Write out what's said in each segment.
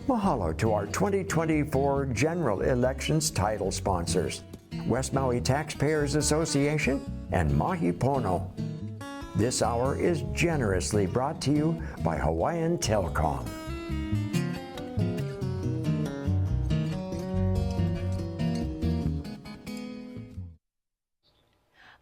Mahalo to our 2024 general elections title sponsors, West Maui Taxpayers Association and Mahi Pono. This hour is generously brought to you by Hawaiian Telecom.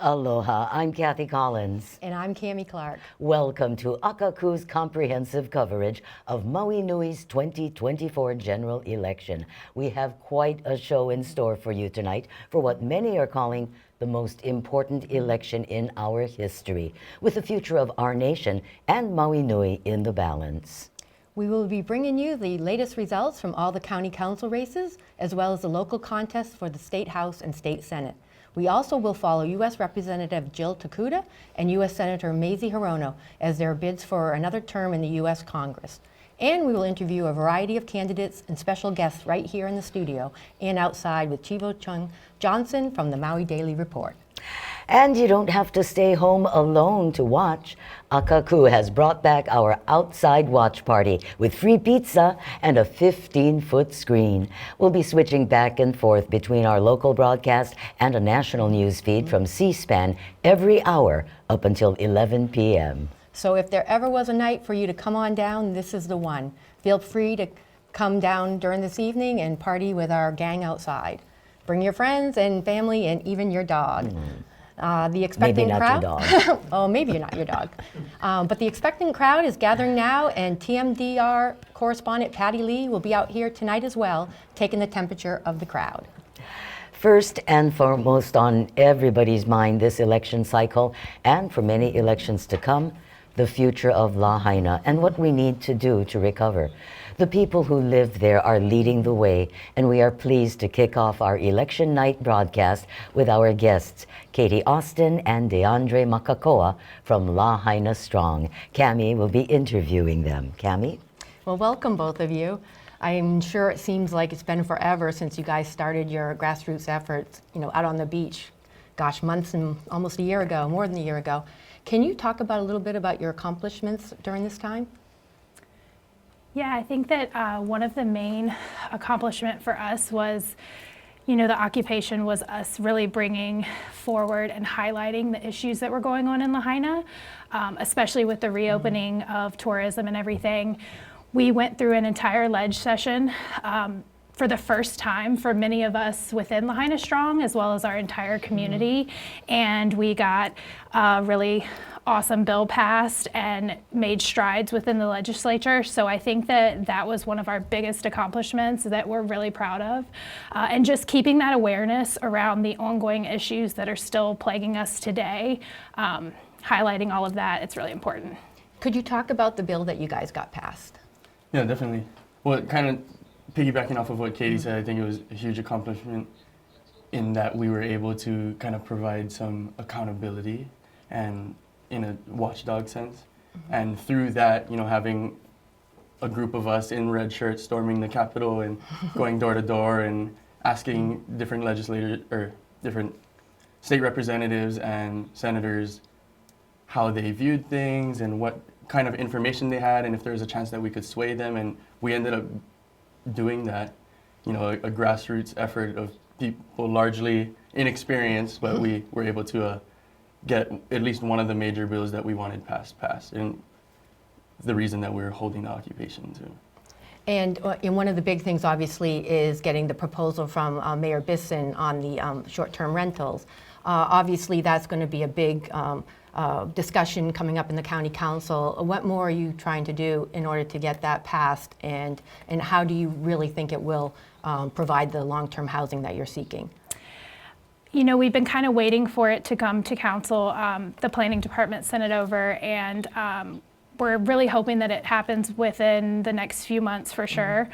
Aloha, I'm Kathy Collins. And I'm Cammy Clark. Welcome to Akaku's comprehensive coverage of Maui Nui's 2024 general election. We have quite a show in store for you tonight for what many are calling the most important election in our history, with the future of our nation and Maui Nui in the balance. We will be bringing you the latest results from all the county council races, as well as the local contests for the State House and State Senate. We also will follow U.S. Representative Jill Takuda and U.S. Senator Mazie Hirono as their bids for another term in the U.S. Congress. And we will interview a variety of candidates and special guests right here in the studio and outside with Chivo Ching-Johnson from the Maui Daily Report. And you don't have to stay home alone to watch. Akaku has brought back our outside watch party with free pizza and a 15-foot screen. We'll be switching back and forth between our local broadcast and a national news feed from C-SPAN every hour up until 11 p.m. So if there ever was a night for you to come on down, this is the one. Feel free to come down during this evening and party with our gang outside. Bring your friends and family and even your dog. The expectant crowd. Maybe not your dog. Oh, maybe you're not your dog. But the expectant crowd is gathering now, and TMDR correspondent Patty Lee will be out here tonight as well, taking the temperature of the crowd. First and foremost on everybody's mind this election cycle, and for many elections to come, the future of Lahaina and what we need to do to recover. The people who live there are leading the way, and we are pleased to kick off our election night broadcast with our guests, Katie Austin and DeAndre Makakoa from Lahaina Strong. Cammy will be interviewing them. Cammy? Well, welcome both of you. I'm sure it seems like it's been forever since you guys started your grassroots efforts, out on the beach. Gosh, months and almost a year ago, more than a year ago. Can you talk about a little bit about your accomplishments during this time? Yeah, I think that one of the main accomplishment for us was, the occupation was us really bringing forward and highlighting the issues that were going on in Lahaina, especially with the reopening of tourism and everything. We went through an entire ledge session for the first time for many of us within Lahaina Strong, as well as our entire community, and we got really awesome bill passed and made strides within the legislature. So I think that that was one of our biggest accomplishments that we're really proud of. And just keeping that awareness around the ongoing issues that are still plaguing us today, highlighting all of that, it's really important. Could you talk about the bill that you guys got passed? Yeah, definitely. Well, kind of piggybacking off of what Katie said, I think it was a huge accomplishment in that we were able to kind of provide some accountability and in a watchdog sense. And through that, having a group of us in red shirts storming the Capitol and going door to door and asking different legislators or different state representatives and senators how they viewed things and what kind of information they had and if there was a chance that we could sway them. And we ended up doing that, a grassroots effort of people largely inexperienced, but we were able to get at least one of the major bills that we wanted passed, and the reason that we're holding the occupation too. And one of the big things, obviously, is getting the proposal from Mayor Bissen on the short-term rentals. Obviously, that's going to be a big discussion coming up in the county council. What more are you trying to do in order to get that passed, and how do you really think it will provide the long-term housing that you're seeking? We've been kind of waiting for it to come to council. The planning department sent it over, and we're really hoping that it happens within the next few months for sure.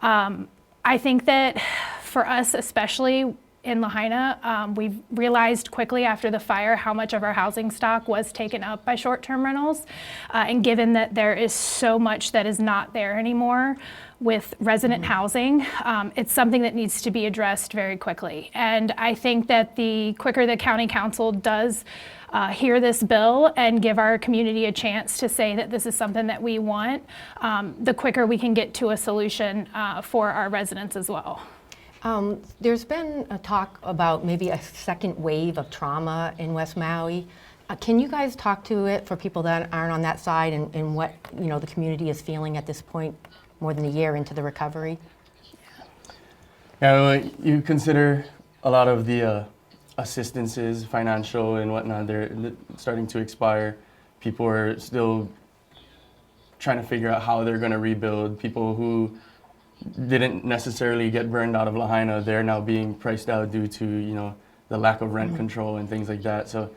I think that for us especially, in Lahaina. We've realized quickly after the fire how much of our housing stock was taken up by short-term rentals. And given that there is so much that is not there anymore with resident housing, it's something that needs to be addressed very quickly. And I think that the quicker the county council does hear this bill and give our community a chance to say that this is something that we want, the quicker we can get to a solution for our residents as well. There's been a talk about maybe a second wave of trauma in West Maui. Can you guys talk to it for people that aren't on that side and what the community is feeling at this point, more than a year into the recovery? Yeah, well, you consider a lot of the assistances, financial and whatnot, they're starting to expire. People are still trying to figure out how they're going to rebuild. People who didn't necessarily get burned out of Lahaina, they're now being priced out due to the lack of rent control and things like that. So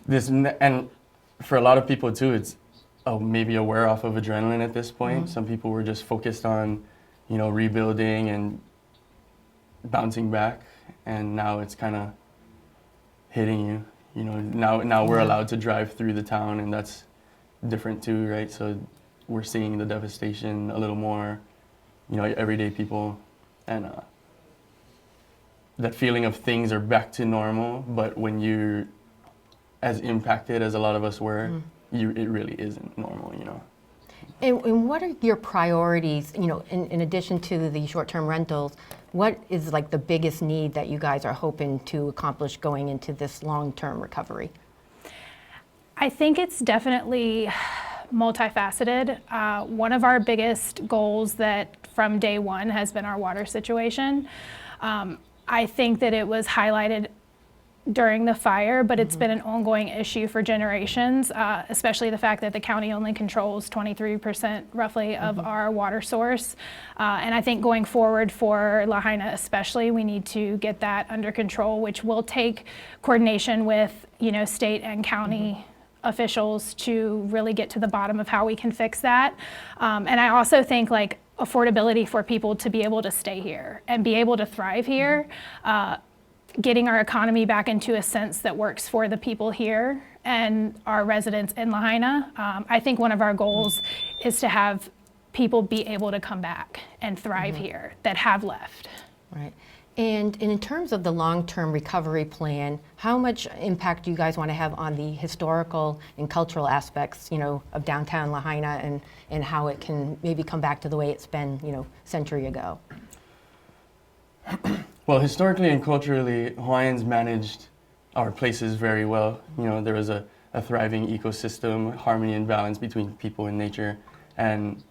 and for a lot of people too, it's maybe a wear off of adrenaline at this point. Some people were just focused on rebuilding and bouncing back, and now it's kind of hitting you. Now we're allowed to drive through the town, and that's different too, right? So we're seeing the devastation a little more. Everyday people, and that feeling of things are back to normal, but when you're as impacted as a lot of us were, it really isn't normal, And what are your priorities, in addition to the short-term rentals, what is like the biggest need that you guys are hoping to accomplish going into this long-term recovery? I think it's definitely multifaceted. One of our biggest goals that from day one has been our water situation. I think that it was highlighted during the fire, but it's been an ongoing issue for generations, especially the fact that the county only controls 23% roughly of our water source. And I think going forward for Lahaina especially, we need to get that under control, which will take coordination with state and county officials to really get to the bottom of how we can fix that. And I also think affordability for people to be able to stay here and be able to thrive here, getting our economy back into a sense that works for the people here and our residents in Lahaina. I think one of our goals is to have people be able to come back and thrive here that have left. Right. And in terms of the long-term recovery plan, how much impact do you guys want to have on the historical and cultural aspects, of downtown Lahaina and how it can maybe come back to the way it's been, century ago? Well, historically and culturally, Hawaiians managed our places very well. There was a thriving ecosystem, harmony and balance between people and nature, and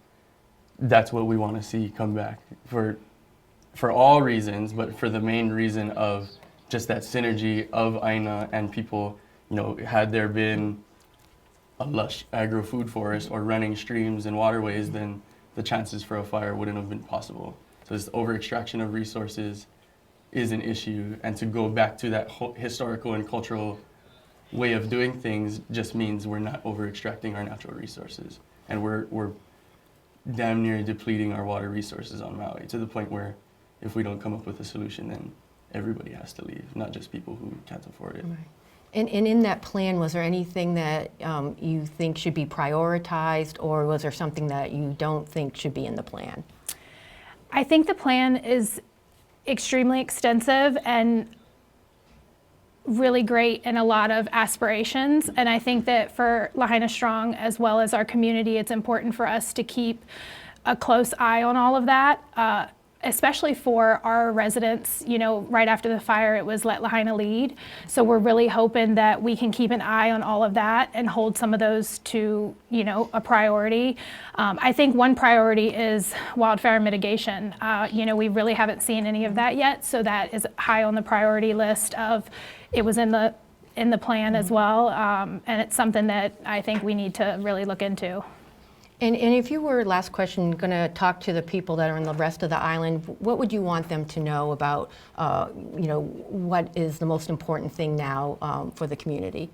that's what we want to see come back for all reasons, but for the main reason of just that synergy of Aina and people. Had there been a lush agro-food forest or running streams and waterways, then the chances for a fire wouldn't have been possible. So this over-extraction of resources is an issue, and to go back to that historical and cultural way of doing things just means we're not over-extracting our natural resources, and we're damn near depleting our water resources on Maui, to the point where if we don't come up with a solution, then everybody has to leave, not just people who can't afford it. Right. And in that plan, was there anything that you think should be prioritized, or was there something that you don't think should be in the plan? I think the plan is extremely extensive and really great in a lot of aspirations. And I think that for Lahaina Strong, as well as our community, it's important for us to keep a close eye on all of that. Especially for our residents, right after the fire, it was Let Lahaina Lead. So we're really hoping that we can keep an eye on all of that and hold some of those to, a priority. I think one priority is wildfire mitigation. We really haven't seen any of that yet, so that is high on the priority list it was in the plan as well, and it's something that I think we need to really look into. And if you were, last question, going to talk to the people that are in the rest of the island, what would you want them to know about, what is the most important thing now for the community?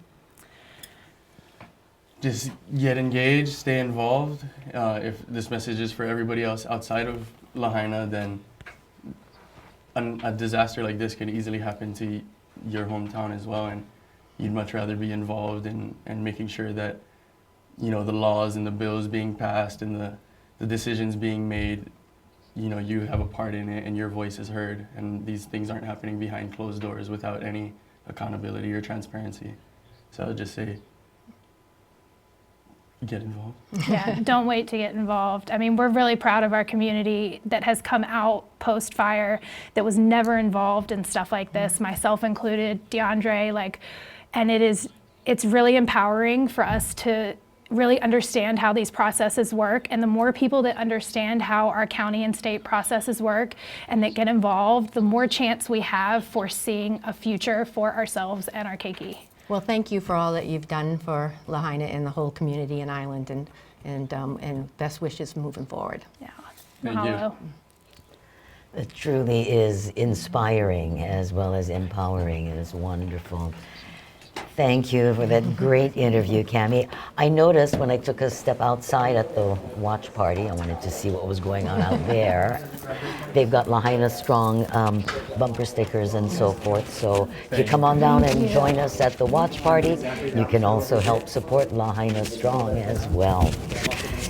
Just get engaged, stay involved. If this message is for everybody else outside of Lahaina, then a disaster like this could easily happen to your hometown as well, and you'd much rather be involved in making sure that, you know, the laws and the bills being passed and the decisions being made, you know, you have a part in it and your voice is heard, and these things aren't happening behind closed doors without any accountability or transparency. So I would just say, get involved. Yeah, don't wait to get involved. I mean, we're really proud of our community that has come out post-fire that was never involved in stuff like this, myself included, DeAndre, and it's really empowering for us to really understand how these processes work. And the more people that understand how our county and state processes work and that get involved, the more chance we have for seeing a future for ourselves and our keiki. Well, thank you for all that you've done for Lahaina and the whole community and island, and best wishes moving forward. Yeah. Thank you. Mahalo. It truly is inspiring as well as empowering. It is wonderful. Thank you for that great interview, Cammy. I noticed when I took a step outside at the watch party, I wanted to see what was going on out there. They've got Lahaina Strong bumper stickers and so forth. So if you come on down and join us at the watch party, you can also help support Lahaina Strong as well.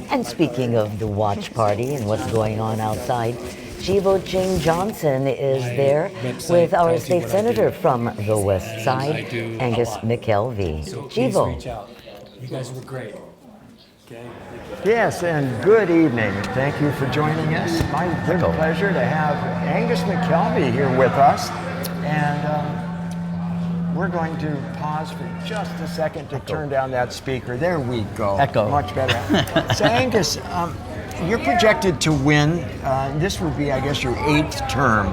And speaking of the watch party and what's going on outside, Chivo Ching-Johnson is there with our state senator from the West Side, Angus McKelvey. Chivo. Reach out. You guys were great. Okay. Yes, and good evening. Thank you for joining us. My good pleasure to have Angus McKelvey here with us. And we're going to pause for just a second to turn down that speaker. There we go. Echo. Much better. So Angus, you're projected to win. This would be, I guess, your 8th term.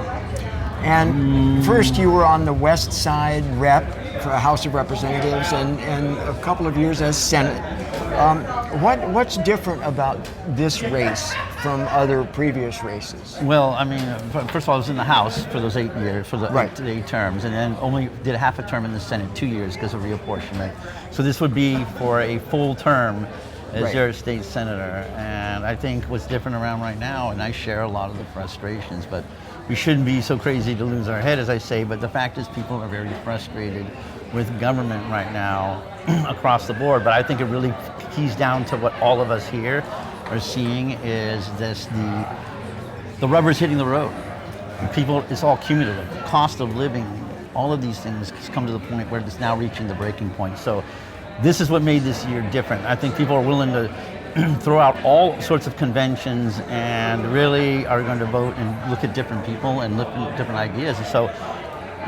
And first you were on the West Side rep for House of Representatives and a couple of years as Senate. What's different about this race from other previous races? Well, I mean, first of all, I was in the House for those 8 years, for the Right. 8 terms, and then only did half a term in the Senate, 2 years because of reapportionment. So this would be for a full term as Right. your state senator. And I think what's different around right now, and I share a lot of the frustrations, but we shouldn't be so crazy to lose our head, as I say, but the fact is people are very frustrated with government right now across the board. But I think it really keys down to what all of us here are seeing is this, the rubber's hitting the road. People, it's all cumulative. Cost of living, all of these things come to the point where it's now reaching the breaking point. So this is what made this year different. I think people are willing to throw out all sorts of conventions and really are going to vote and look at different people and look at different ideas. And so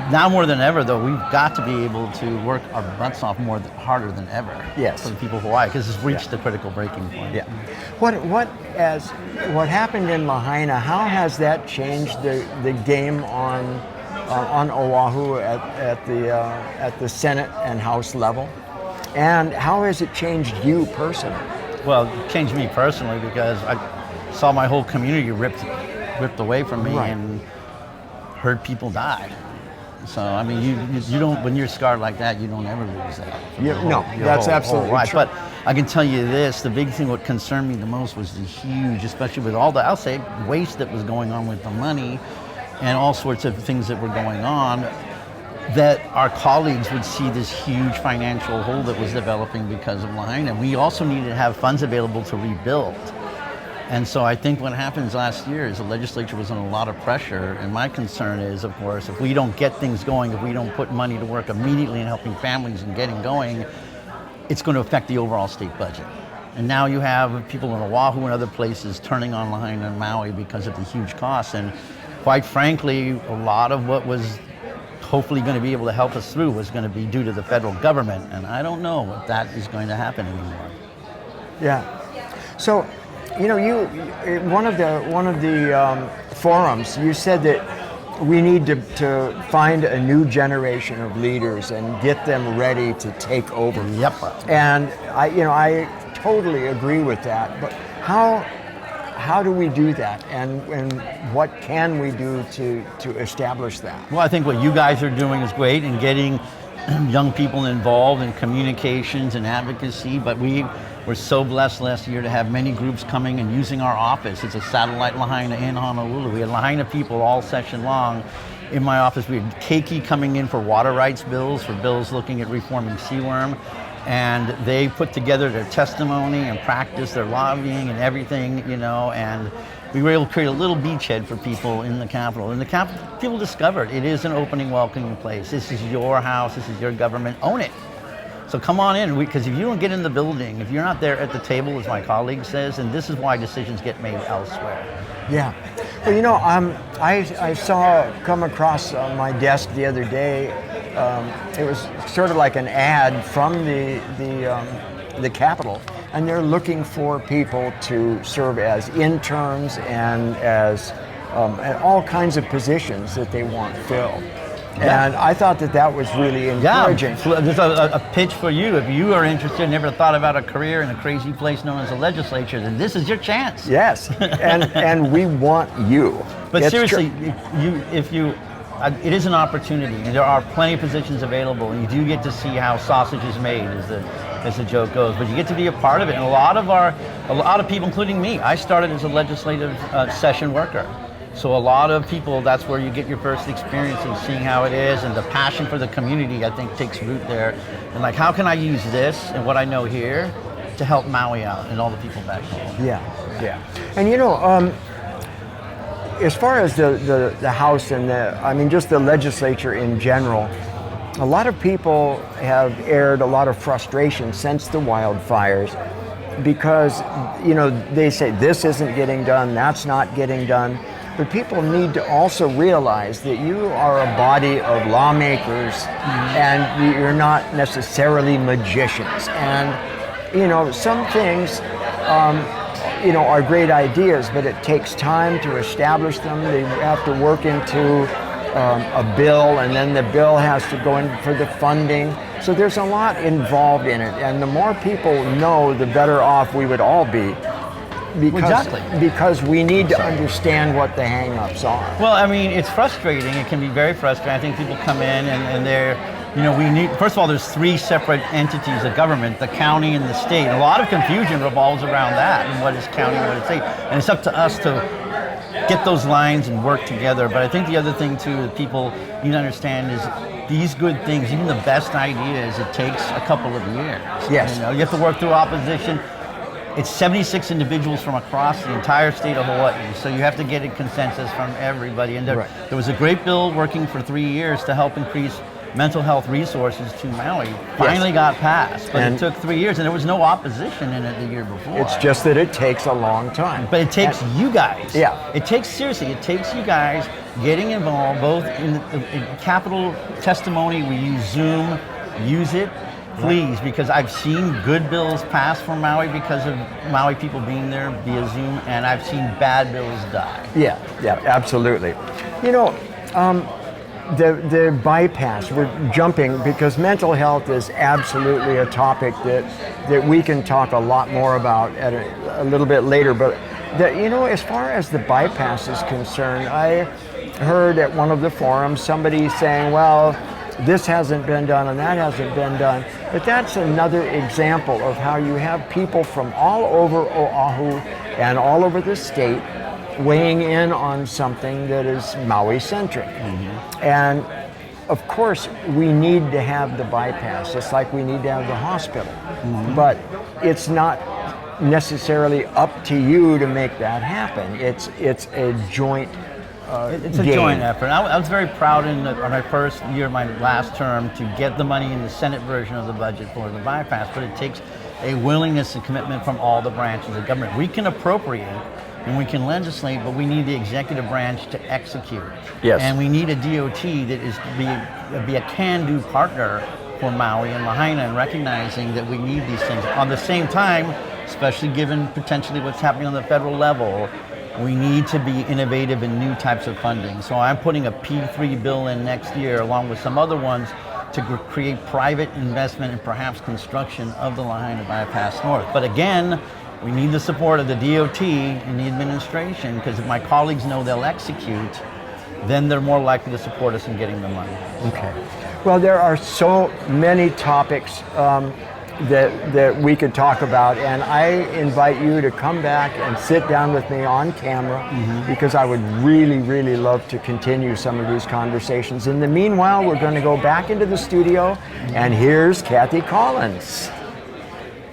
now more than ever, though, we've got to be able to work our butts off harder than ever. Yes. For the people of Hawaii, because it's reached the critical breaking point. Yeah. What happened in Lahaina? How has that changed the game on Oahu at the Senate and House level? And how has it changed you personally? Well, it changed me personally because I saw my whole community ripped away from me Right. and heard people die. So I mean, you don't, when you're scarred like that, you don't ever lose that. That's absolutely life. true. But I can tell you this: the big thing, what concerned me the most was the huge, especially with all the, I'll say, waste that was going on with the money, and all sorts of things that were going on. That our colleagues would see this huge financial hole that was developing because of Lahaina. We also needed to have funds available to rebuild. And so I think what happens last year is the legislature was under a lot of pressure, and my concern is, of course, if we don't get things going, if we don't put money to work immediately in helping families and getting going, it's going to affect the overall state budget. And now you have people in Oahu and other places turning on Lahaina and Maui because of the huge costs. And quite frankly, a lot of what was hopefully going to be able to help us through was going to be due to the federal government. And I don't know if that is going to happen anymore. Yeah. So, you know, one of the forums, you said that we need to find a new generation of leaders and get them ready to take over. Yep. And I totally agree with that. But how do we do that, and what can we do to establish that? Well, I think what you guys are doing is great in getting young people involved in communications and advocacy, but we We're so blessed last year to have many groups coming and using our office. It's a satellite Lahaina in Honolulu. We had Lahaina people all session long in my office. We had Keiki coming in for water rights bills, for bills looking at reforming seaworm. And they put together their testimony and practice their lobbying and everything, and we were able to create a little beachhead for people in the Capitol. And people discovered it is an opening, welcoming place. This is your house, this is your government, own it. So come on in, because if you don't get in the building, if you're not there at the table, as my colleague says, and this is why decisions get made elsewhere. Yeah. Well, I saw come across my desk the other day. It was sort of like an ad from the Capitol, and they're looking for people to serve as interns and as and all kinds of positions that they want filled. Yeah. And I thought that was really encouraging. Yeah, there's a pitch for you. If you are interested, never thought about a career in a crazy place known as the legislature, then this is your chance. Yes, and we want you. But seriously, it is an opportunity, and there are plenty of positions available, and you do get to see how sausage is made, as the joke goes. But you get to be a part of it, and a lot of people, including me, I started as a legislative session worker. So a lot of people, that's where you get your first experience in seeing how it is, and the passion for the community, I think, takes root there. And how can I use this and what I know here to help Maui out and all the people back home? Yeah. And as far as the House and just the legislature in general, a lot of people have aired a lot of frustration since the wildfires because, they say this isn't getting done, that's not getting done. But people need to also realize that you are a body of lawmakers and you're not necessarily magicians. And, some things, are great ideas, but it takes time to establish them. They have to work into a bill, and then the bill has to go in for the funding. So there's a lot involved in it. And the more people know, the better off we would all be. Because we need to understand what the hang-ups are. Well, it's frustrating. It can be very frustrating. I think people come in and they're, we need, first of all, there's 3 separate entities of government, the county and the state. A lot of confusion revolves around that and what is county and what is state. And it's up to us to get those lines and work together. But I think the other thing, too, that people need to understand is these good things, even the best ideas, it takes a couple of years. Yes. You have to work through opposition. It's 76 individuals from across the entire state of Hawaii, so you have to get a consensus from everybody. And there was a great bill working for 3 years to help increase mental health resources to Maui. Finally got passed, but it took 3 years, and there was no opposition in it the year before. It's just that it takes a long time. But it takes you guys. Yeah. It takes you guys getting involved, both in Capitol testimony. We use Zoom, use it. Please, because I've seen good bills pass for Maui because of Maui people being there via Zoom, and I've seen bad bills die. Yeah, absolutely. The bypass, we're jumping because mental health is absolutely a topic that we can talk a lot more about at a little bit later. But as far as the bypass is concerned, I heard at one of the forums somebody saying, well, this hasn't been done and that hasn't been done. But that's another example of how you have people from all over Oahu and all over the state weighing in on something that is Maui-centric. And of course, we need to have the bypass, just like we need to have the hospital. But it's not necessarily up to you to make that happen. It's a joint It's a joint effort. I was very proud in my first year, my last term, to get the money in the Senate version of the budget for the bypass, but it takes a willingness and commitment from all the branches of government. We can appropriate and we can legislate, but we need the executive branch to execute. Yes. And we need a DOT that is be a can-do partner for Maui and Lahaina, and recognizing that we need these things. On the same time, especially given potentially what's happening on the federal level, we need to be innovative in new types of funding. So I'm putting a P3 bill in next year, along with some other ones, to create private investment and perhaps construction of the Lahaina Bypass North. But again, we need the support of the DOT and the administration, because if my colleagues know they'll execute, then they're more likely to support us in getting the money. Okay. Well, there are so many topics. that we could talk about, and I invite you to come back and sit down with me on camera because I would really, really love to continue some of these conversations. In the meanwhile, we're going to go back into the studio, and here's Kathy Collins.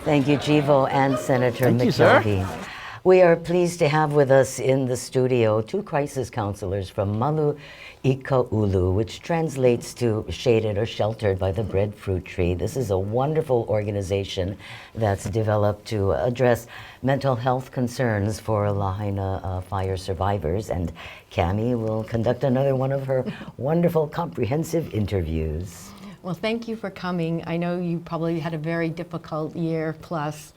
Thank you, Chivo and Senator Thank you, sir. McKelvey. We are pleased to have with us in the studio 2 crisis counselors from MALU Ikaulu, which translates to shaded or sheltered by the breadfruit tree. This is a wonderful organization that's developed to address mental health concerns for Lahaina fire survivors. And Cammy will conduct another one of her wonderful comprehensive interviews. Well, thank you for coming. I know you probably had a very difficult year plus.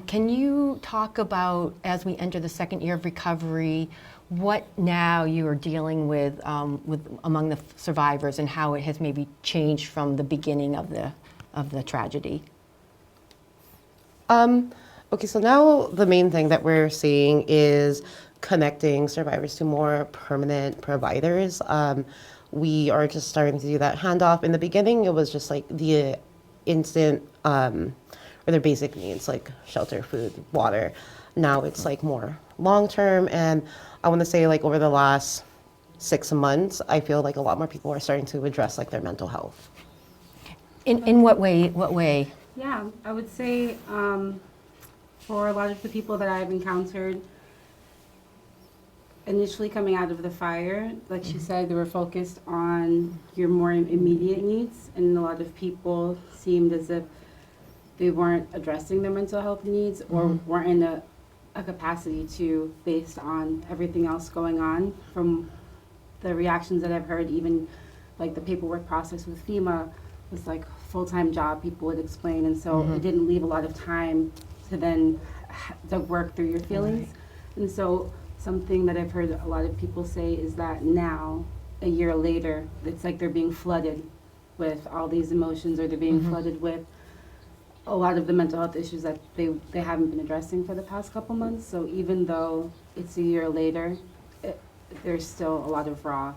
Can you talk about, as we enter the second year of recovery, what now you are dealing with among the survivors and how it has maybe changed from the beginning of the tragedy? Okay, so now the main thing that we're seeing is connecting survivors to more permanent providers. We are just starting to do that handoff. In the beginning, it was just like the instant or their basic needs like shelter, food, water. Now it's like more long-term, and I want to say like over the last 6 months, I feel like a lot more people are starting to address like their mental health. In what way? What way? Yeah, I would say for a lot of the people that I've encountered, initially coming out of the fire, like she said, they were focused on your more immediate needs, and a lot of people seemed as if they weren't addressing their mental health needs or weren't in a capacity to, based on everything else going on. From the reactions that I've heard, even like the paperwork process with FEMA was like full-time job, people would explain, and so it didn't leave a lot of time to then to work through your feelings. And so something that I've heard a lot of people say is that now, a year later, it's like they're being flooded with all these emotions, or they're being flooded with a lot of the mental health issues that they haven't been addressing for the past couple months. So even though it's a year later, there's still a lot of raw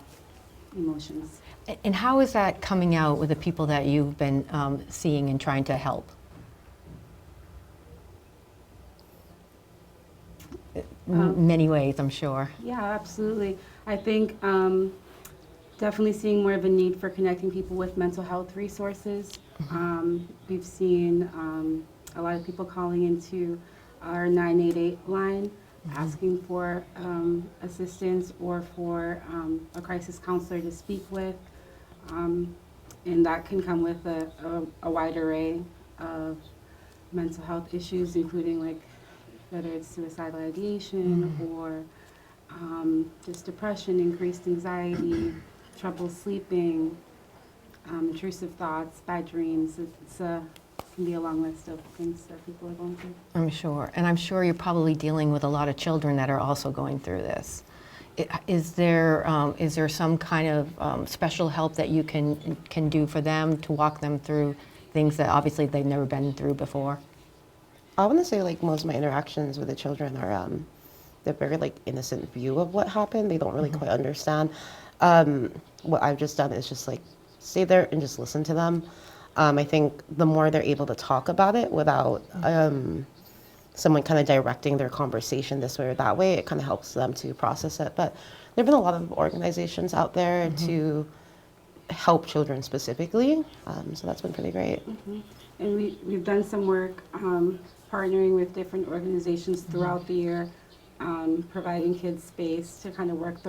emotions. And how is that coming out with the people that you've been seeing and trying to help? Many ways, I'm sure. Yeah, absolutely. I think definitely seeing more of a need for connecting people with mental health resources. We've seen a lot of people calling into our 988 line, asking for assistance or for a crisis counselor to speak with. And that can come with a wide array of mental health issues, including like whether it's suicidal ideation or just depression, increased anxiety, trouble sleeping, intrusive thoughts, bad dreams. It can be a long list of things that people are going through. I'm sure. And I'm sure you're probably dealing with a lot of children that are also going through this. Is there some kind of special help that you can do for them to walk them through things that obviously they've never been through before? I want to say like most of my interactions with the children are they're very like innocent view of what happened. They don't really quite understand. What I've just done is just like stay there and just listen to them. I think the more they're able to talk about it without someone kind of directing their conversation this way or that way, it kind of helps them to process it. But there have been a lot of organizations out there to help children specifically, so that's been pretty great. And we've done some work partnering with different organizations throughout the year, providing kids space to kind of work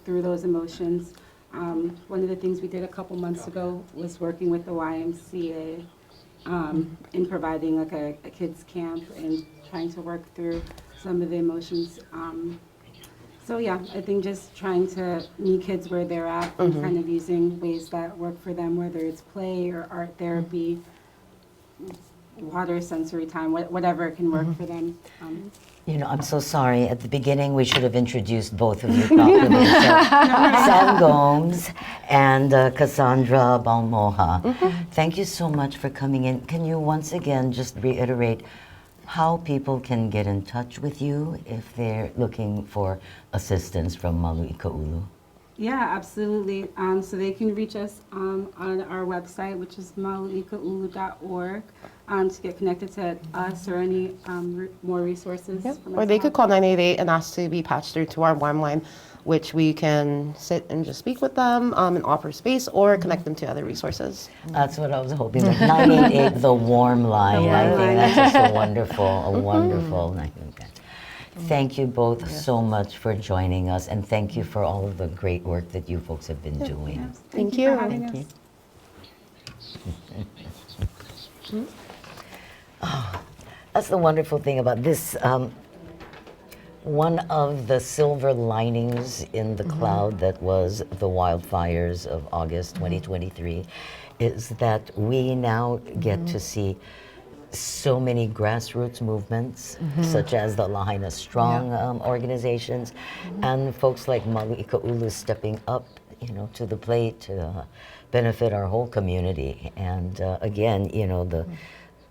through those emotions. One of the things we did a couple months ago was working with the YMCA in providing like a kids camp and trying to work through some of the emotions. So yeah, I think just trying to meet kids where they're at and kind of using ways that work for them, whether it's play or art therapy, water, sensory time, whatever can work for them. You know, I'm so sorry. At the beginning, we should have introduced both of you properly. Sam Gomes and Cassandra Balmoha. Thank you so much for coming in. Can you once again just reiterate how people can get in touch with you if they're looking for assistance from MALU Ikaulu? Yeah, absolutely. So they can reach us on our website, which is mauikaulu.org, to get connected to us or any more resources. from Or us they to could help. call 988 and ask to be patched through to our warm line, which we can sit and just speak with them and offer space or connect them to other resources. That's what I was hoping. Like 988, the warm line. I think that's just a wonderful. I think that. Thank you both so much for joining us, and thank you for all of the great work that you folks have been doing. Thank you. For having us. That's the wonderful thing about this. One of the silver linings in the cloud that was the wildfires of August 2023 is that we now get to see so many grassroots movements, such as the Lahaina Strong organizations, and folks like Maui Nui stepping up, to the plate to benefit our whole community. And again,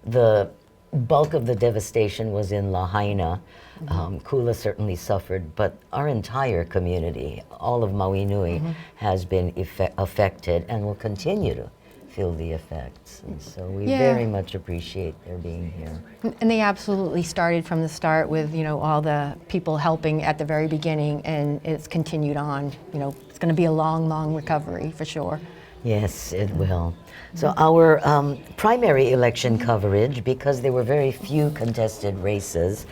the bulk of the devastation was in Lahaina. Kula certainly suffered, but our entire community, all of Maui Nui, has been affected and will continue to feel the effects. And so we very much appreciate their being here. And they absolutely started from the start with, all the people helping at the very beginning, and it's continued on. It's going to be a long, long recovery for sure. Yes, it will. So our primary election coverage, because there were very few contested races,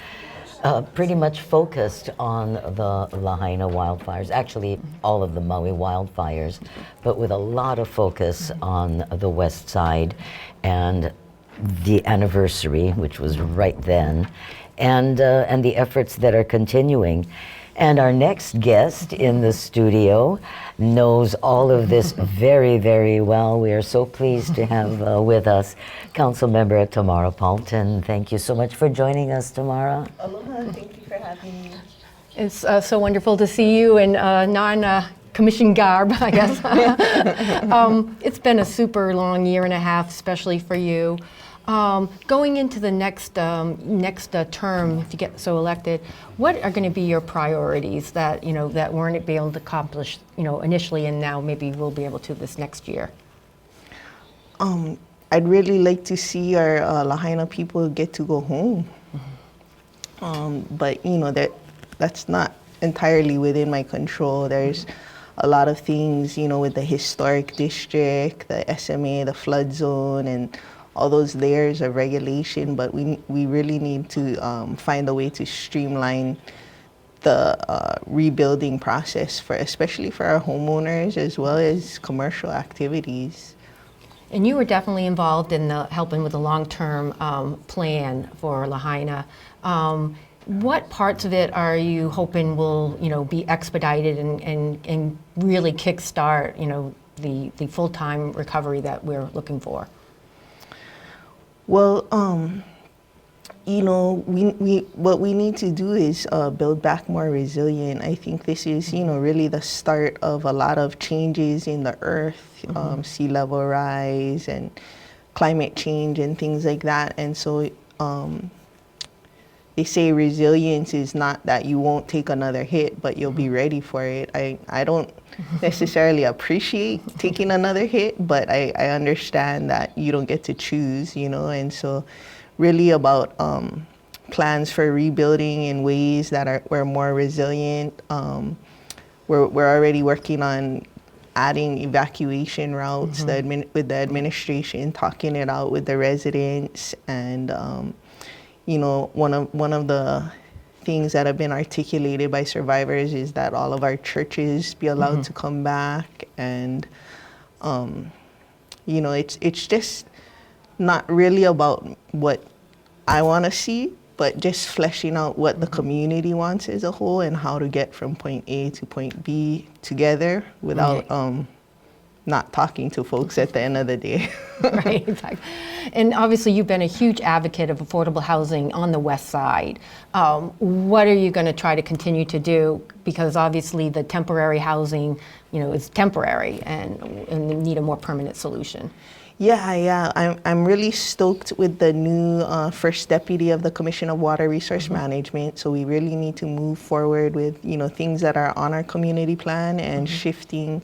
pretty much focused on the Lahaina wildfires, actually all of the Maui wildfires, but with a lot of focus on the west side and the anniversary, which was right then, and the efforts that are continuing. And our next guest in the studio knows all of this very, very well. We are so pleased to have with us Councilmember Tamara Paltin. Thank you so much for joining us, Tamara. Aloha, thank you for having me. It's so wonderful to see you in non-commission garb, I guess. It's been a super long year and a half, especially for you. Going into the next term, if you get so elected, what are going to be your priorities that that weren't able to accomplish initially, and now maybe we'll be able to this next year? I'd really like to see our Lahaina people get to go home. But that's not entirely within my control. There's a lot of things, with the historic district, the SMA, the flood zone, and all those layers of regulation, but we really need to find a way to streamline the rebuilding process especially for our homeowners as well as commercial activities. And you were definitely involved in helping with the long-term plan for Lahaina. What parts of it are you hoping will be expedited and really kickstart the full-time recovery that we're looking for? Well, what we need to do is build back more resilient. I think this is, really the start of a lot of changes in the earth, sea level rise and climate change and things like that. And so they say resilience is not that you won't take another hit, but you'll be ready for it. I don't necessarily appreciate taking another hit, but I understand that you don't get to choose, and so really about plans for rebuilding in ways that we're more resilient. We're already working on adding evacuation routes with the administration, talking it out with the residents, and one of the things that have been articulated by survivors is that all of our churches be allowed to come back, and it's just not really about what I want to see, but just fleshing out what the community wants as a whole and how to get from point A to point B together without not talking to folks at the end of the day. Right, exactly. And obviously you've been a huge advocate of affordable housing on the west side. What are you going to try to continue to do? Because obviously the temporary housing it's temporary and they need a more permanent solution. Yeah. I'm really stoked with the new first deputy of the Commission of Water Resource Management. So we really need to move forward with, things that are on our community plan and shifting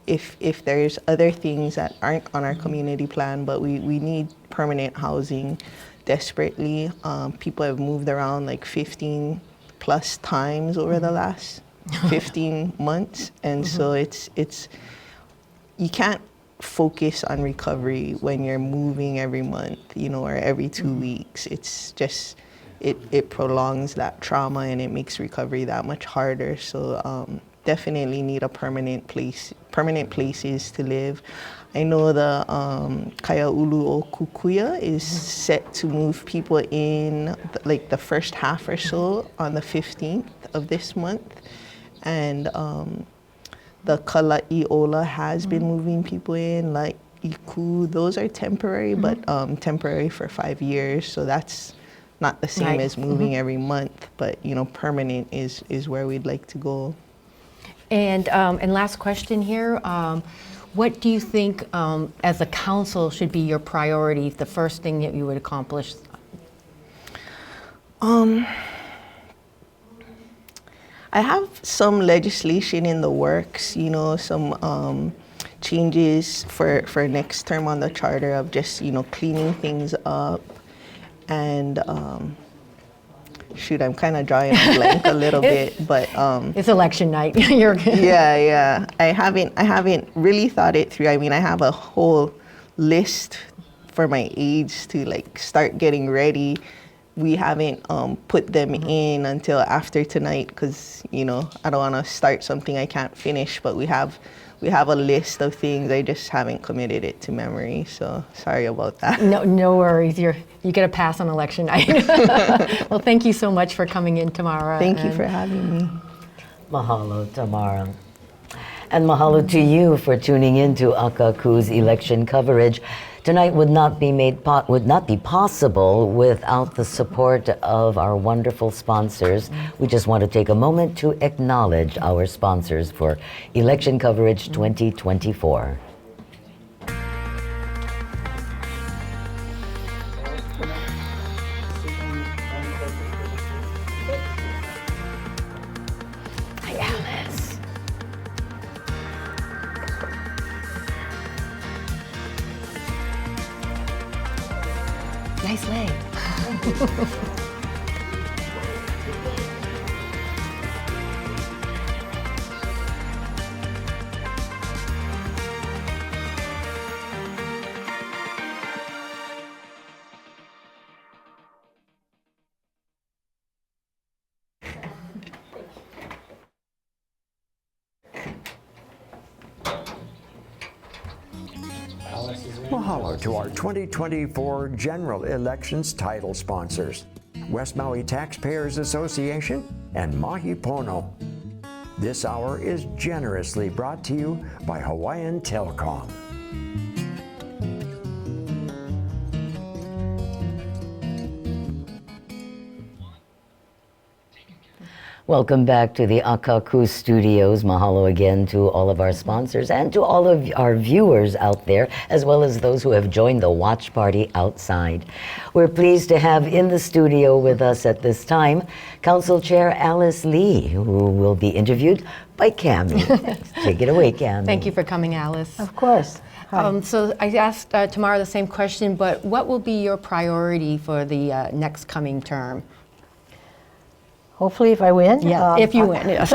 if there's other things that aren't on our community plan, but we need permanent housing desperately. People have moved around like 15 plus times over the last 15 months. And so it's you can't focus on recovery when you're moving every month, or every 2 weeks. It's just, it prolongs that trauma and it makes recovery that much harder. So definitely need a permanent places to live. I know the Kaiaulu o Kukuya is set to move people in like the first half or so on the 15th of this month. And the Kala'iola has been moving people in, like Iku. Those are temporary, but temporary for 5 years. So that's not the same as moving every month, but permanent is where we'd like to go. And last question here, what do you think as a council should be your priority, the first thing that you would accomplish? I have some legislation in the works, some changes for next term on the charter of just, cleaning things up. And I'm kind of drawing a blank a little bit, but it's election night. You're good. Yeah. I haven't really thought it through. I mean, I have a whole list for my aides to like start getting ready. We haven't put them in until after tonight because, I don't want to start something I can't finish, but we have a list of things. I just haven't committed it to memory, so sorry about that. No worries. You get a pass on election night. Well, thank you so much for coming in, Tamara. Thank you for having me. Mahalo, Tamara. And mahalo to you for tuning in to Akaku's election coverage. Tonight would not be possible without the support of our wonderful sponsors. We just want to take a moment to acknowledge our sponsors for election coverage 2024. Hi, Alice. Nice leg. Mahalo to our 2024 general elections title sponsors, West Maui Taxpayers Association and Mahi Pono. This hour is generously brought to you by Hawaiian Telcom. Welcome back to the Akaku studios. Mahalo again to all of our sponsors and to all of our viewers out there, as well as those who have joined the watch party outside. We're pleased to have in the studio with us at this time Council Chair Alice Lee, who will be interviewed by Cammy. Take it away, Cammy. Thank you for coming, Alice. Of course. So I asked Tamara the same question, but what will be your priority for the next coming term? Hopefully if I win. Yeah, if you win, yes.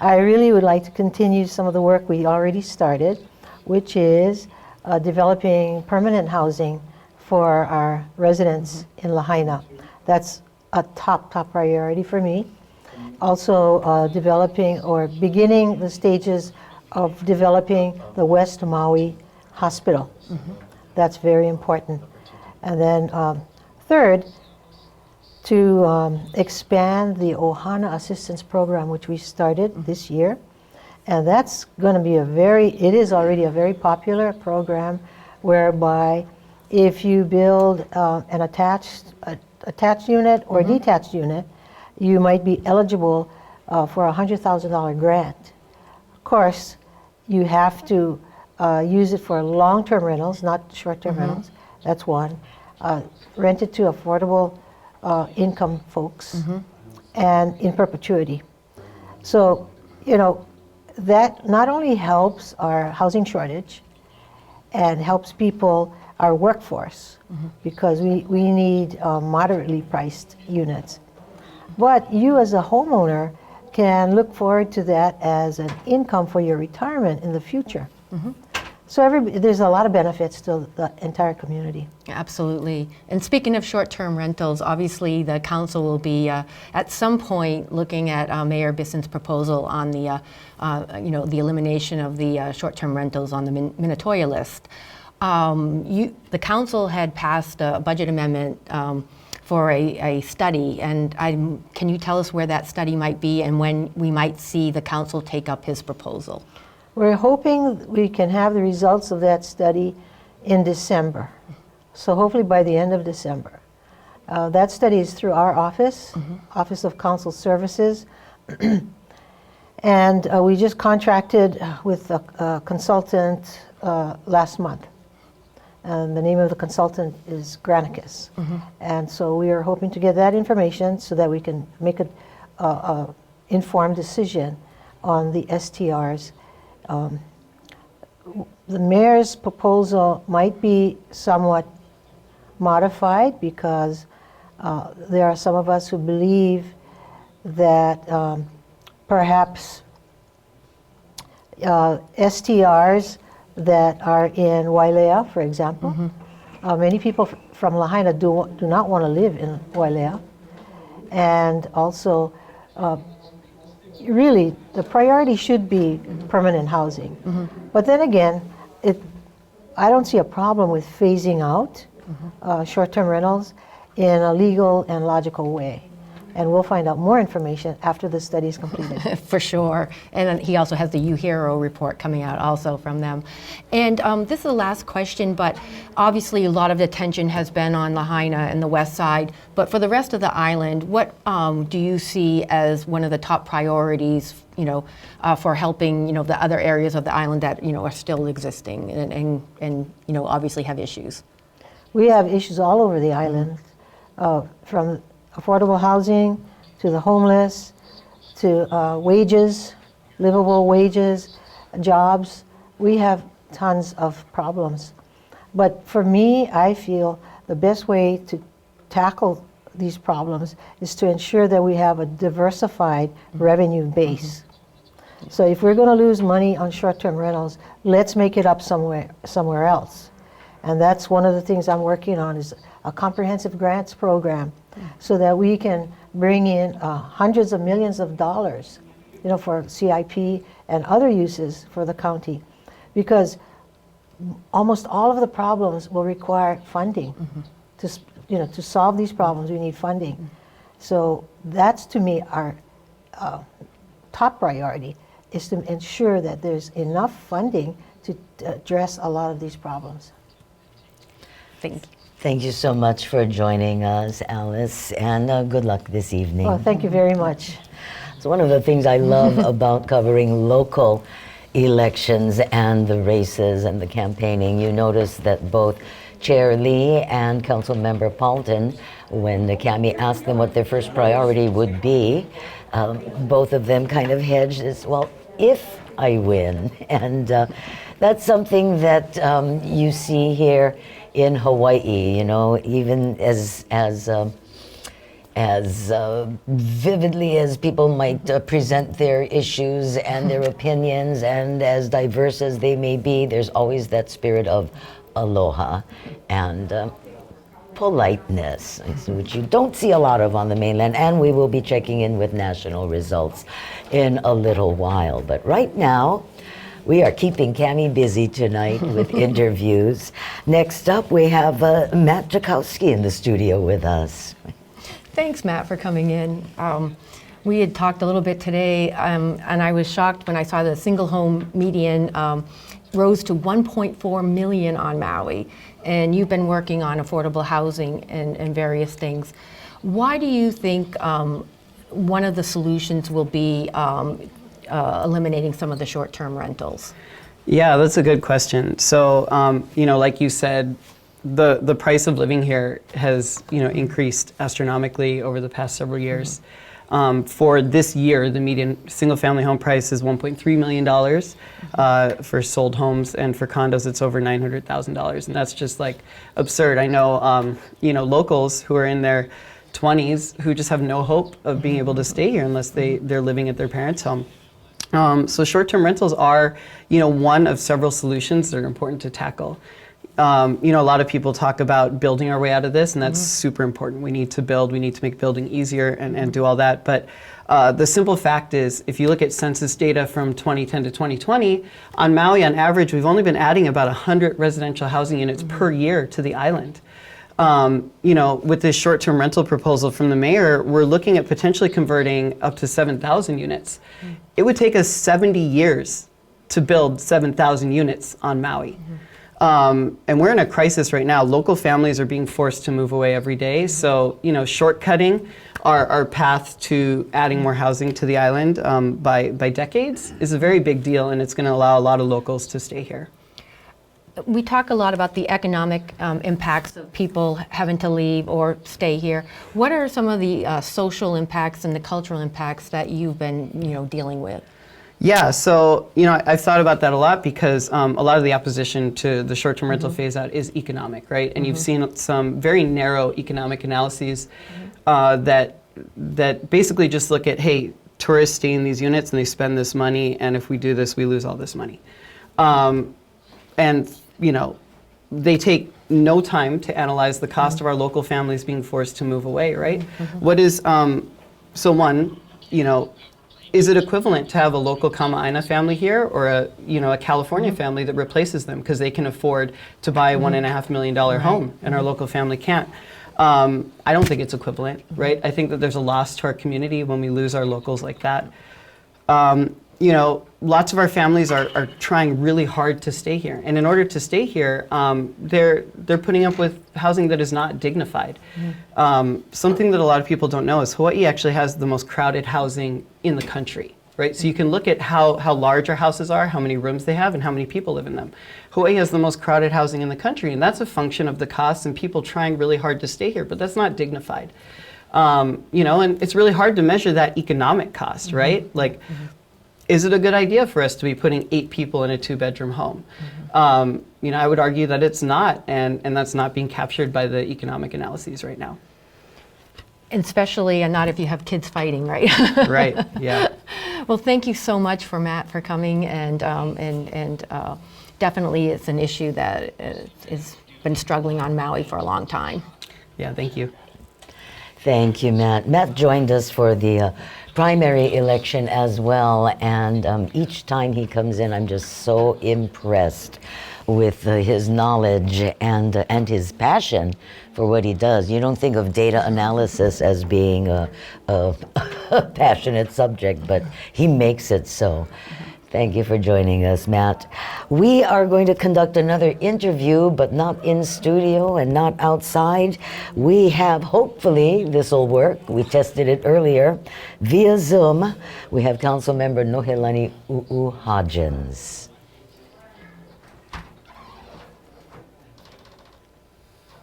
I really would like to continue some of the work we already started, which is developing permanent housing for our residents in Lahaina. That's a top priority for me. Also developing or beginning the stages of developing the West Maui Hospital. That's very important. And then third, to expand the Ohana Assistance Program, which we started this year. And that's going to be it is already a very popular program whereby if you build an attached unit or detached unit, you might be eligible for a $100,000 grant course, you have to use it for long-term rentals, not short-term rentals. That's one. Rent it to affordable income folks and in perpetuity. So, you know, that not only helps our housing shortage and helps people, our workforce, because we need moderately priced units. But you as a homeowner can look forward to that as an income for your retirement in the future. So there's a lot of benefits to the entire community. Absolutely. And speaking of short-term rentals, obviously the council will be at some point looking at Mayor Bissen's proposal on the, the elimination of the short-term rentals on the Minatoya list. The council had passed a budget amendment for a study, and can you tell us where that study might be and when we might see the council take up his proposal? We're hoping we can have the results of that study in December. So hopefully by the end of December. That study is through our office, Office of Council Services. And we just contracted with a consultant last month. And the name of the consultant is Granicus. And so we are hoping to get that information so that we can make an informed decision on the STRs. The mayor's proposal might be somewhat modified because there are some of us who believe that perhaps STRs that are in Wailea, for example, many people from Lahaina do not want to live in Wailea, and also really, the priority should be permanent housing. But then again, I don't see a problem with phasing out short-term rentals in a legal and logical way. And we'll find out more information after the study is completed. For sure. And he also has the UHERO report coming out also from them. And this is the last question, but obviously a lot of the attention has been on Lahaina and the west side. But for the rest of the island, what do you see as one of the top priorities, for helping, the other areas of the island that, are still existing and obviously have issues? We have issues all over the island, from affordable housing, to the homeless, to wages, livable wages, jobs. We have tons of problems. But for me, I feel the best way to tackle these problems is to ensure that we have a diversified revenue base. So if we're going to lose money on short-term rentals, let's make it up somewhere else. And that's one of the things I'm working on, is a comprehensive grants program, so that we can bring in hundreds of millions of dollars, for CIP and other uses for the county, because almost all of the problems will require funding. To solve these problems, we need funding. So that's, to me, our top priority, is to ensure that there's enough funding to address a lot of these problems. Thank you. Thank you so much for joining us, Alice, and good luck this evening. Oh, thank you very much. It's one of the things I love about covering local elections and the races and the campaigning. You notice that both Chair Lee and Councilmember Paltin, when Cammy asked them what their first priority would be, both of them kind of hedged as, well, if I win. And that's something that you see here in Hawaii, even as vividly as people might present their issues and their opinions, and as diverse as they may be, there's always that spirit of aloha and politeness, which you don't see a lot of on the mainland, and we will be checking in with national results in a little while. But right now, we are keeping Cammy busy tonight with interviews. Next up, we have Matt Jachowski in the studio with us. Thanks, Matt, for coming in. We had talked a little bit today, and I was shocked when I saw the single home median rose to 1.4 million on Maui. And you've been working on affordable housing and various things. Why do you think one of the solutions will be eliminating some of the short-term rentals? Yeah, that's a good question. So, like you said, the price of living here has, increased astronomically over the past several years. For this year, the median single-family home price is $1.3 million for sold homes, and for condos, it's over $900,000, and that's just like absurd. I know, locals who are in their 20s who just have no hope of being able to stay here unless they're living at their parents' home. So short-term rentals are, one of several solutions that are important to tackle. A lot of people talk about building our way out of this, and that's super important. We need to build, we need to make building easier and do all that. But the simple fact is, if you look at census data from 2010 to 2020, on Maui, on average, we've only been adding about 100 residential housing units per year to the island. With this short-term rental proposal from the mayor, we're looking at potentially converting up to 7,000 units. It would take us 70 years to build 7,000 units on Maui. And we're in a crisis right now. Local families are being forced to move away every day. So, shortcutting our path to adding more housing to the island by decades is a very big deal, and it's going to allow a lot of locals to stay here. We talk a lot about the economic impacts of people having to leave or stay here. What are some of the social impacts and the cultural impacts that you've been, dealing with? Yeah, so, I've thought about that a lot because a lot of the opposition to the short-term rental phase-out is economic, right? And you've seen some very narrow economic analyses that basically just look at, hey, tourists stay in these units and they spend this money, and if we do this, we lose all this money. And, they take no time to analyze the cost of our local families being forced to move away, right? What is, so one, is it equivalent to have a local Kama'aina family here or a California family that replaces them because they can afford to buy a $1.5 million home and our local family can't? I don't think it's equivalent, right? I think that there's a loss to our community when we lose our locals like that. Lots of our families are trying really hard to stay here. And in order to stay here, they're putting up with housing that is not dignified. Something that a lot of people don't know is Hawaii actually has the most crowded housing in the country, right? So you can look at how large our houses are, how many rooms they have, and how many people live in them. Hawaii has the most crowded housing in the country, and that's a function of the costs and people trying really hard to stay here, but that's not dignified. And it's really hard to measure that economic cost, right? Is it a good idea for us to be putting 8 people in a 2-bedroom home? I would argue that it's not, and that's not being captured by the economic analyses right now. Especially not if you have kids fighting, right? Right, yeah. Well, thank you so much for coming, and definitely it's an issue that has been struggling on Maui for a long time. Yeah, thank you. Thank you, Matt. Matt joined us for the primary election as well, and each time he comes in, I'm just so impressed with his knowledge and his passion for what he does. You don't think of data analysis as being a passionate subject, but he makes it so. Thank you for joining us, Matt. We are going to conduct another interview, but not in studio and not outside. We have, hopefully, this will work. We tested it earlier via Zoom. We have Councilmember Nohelani Hodgins.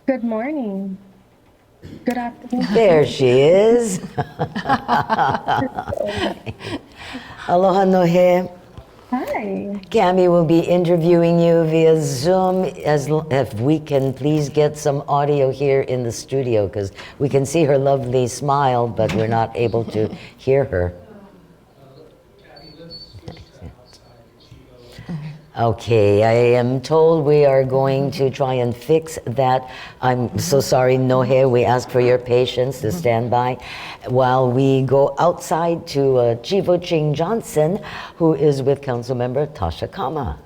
Good morning. Good afternoon. There she is. Aloha, Nohe. Hi. Cammy will be interviewing you via Zoom, if we can please get some audio here in the studio, because we can see her lovely smile, but we're not able to hear her. Okay, I am told we are going to try and fix that. I'm so sorry, Nohe, we ask for your patience to stand by while we go outside to Chivo Ching-Johnson, who is with Councilmember Tasha Kama.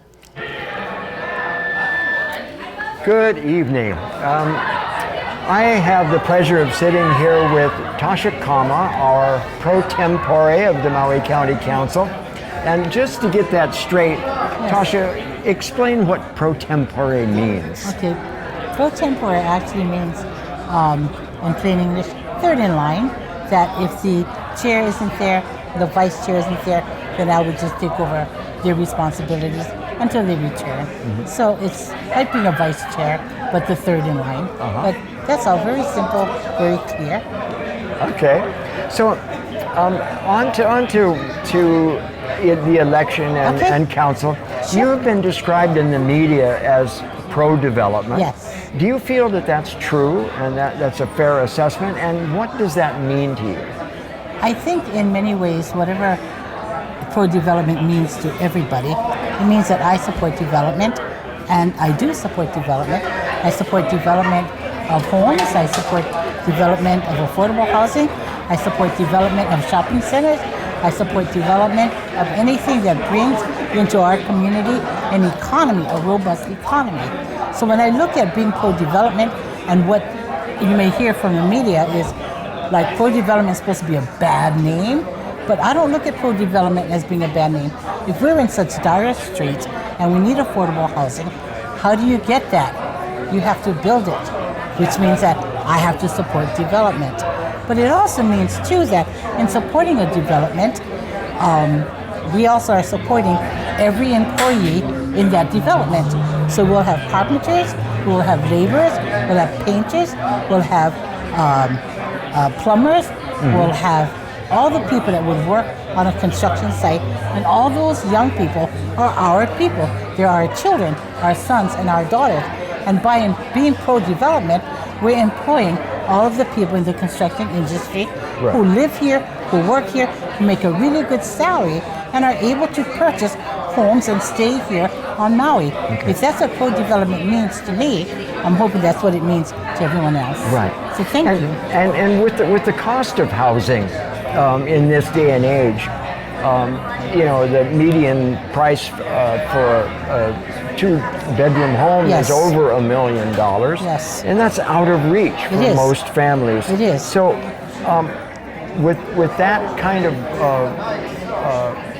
Good evening. I have the pleasure of sitting here with Tasha Kama, our pro tempore of the Maui County Council. And just to get that straight, Tasha, explain what pro tempore means. Okay, pro tempore actually means, in plain English, third in line, that if the chair isn't there, the vice chair isn't there, then I would just take over their responsibilities until they return. So it's like being a vice chair, but the third in line. But that's all very simple, very clear. Okay. So on to the election and council. You have been described in the media as pro-development. Yes. Do you feel that that's true and that's a fair assessment? And what does that mean to you? I think in many ways, whatever pro-development means to everybody, it means that I support development, and I do support development. I support development of homes, I support development of affordable housing, I support development of shopping centers, I support development of anything that brings into our community an economy, a robust economy. So when I look at being pro-development, and what you may hear from the media is like pro-development is supposed to be a bad name, but I don't look at pro-development as being a bad name. If we're in such dire straits and we need affordable housing, how do you get that? You have to build it, which means that I have to support development. But it also means too that in supporting a development, we also are supporting every employee in that development. So we'll have carpenters, we'll have laborers, we'll have painters, we'll have plumbers, we'll have all the people that would work on a construction site, and all those young people are our people. They're our children, our sons and our daughters. And by being pro-development, we're employing all of the people in the construction industry who live here, who work here, who make a really good salary, and are able to purchase homes and stay here on Maui. If that's what pro-development means to me, I'm hoping that's what it means to everyone else. Right. So thank you. And with the cost of housing in this day and age, the median price for a two-bedroom home is over $1 million. Yes. And that's out of reach for most families. It is. So with that kind of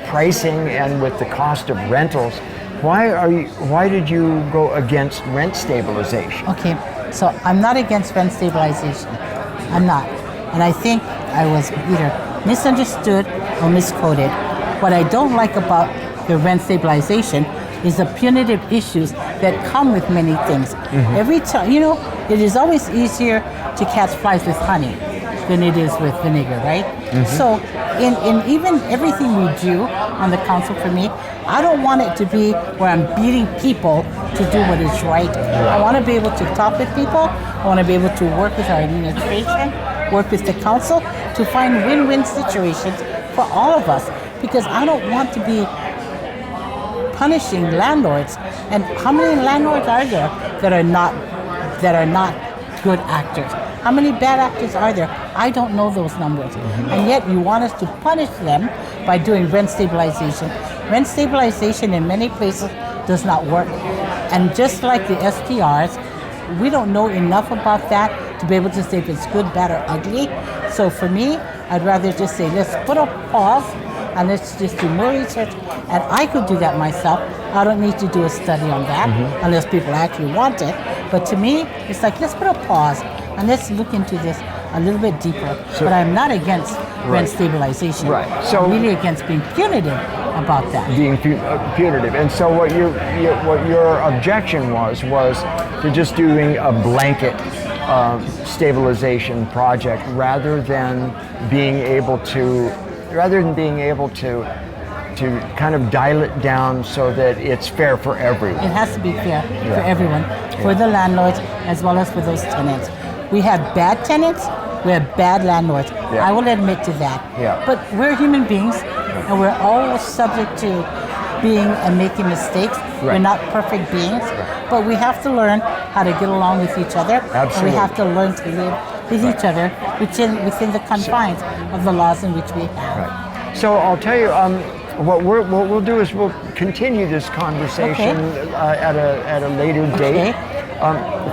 pricing and with the cost of rentals, why did you go against rent stabilization? Okay, so I'm not against rent stabilization. I'm not. And I think I was either misunderstood or misquoted. What I don't like about the rent stabilization is the punitive issues that come with many things. Every time, it is always easier to catch flies with honey than it is with vinegar, right? So in even everything we do on the council, for me, I don't want it to be where I'm beating people to do what is right. I want to be able to talk with people. I want to be able to work with our administration, work with the council to find win-win situations for all of us, because I don't want to be punishing landlords. And how many landlords are there that are not good actors? How many bad actors are there? I don't know those numbers. And yet you want us to punish them by doing rent stabilization. Rent stabilization in many places does not work. And just like the STRs, we don't know enough about that to be able to say if it's good, bad, or ugly. So for me, I'd rather just say, let's put a pause and let's just do more research. And I could do that myself. I don't need to do a study on that unless people actually want it. But to me, it's like, let's put a pause and let's look into this a little bit deeper. But I'm not against rent stabilization. Right. So I'm really against being punitive about that. Being punitive. And so what your objection was to just doing a blanket stabilization project rather than being able to kind of dial it down so that it's fair for everyone. It has to be fair for everyone, for the landlords as well as for those tenants. We have bad tenants, we have bad landlords. I will admit to that. But we're human beings and we're all subject to being and making mistakes. We're not perfect beings, but we have to learn how to get along with each other. And we have to learn to live with each other within the confines of the laws in which we have. So I'll tell you, what we'll do is we'll continue this conversation at a later date.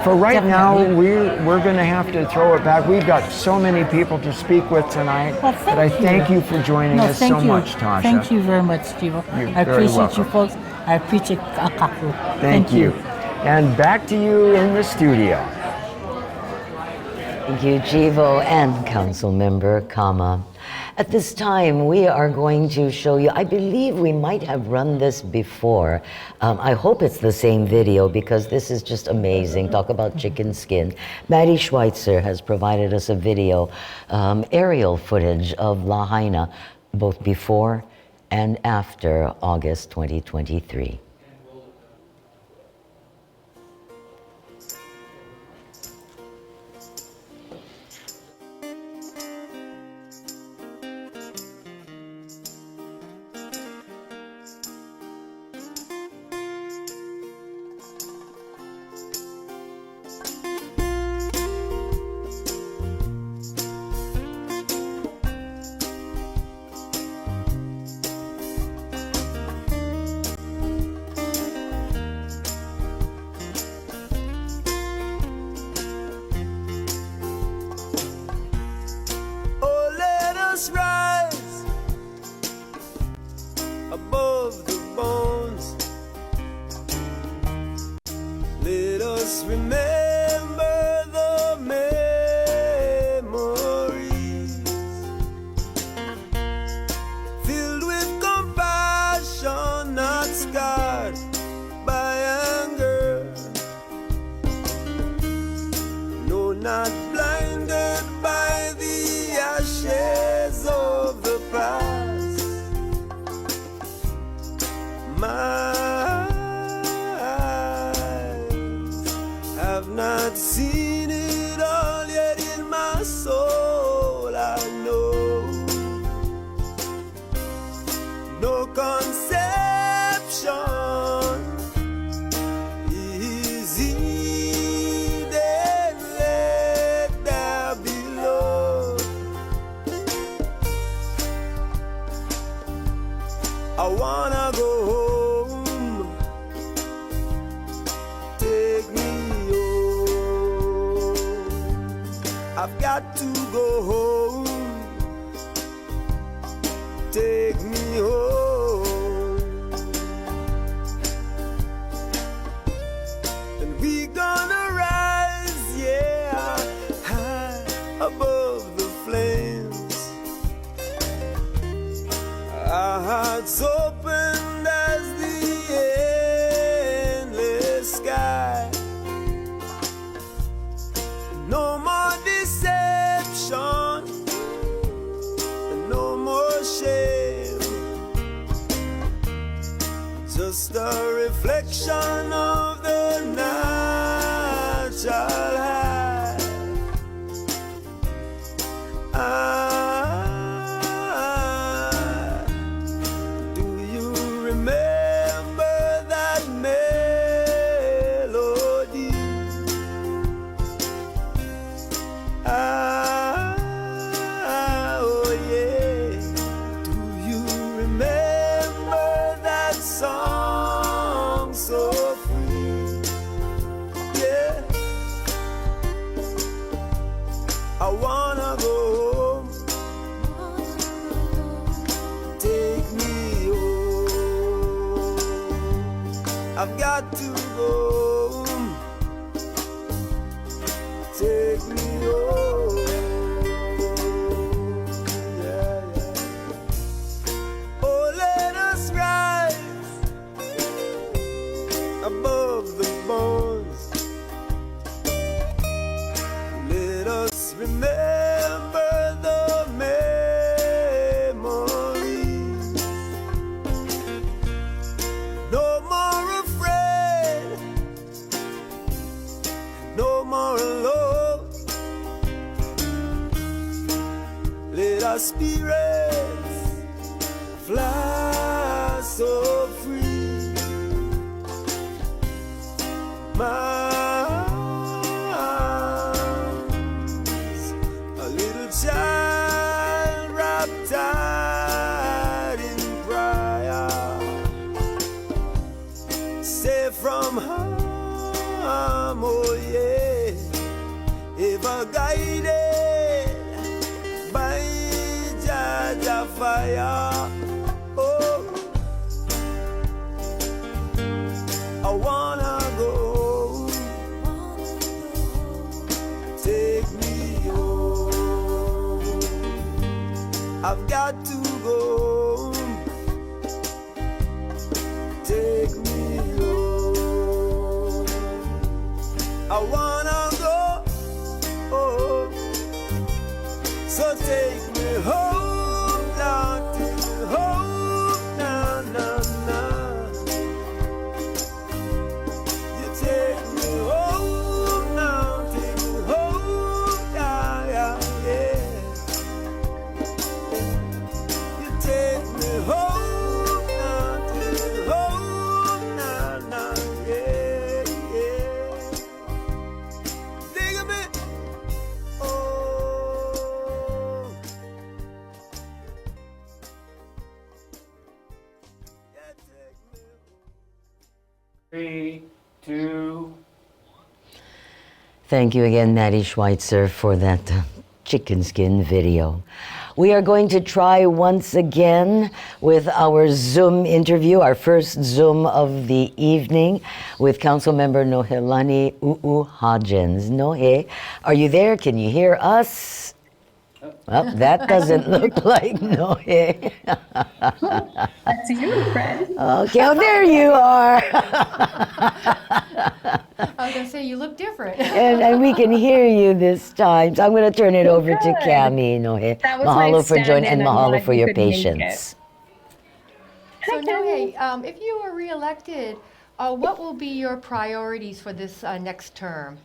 For right now, we're going to have to throw it back. We've got so many people to speak with tonight. But I thank you for joining us so much, Tasha. Thank you very much, Chivo. I appreciate you folks. I appreciate Akaku. Thank you. And back to you in the studio. Thank you, Chivo and Councilmember Kama. At this time, we are going to show you, I believe we might have run this before. I hope it's the same video because this is just amazing. Talk about chicken skin. Matty Schweitzer has provided us a video, aerial footage of Lahaina, both before and after August 2023. Just a reflection of the natural high. Do you remember that melody? Oh yeah. Do you remember that song so free? Yeah. I wanna go home. Take me home. I've got to go home. Take me home. Yeah, yeah. Oh, let us rise above the bones. Let us remember the memories. No more afraid, no more alone. Let our spirits fly so free. My arms, a little child wrapped tight in prayer, safe from harm, oh yeah, ever guided by Jaja fire. Oh, I wanna go home. Take me home. I've I've got to go. Take me home. I wanna go. Oh, so take me home, Lord, take me home, na na na. You take me home now, take me home, yeah, yeah, yeah. You take me home now, take me home, na na, yeah, yeah. Dig a bit, oh. 3, 2. Thank you again, Matty Schweitzer, for that chicken skin video. We are going to try once again with our Zoom interview, our first Zoom of the evening with Councilmember Nohelani Hodgins. Nohe, are you there? Can you hear us? Well, that doesn't look like Nohe. That's you, friend. Okay, oh, there you are. I was going to say, you look different. and we can hear you this time. So I'm going to turn it over to Cammy, Nohe. That was Mahalo my for joining and stand-in. I'm mahalo glad for you your could make it. patience. So, Nohe, if you were reelected, what will be your priorities for this next term?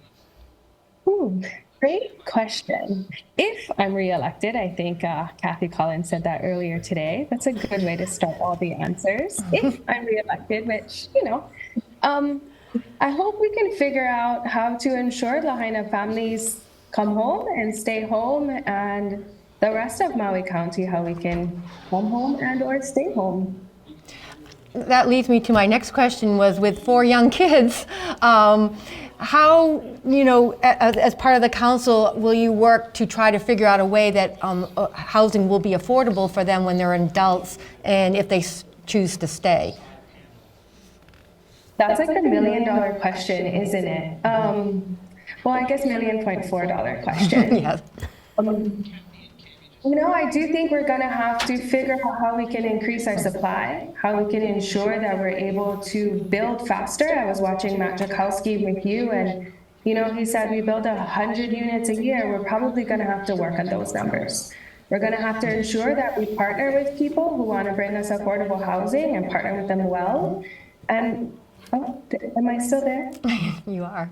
Ooh, great question. If I'm reelected, I think Kathy Collins said that earlier today. That's a good way to start all the answers. If I'm reelected, which, I hope we can figure out how to ensure Lahaina families come home and stay home, and the rest of Maui County, how we can come home and or stay home. That leads me to my next question was, with 4 young kids, how, as part of the council, will you work to try to figure out a way that housing will be affordable for them when they're adults and if they choose to stay? That's like the $1 million question, isn't it? Well, I guess $1.4 question. Yes. I do think we're going to have to figure out how we can increase our supply, how we can ensure that we're able to build faster. I was watching Matt Jachowski with you, and he said we build 100 units a year. We're probably going to have to work on those numbers. We're going to have to ensure that we partner with people who want to bring us affordable housing and partner with them well. And am I still there? You are.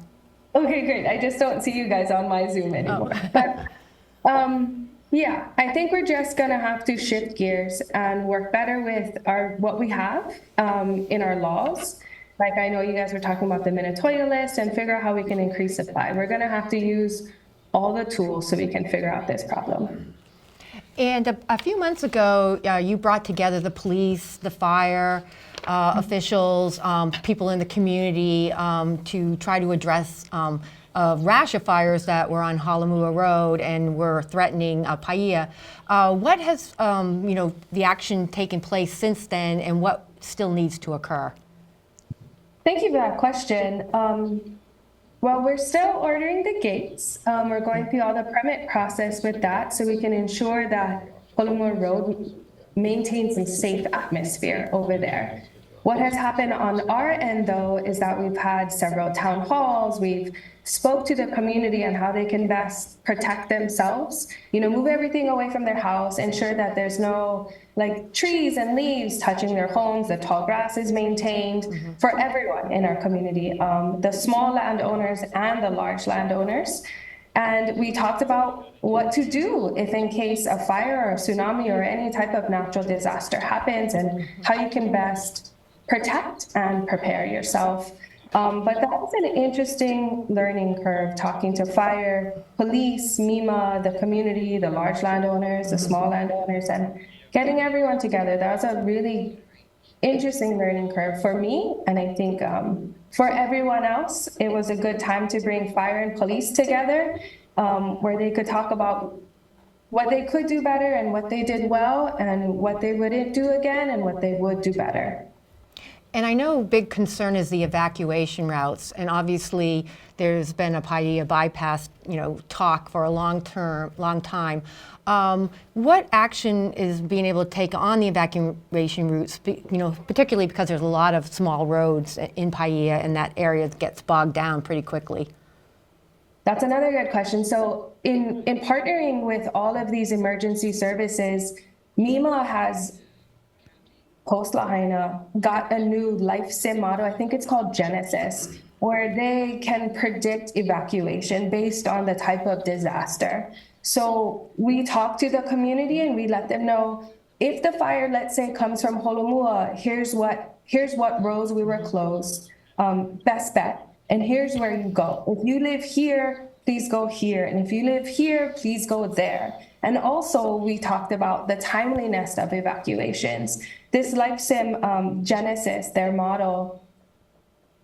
Okay, great. I just don't see you guys on my Zoom anymore. But yeah, I think we're just gonna have to shift gears and work better with what we have in our laws. Like, I know you guys were talking about the Minatoya list, and figure out how we can increase supply. We're gonna have to use all the tools so we can figure out this problem. And a few months ago, you brought together the police, the fire officials, people in the community to try to address a rash of fires that were on Halamua Road and were threatening Paia. What has the action taken place since then, and what still needs to occur? Thank you for that question. Well, we're still ordering the gates. We're going through all the permit process with that, so we can ensure that Halamua Road maintains a safe atmosphere over there. What has happened on our end, though, is that we've had several town halls. We've spoke to the community on how they can best protect themselves, move everything away from their house, ensure that there's no trees and leaves touching their homes, the tall grass is maintained for everyone in our community, the small landowners and the large landowners. And we talked about what to do if in case a fire or a tsunami or any type of natural disaster happens, and how you can best protect and prepare yourself. But that was an interesting learning curve, talking to fire, police, MEMA, the community, the large landowners, the small landowners, and getting everyone together. That was a really interesting learning curve for me, and I think for everyone else, it was a good time to bring fire and police together, where they could talk about what they could do better and what they did well and what they wouldn't do again and what they would do better. And I know a big concern is the evacuation routes, and obviously there's been a Paia bypass, talk for a long time. What action is being able to take on the evacuation routes, particularly because there's a lot of small roads in Paia and that area gets bogged down pretty quickly? That's another good question. So in partnering with all of these emergency services, MEMA has post Lahaina got a new life sim model, I think it's called Genesis, where they can predict evacuation based on the type of disaster. So we talk to the community and we let them know, if the fire, let's say, comes from Holomua, here's what roads we were closed, best bet, and here's where you go. If you live here, please go here, and if you live here, please go there. And also, we talked about the timeliness of evacuations. This LifeSim Genesis, their model,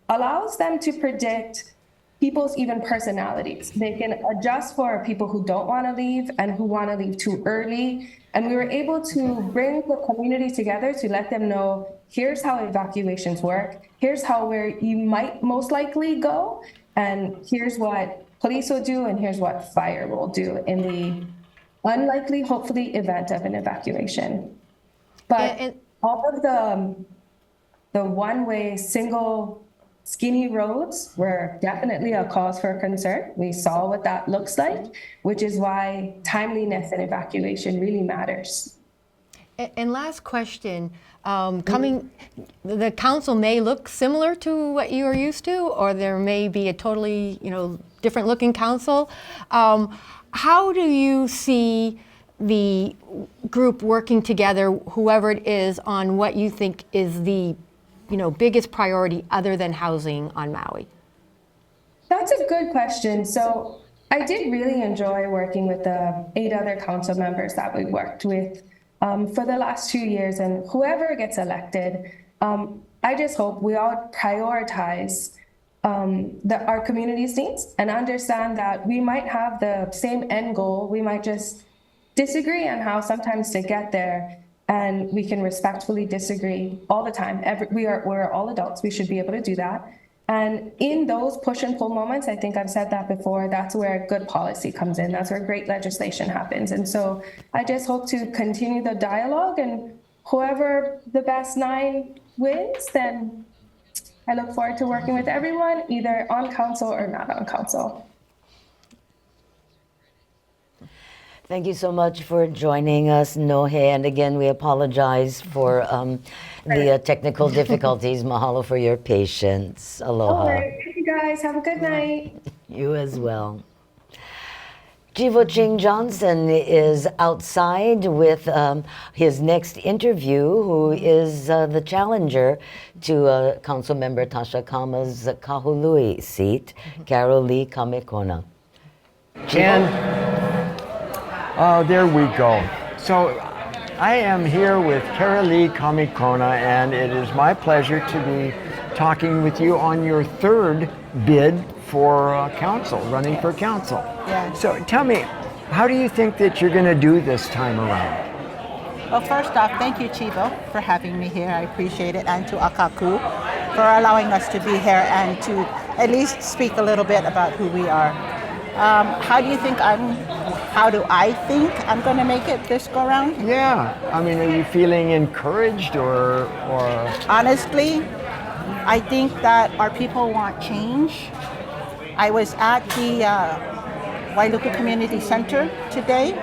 allows them to predict people's even personalities. They can adjust for people who don't want to leave and who want to leave too early. And we were able to bring the community together to let them know, here's how evacuations work, here's where you might most likely go, and here's what police will do, and here's what fire will do in the unlikely, hopefully, event of an evacuation. But all of the one-way, single, skinny roads were definitely a cause for concern. We saw what that looks like, which is why timeliness in evacuation really matters. And last question, the council may look similar to what you are used to, or there may be a totally, different looking council. How do you see the group working together, whoever it is, on what you think is the biggest priority other than housing on Maui? That's a good question. So I did really enjoy working with the 8 other council members that we worked with for the last 2 years, and whoever gets elected, I just hope we all prioritize our community's needs and understand that we might have the same end goal. We might just disagree on how sometimes to get there, and we can respectfully disagree all the time. We're all adults. We should be able to do that. And in those push and pull moments, I think I've said that before, that's where good policy comes in. That's where great legislation happens. And so I just hope to continue the dialogue, and whoever the best 9 wins, then I look forward to working with everyone, either on council or not on council. Thank you so much for joining us, Nohe. And again, we apologize for the technical difficulties. Mahalo for your patience. Aloha. All right. Thank you guys. Have a good night. You as well. Chivo Ching-Johnson is outside with his next interview, who is the challenger to Councilmember Tasha Kama's Kahului seat, Carol Lee Kamekona. There we go. So I am here with Carol Lee Kamekona, and it is my pleasure to be talking with you on your 3rd bid for council, running for council. Yeah. So tell me, how do you think that you're going to do this time around? Well, first off, thank you, Chivo, for having me here. I appreciate it. And to Akaku for allowing us to be here and to at least speak a little bit about who we are. How do I think I'm going to make it this go round? Yeah. I mean, are you feeling encouraged or? Honestly, I think that our people want change. I was at the Wailuku Community Center today,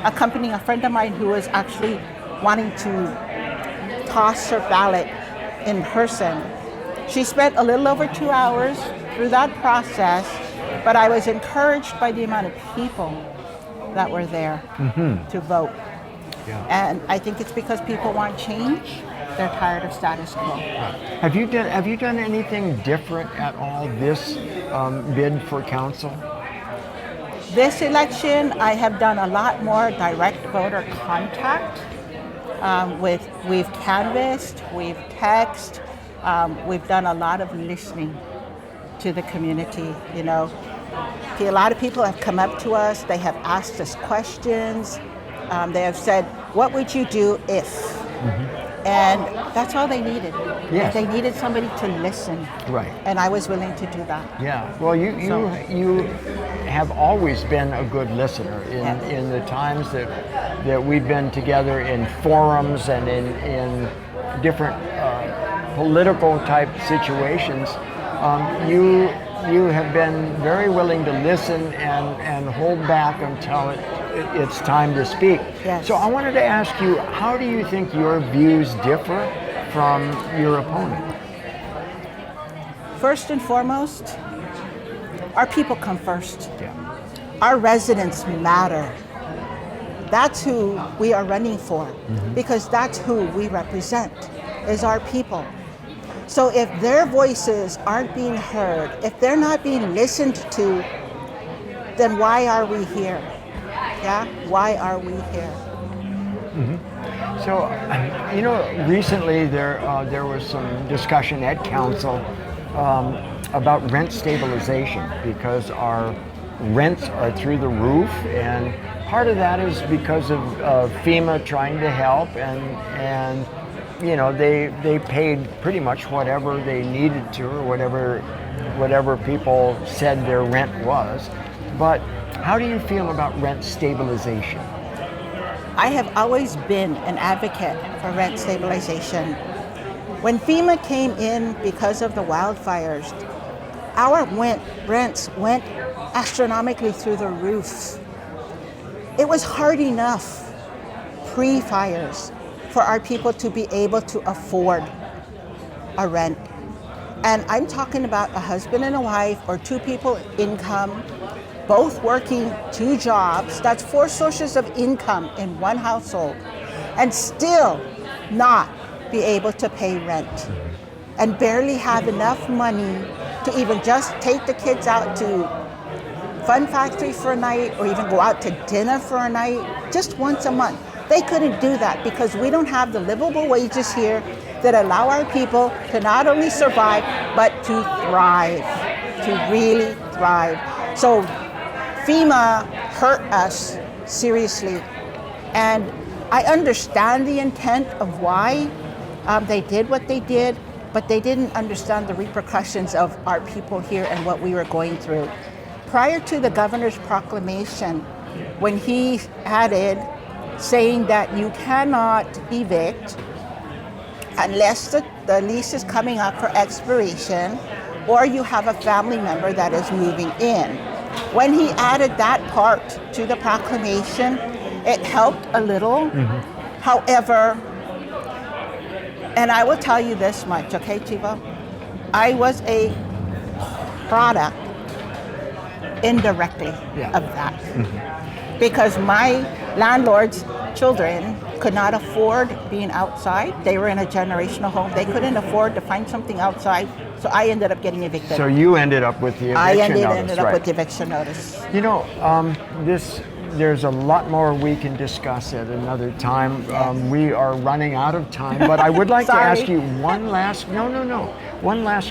accompanying a friend of mine who was actually wanting to toss her ballot in person. She spent a little over 2 hours through that process, but I was encouraged by the amount of people that were there to vote. Yeah. And I think it's because people want change. They're tired of status quo. Have you done anything different at all this bid for council? This election, I have done a lot more direct voter contact. We've canvassed, we've texted, we've done a lot of listening to the community. A lot of people have come up to us. They have asked us questions. They have said, "What would you do if?" And that's all they needed. Yes. They needed somebody to listen. Right. And I was willing to do that. Yeah. Well, you have always been a good listener in the times that we've been together in forums and in different political type situations. You have been very willing to listen and hold back until it's time to speak. Yes. So I wanted to ask you, how do you think your views differ from your opponent? First and foremost, our people come first. Yeah. Our residents matter. That's who we are running for, because that's who we represent, is our people. So if their voices aren't being heard, if they're not being listened to, then why are we here? Yeah, why are we here? So, recently there was some discussion at council about rent stabilization, because our rents are through the roof, and part of that is because of FEMA trying to help, and they paid pretty much whatever they needed to, or whatever people said their rent was. But how do you feel about rent stabilization? I have always been an advocate for rent stabilization. When FEMA came in because of the wildfires, our rents went astronomically through the roof. It was hard enough pre-fires for our people to be able to afford a rent. And I'm talking about a husband and a wife, or two people income, both working 2 jobs. That's 4 sources of income in one household, and still not be able to pay rent, and barely have enough money to even just take the kids out to Fun Factory for a night, or even go out to dinner for a night, just once a month. They couldn't do that because we don't have the livable wages here that allow our people to not only survive, but to thrive, to really thrive. So FEMA hurt us seriously. And I understand the intent of why they did what they did, but they didn't understand the repercussions of our people here and what we were going through. Prior to the governor's proclamation, when he added saying that you cannot evict unless the lease is coming up for expiration, or you have a family member that is moving in. When he added that part to the proclamation, it helped a little. However, and I will tell you this much, okay, Chivo? I was a product indirectly of that. Because my landlord's children could not afford being outside. They were in a generational home. They couldn't afford to find something outside, so I ended up getting evicted. So you ended up with the eviction notice, I ended up with the eviction notice. You know, there's a lot more we can discuss at another time. We are running out of time, but I would like to ask you one last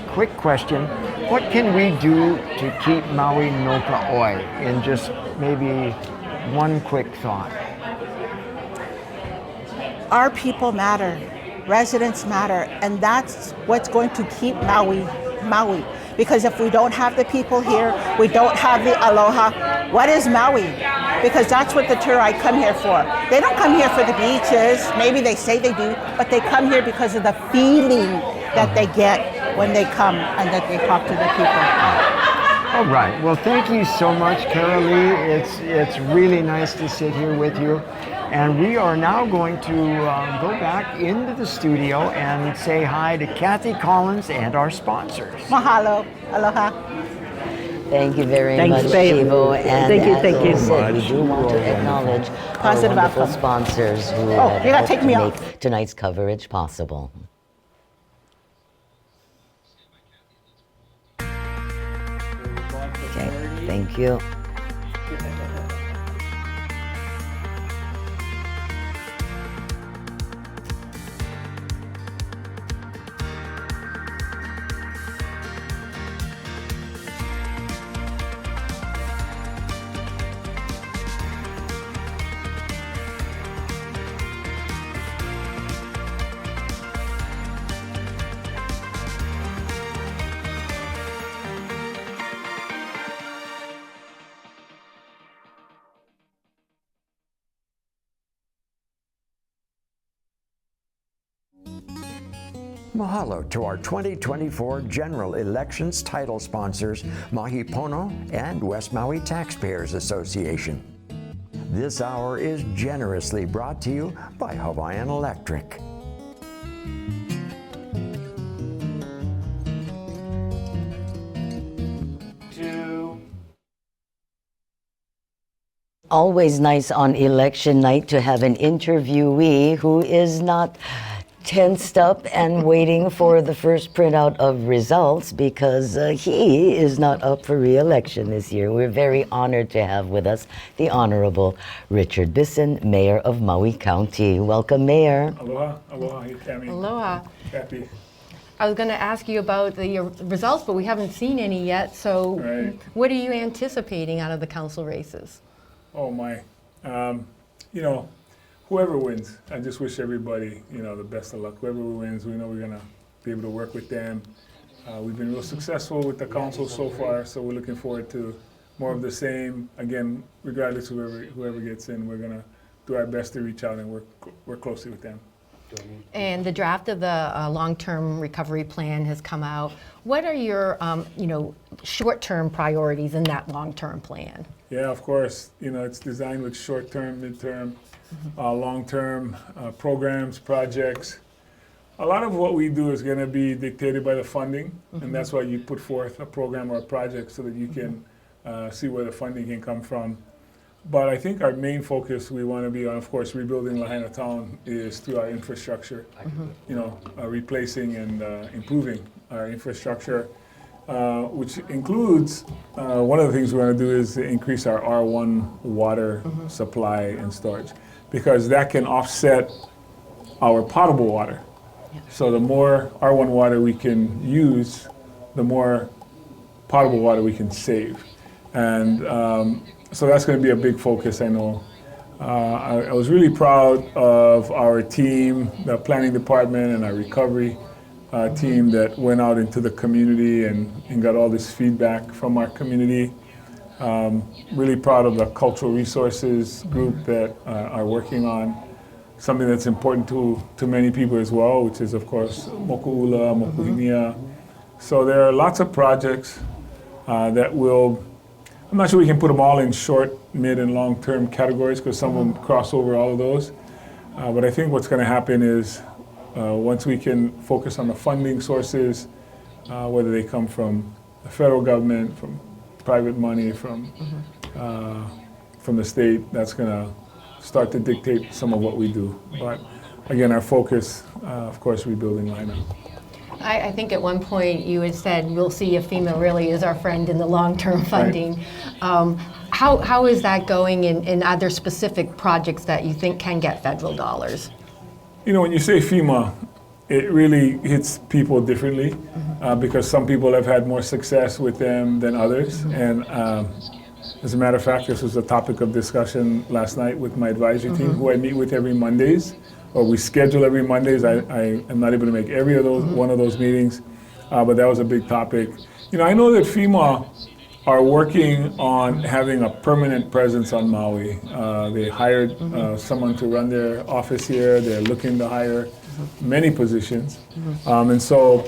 quick question. What can we do to keep Maui Nui in just maybe one quick thought? Our people matter, residents matter, and that's what's going to keep Maui. Because if we don't have the people here, we don't have the aloha. What is Maui? Because that's what the tour I come here for. They don't come here for the beaches. Maybe they say they do, but they come here because of the feeling that they get when they come and that they talk to the people. All right. Well, thank you so much, Carolee. It's really nice to sit here with you. And we are now going to go back into the studio and say hi to Kathy Collins and our sponsors. Mahalo. Aloha. Thank you very much, Chivo. And thank you. We do want to acknowledge our wonderful sponsors who have helped to make tonight's coverage possible. Okay, thank you. Mahalo to our 2024 general elections title sponsors, Mahi Pono and West Maui Taxpayers Association. This hour is generously brought to you by Hawaiian Electric. Always nice on election night to have an interviewee who is not tensed up and waiting for the first printout of results because he is not up for re-election this year. We're very honored to have with us the Honorable Richard Bissen, Mayor of Maui County. Welcome, Mayor. Aloha, aloha, hey Cammy. Aloha. Happy. I was going to ask you about the results, but we haven't seen any yet. So what are you anticipating out of the council races? Oh my, you know, whoever wins, I just wish everybody, you know, the best of luck. Whoever wins, we know we're gonna be able to work with them. We've been real successful with the council so far, so we're looking forward to more of the same. Again, regardless of whoever gets in, we're gonna do our best to reach out and work closely with them. And the draft of the long-term recovery plan has come out. What are your, you know, short-term priorities in that long-term plan? Yeah, of course. You know, it's designed with short-term, mid-term, long-term programs, projects. A lot of what we do is going to be dictated by the funding, and that's why you put forth a program or a project so that you can see where the funding can come from. But I think our main focus we want to be on, of course, rebuilding Lahaina town is through our infrastructure. You know, replacing and improving our infrastructure, which includes one of the things we want to do is increase our R1 water supply and storage, because that can offset our potable water. So the more R1 water we can use, the more potable water we can save. And so that's going to be a big focus, I know. I was really proud of our team, the planning department and our recovery team that went out into the community and got all this feedback from our community. Really proud of the cultural resources group that are working on something that's important to many people as well, which is, of course, moku'ula, mokuhinia. So there are lots of projects that will, I'm not sure we can put them all in short, mid, and long-term categories because some of them cross over all of those. But I think what's going to happen is once we can focus on the funding sources, whether they come from the federal government, from private money, from the state, that's going to start to dictate some of what we do. But again, our focus, of course, rebuilding Lahaina. I think at one point you had said we'll see if FEMA really is our friend in the long-term funding. Right. How is that going, and are there specific projects that you think can get federal dollars? You know, when you say FEMA, it really hits people differently because some people have had more success with them than others. And as a matter of fact, this was a topic of discussion last night with my advisory team, who I meet with every Mondays, or we schedule every Mondays. I am not able to make every of those one of those meetings, but that was a big topic. You know, I know that FEMA are working on having a permanent presence on Maui. They hired someone to run their office here. They're looking to hire many positions. And so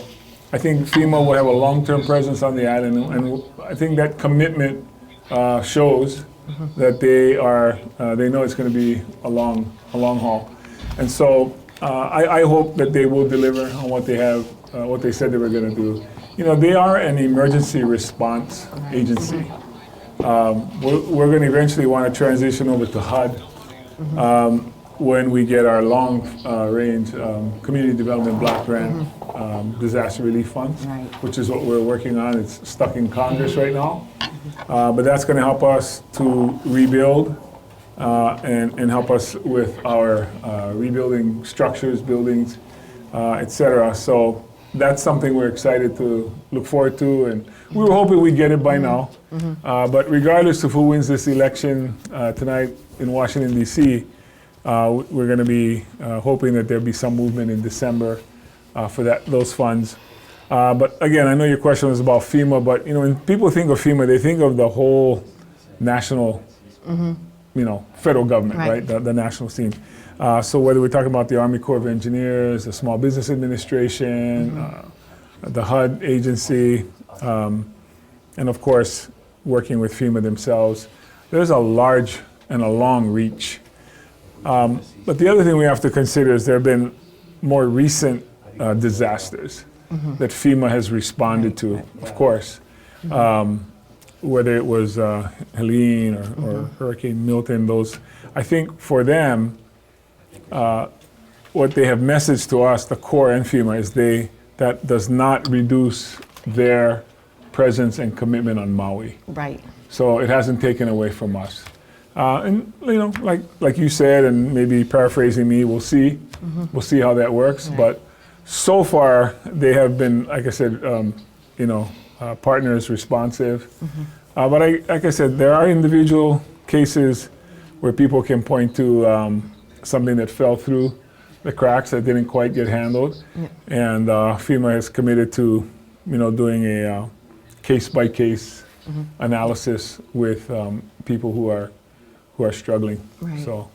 I think FEMA will have a long-term presence on the island. And I think that commitment shows that they know it's going to be a long haul. And so I hope that they will deliver on what they said they were going to do. You know, they are an emergency response agency. We're going to eventually want to transition over to HUD when we get our long-range community development block grant disaster relief funds, which is what we're working on. It's stuck in Congress right now. But that's going to help us to rebuild and help us with our rebuilding structures, buildings, et cetera. So that's something we're excited to look forward to, and we were hoping we'd get it by now. But regardless of who wins this election tonight in Washington, D.C., we're going to be hoping that there'll be some movement in December for those funds. But again, I know your question was about FEMA, but you know, when people think of FEMA, they think of the whole national, you know, federal government, right? The national scene. So whether we're talking about the Army Corps of Engineers, the Small Business Administration, the HUD agency, and of course, working with FEMA themselves, there's a large and a long reach. But the other thing we have to consider is there have been more recent disasters that FEMA has responded to, of course. Whether it was Helene or Hurricane Milton, those, I think for them, what they have messaged to us, the Corps and FEMA, is that does not reduce their presence and commitment on Maui. Right. So it hasn't taken away from us. And you know, like you said, and maybe paraphrasing me, we'll see. We'll see how that works. Right. But so far, they have been, like I said, partners responsive. But like I said, there are individual cases where people can point to something that fell through the cracks that didn't quite get handled. Yeah. And FEMA has committed to, doing a case-by-case analysis with people who are struggling. Right. So.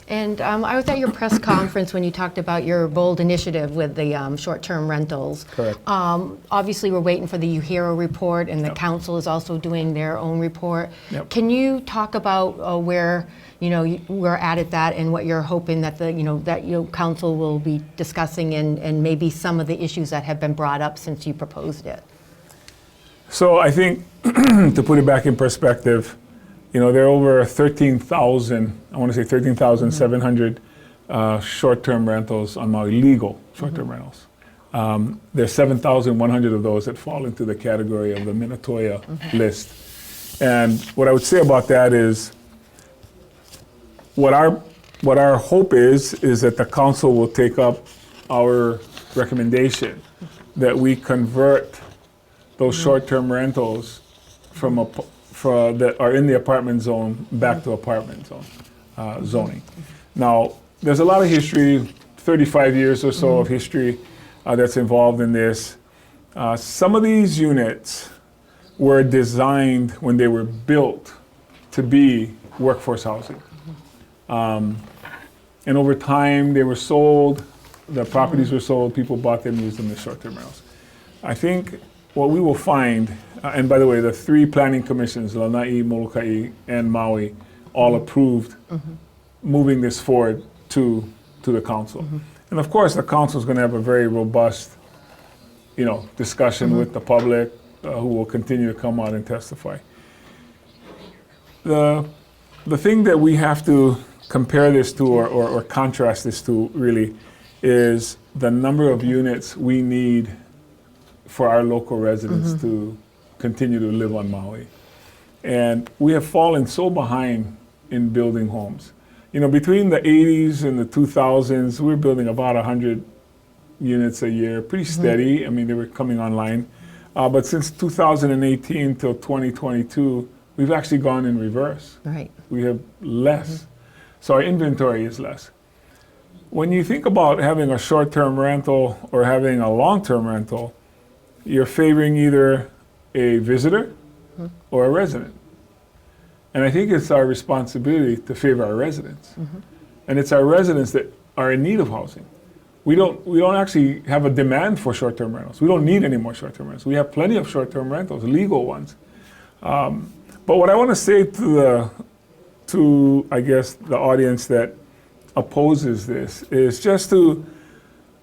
And I was at your press conference when you talked about your bold initiative with the short-term rentals. Correct. Obviously, we're waiting for the UHERO report, and the council is also doing their own report. Yep. Can you talk about where we're at that, and what you're hoping that the council will be discussing, and maybe some of the issues that have been brought up since you proposed it? So I think to put it back in perspective, there are over 13,000, I want to say 13,700 short-term rentals on Maui, legal short-term rentals. There's 7,100 of those that fall into the category of the Minatoya list. And what I would say about that is, what our hope is that the council will take up our recommendation that we convert those short-term rentals that are in the apartment zone back to apartment zone zoning. Now, there's a lot of history, 35 years or so of history that's involved in this. Some of these units were designed when they were built to be workforce housing. And over time, they were sold, the properties were sold, people bought them, used them as short-term rentals. I think what we will find, and by the way, the three planning commissions, Lanai, Molokai, and Maui, all approved moving this forward to the council. And of course, the council is going to have a very robust, discussion with the public, who will continue to come out and testify. The thing that we have to compare this to, or contrast this to, really, is the number of units we need for our local residents to continue to live on Maui. And we have fallen so behind in building homes. Between the 80s and the 2000s, we were building about 100 units a year, pretty steady. I mean, they were coming online. But since 2018 till 2022, we've actually gone in reverse. Right. We have less. So our inventory is less. When you think about having a short-term rental or having a long-term rental, you're favoring either a visitor or a resident. And I think it's our responsibility to favor our residents. And it's our residents that are in need of housing. We don't actually have a demand for short-term rentals. We don't need any more short-term rentals. We have plenty of short-term rentals, legal ones. But what I want to say to I guess the audience that opposes this is just to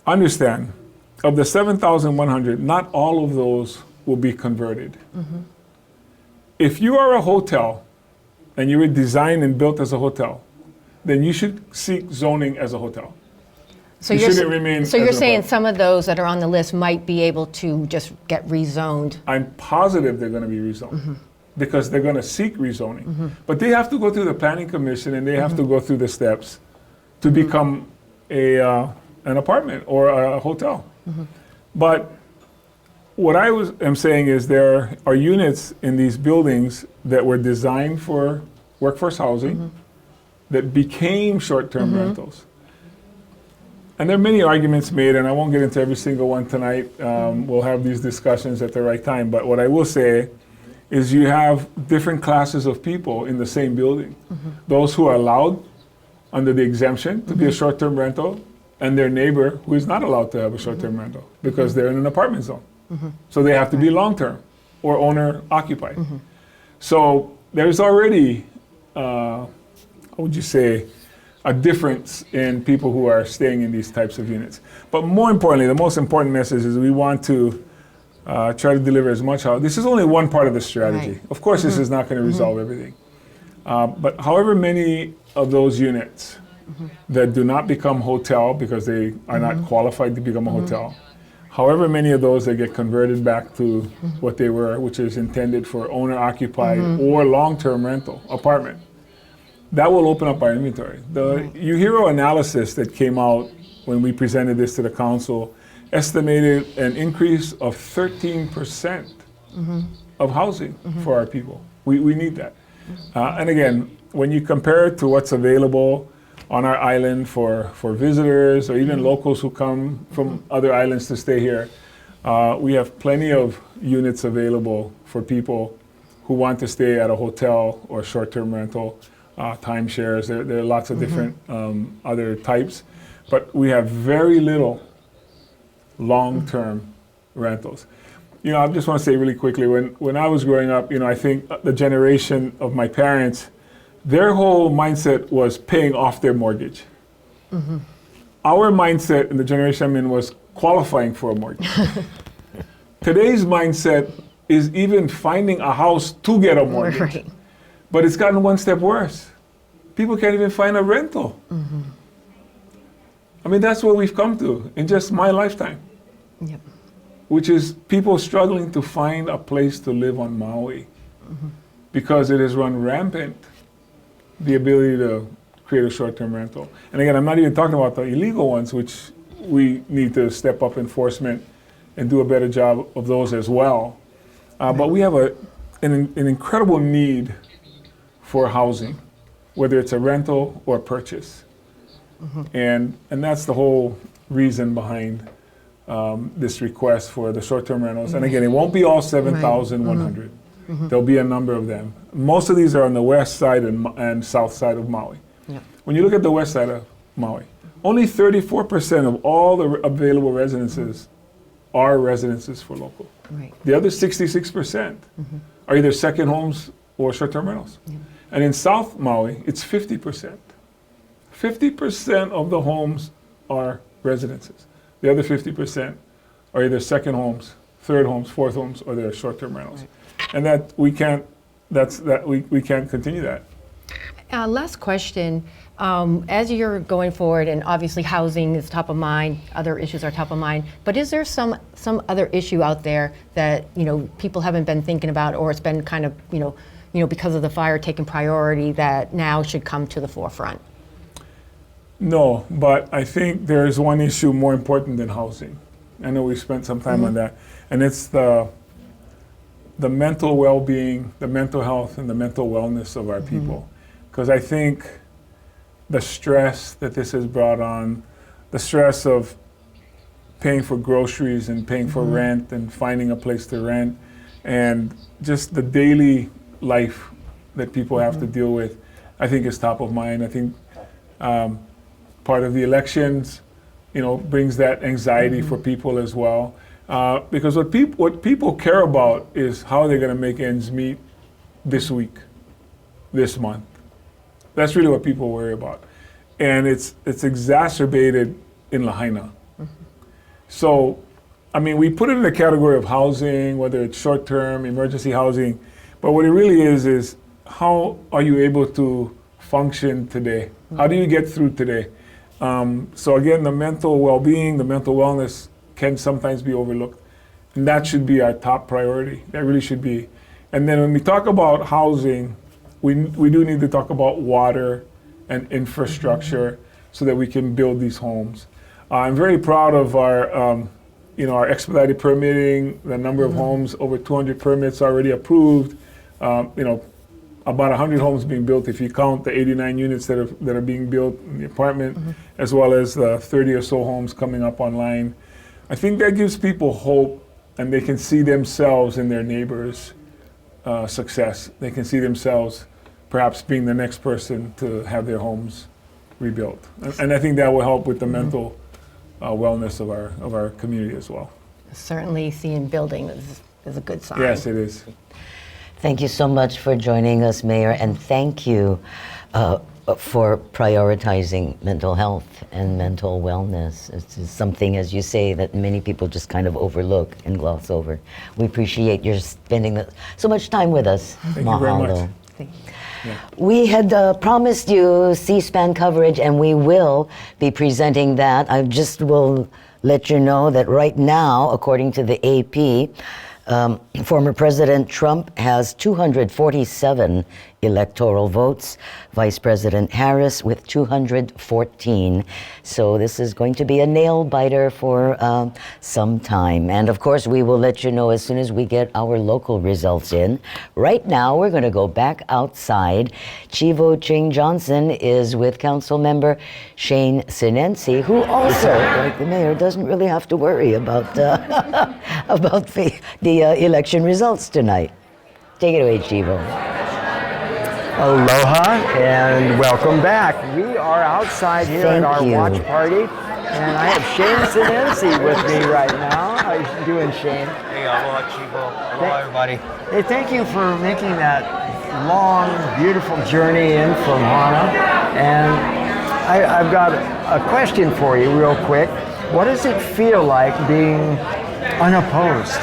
understand, of the 7,100, not all of those will be converted. If you are a hotel and you were designed and built as a hotel, then you should seek zoning as a hotel. So you you're shouldn't remain. So you're saying some of those that are on the list might be able to just get rezoned? I'm positive they're going to be rezoned because they're going to seek rezoning. But they have to go through the planning commission and they have to go through the steps to become an apartment or a hotel. But what I am saying is there are units in these buildings that were designed for workforce housing that became short-term rentals. And there are many arguments made, and I won't get into every single one tonight. We'll have these discussions at the right time. But what I will say is you have different classes of people in the same building. Those who are allowed under the exemption to be a short-term rental, and their neighbor who is not allowed to have a short-term rental because they're in an apartment zone. So they have to be long-term or owner-occupied. So there's already, how would you say, a difference in people who are staying in these types of units. But more importantly, the most important message is we want to try to deliver as much housing. This is only one part of the strategy. Right. Of course, this is not going to resolve everything. But however many of those units that do not become hotel because they are not qualified to become a hotel, however many of those that get converted back to what they were, which is intended for owner-occupied or long-term rental apartment, that will open up our inventory. The UHERO analysis that came out when we presented this to the council estimated an increase of 13% of housing for our people. We need that. And again, when you compare it to what's available on our island for visitors or even locals who come from other islands to stay here, we have plenty of units available for people who want to stay at a hotel or short-term rental. Timeshares, there are lots of different other types, but we have very little long-term rentals. You know, I just want to say really quickly, when I was growing up, you know, I think the generation of my parents, their whole mindset was paying off their mortgage. Our mindset in the generation I'm in was qualifying for a mortgage. Today's mindset is even finding a house to get a mortgage. Right. But it's gotten one step worse. People can't even find a rental. I mean, that's what we've come to in just my lifetime. Yep. Which is people struggling to find a place to live on Maui because it has run rampant, the ability to create a short-term rental. And again, I'm not even talking about the illegal ones, which we need to step up enforcement and do a better job of those as well. But we have an incredible need for housing, whether it's a rental or purchase. And that's the whole reason behind this request for the short-term rentals. And again, it won't be all 7,100. There'll be a number of them. Most of these are on the west side and south side of Maui. When you look at the west side of Maui, only 34% of all the available residences are residences for local. The other 66% are either second homes or short-term rentals. And in South Maui, it's 50%. 50% of the homes are residences. The other 50% are either second homes, third homes, fourth homes, or they're short-term rentals. And that we can't continue that. Last question. As you're going forward, and obviously housing is top of mind, other issues are top of mind, but is there some other issue out there that, you know, people haven't been thinking about, or it's been kind of, you know, because of the fire taking priority that now should come to the forefront? No, but I think there is one issue more important than housing. I know we spent some time on that, and it's the mental well-being, the mental health, and the mental wellness of our people. Because I think the stress that this has brought on, the stress of paying for groceries and paying for rent and finding a place to rent, and just the daily life that people have to deal with, I think is top of mind. I think part of the elections, you know, brings that anxiety for people as well. Because what people care about is how they're going to make ends meet this week, this month. That's really what people worry about. And it's exacerbated in Lahaina. So, I mean, we put it in the category of housing, whether it's short-term, emergency housing, but what it really is how are you able to function today? How do you get through today? So again, the mental well-being, the mental wellness can sometimes be overlooked. And that should be our top priority. That really should be. And then when we talk about housing, we do need to talk about water and infrastructure so that we can build these homes. I'm very proud of our, our expedited permitting, the number of homes, over 200 permits already approved. About 100 homes being built if you count the 89 units that are being built in the apartment, as well as the 30 or so homes coming up online. I think that gives people hope, and they can see themselves in their neighbors' success. They can see themselves perhaps being the next person to have their homes rebuilt. And I think that will help with the mental wellness of our community as well. Certainly seeing building is a good sign. Yes, it is. Thank you so much for joining us, Mayor, and thank you for prioritizing mental health and mental wellness. It's something, as you say, that many people just kind of overlook and gloss over. We appreciate your spending so much time with us. Thank you very much. Thank you. Yeah. We had promised you C-SPAN coverage, and we will be presenting that. I just will let you know that right now, according to the AP, former President Trump has 247 electoral votes, Vice President Harris with 214. So this is going to be a nail biter for some time. And of course, we will let you know as soon as we get our local results in. Right now, we're going to go back outside. Chivo Ching-Johnson is with Councilmember Shane Sinenci, who also, like the mayor, doesn't really have to worry about about the election results tonight. Take it away, Chivo. Aloha and welcome back. We are outside here at our watch party, and I have Shane Sinenci with me right now. How you doing, Shane? Hey, aloha, Chivo. Aloha, everybody. Hey, thank you for making that long, beautiful journey in from Hana. And I've got a question for you real quick. What does it feel like being unopposed?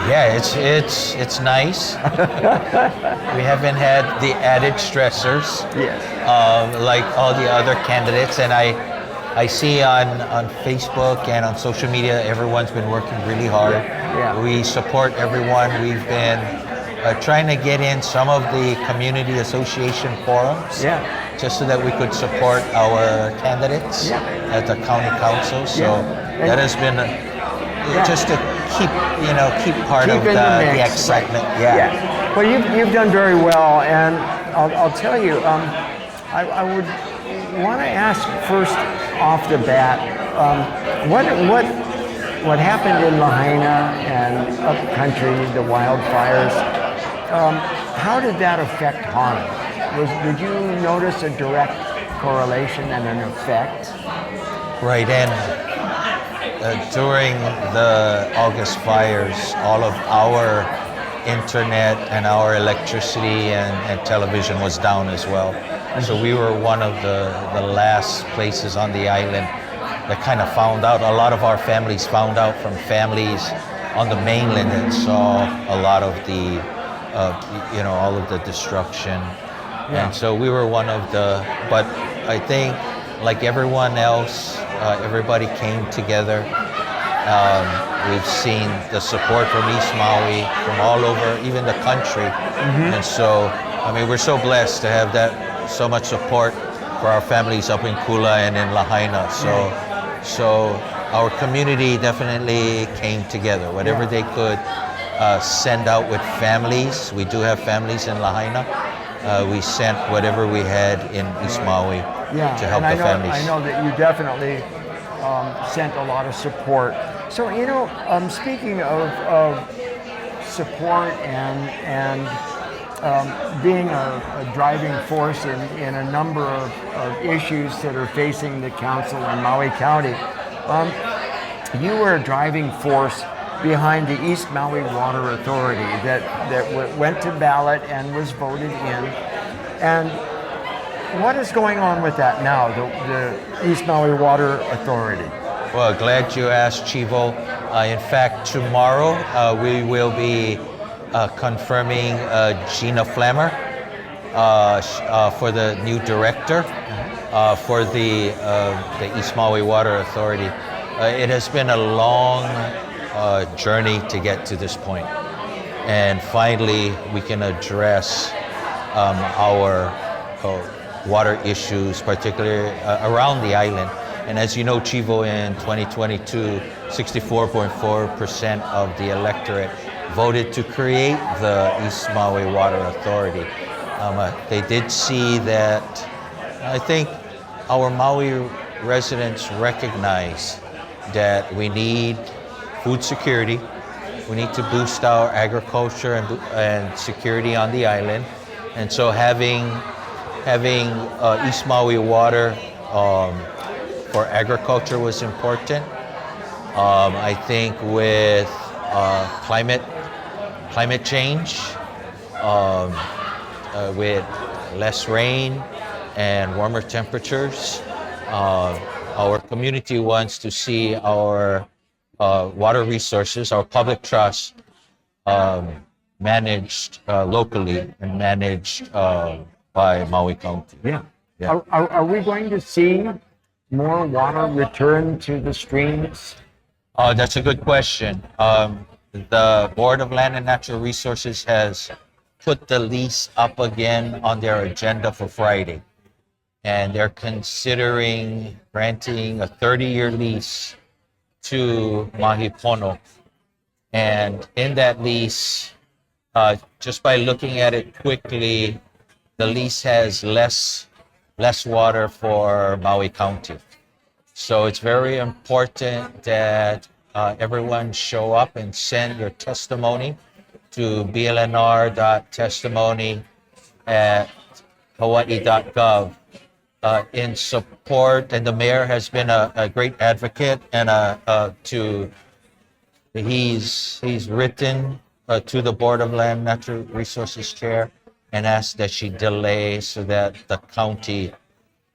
Yeah, it's nice. We haven't had the added stressors, like all the other candidates, and I see on Facebook and on social media everyone's been working really hard. We support everyone. We've been trying to get in some of the community association forums, just so that we could support our candidates at the county council. So that has been just to keep part of the excitement. Well, you've done very well, and I'll tell you, I would want to ask first off the bat, what happened in Lahaina and up country, the wildfires? How did that affect Hana? Did you notice a direct correlation and an effect? Right, and during the August fires, all of our internet and our electricity and television was down as well. So we were one of the last places on the island that kind of found out. A lot of our families found out from families on the mainland and saw a lot of the, all of the destruction. And so we were one of the, but I think like everyone else, everybody came together. We've seen the support from East Maui, from all over, even the country. And so, we're so blessed to have so much support for our families up in Kula and in Lahaina. So our community definitely came together. Whatever they could send out with families. We do have families in Lahaina. We sent whatever we had in East Maui to help the families. I know that you definitely sent a lot of support. So, speaking of support and being a driving force in a number of issues that are facing the council in Maui County, you were a driving force behind the East Maui Water Authority that went to ballot and was voted in. And what is going on with that now, the East Maui Water Authority? Well, glad you asked, Chivo. In fact, tomorrow we will be confirming Gina Flammer for the new director for the East Maui Water Authority. It has been a long journey to get to this point. And finally, we can address our water issues, particularly around the island. And as you know, Chivo, in 2022, 64.4% of the electorate voted to create the East Maui Water Authority. They did see that, I think our Maui residents recognize that we need food security. We need to boost our agriculture and security on the island. And so having having East Maui water for agriculture was important. I think with climate change, with less rain and warmer temperatures, our community wants to see our water resources, our public trust, managed locally and managed by Maui County. Yeah. Are we going to see more water return to the streams? That's a good question. The Board of Land and Natural Resources has put the lease up again on their agenda for Friday. And they're considering granting a 30-year lease to Mahipono. And in that lease, just by looking at it quickly, the lease has less water for Maui County. So it's very important that everyone show up and send your testimony to blnr.testimony@hawaii.gov in support. And the mayor has been a great advocate, and he's written to the Board of Land Natural Resources Chair and asked that she delay so that the county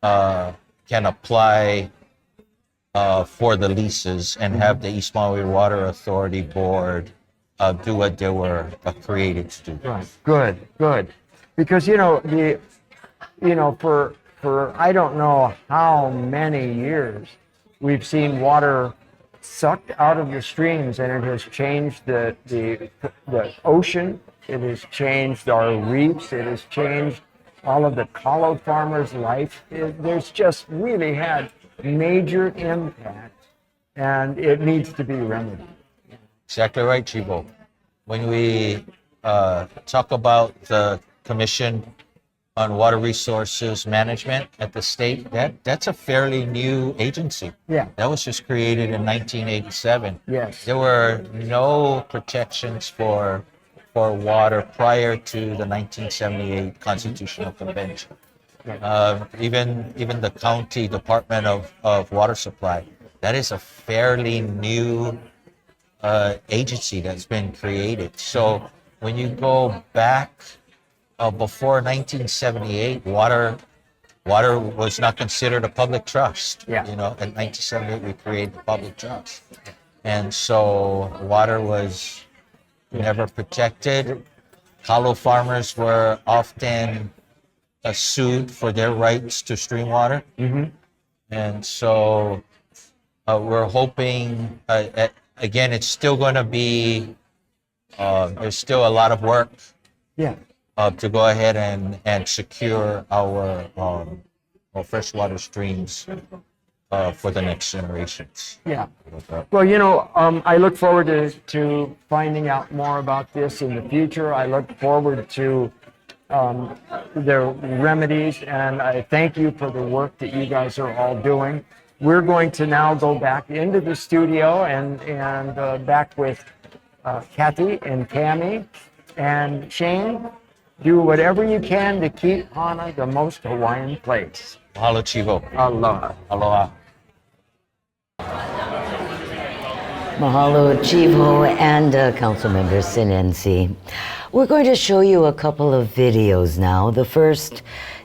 can apply for the leases and have the East Maui Water Authority Board do what they were created to do. Right. Good. Because for I don't know how many years we've seen water sucked out of the streams, and it has changed the ocean. It has changed our reefs. It has changed all of the kalo farmers' life. There's just really had major impact, and it needs to be remedied. Exactly right, Chivo. When we talk about the Commission on Water Resources Management at the state, that's a fairly new agency. Yeah. That was just created in 1987. Yes. There were no protections for water prior to the 1978 Constitutional Convention. Even the county Department of Water Supply, that is a fairly new agency that's been created. So when you go back before 1978, water was not considered a public trust. Yeah. In 1978 we created the public trust, and so water was never protected. Kalo farmers were often sued for their rights to stream water. Mm-hmm. And so we're hoping, again, it's still going to be, there's still a lot of work to go ahead and secure our freshwater streams for the next generations. Yeah. Well, I look forward to finding out more about this in the future. I look forward to the remedies, and I thank you for the work that you guys are all doing. We're going to now go back into the studio and back with Kathy and Cammy and Shane. Do whatever you can to keep Hana the most Hawaiian place. Mahalo, Chivo. Aloha. Aloha. Mahalo, Chivo, and Councilmember Sinenci. We're going to show you a couple of videos now. The first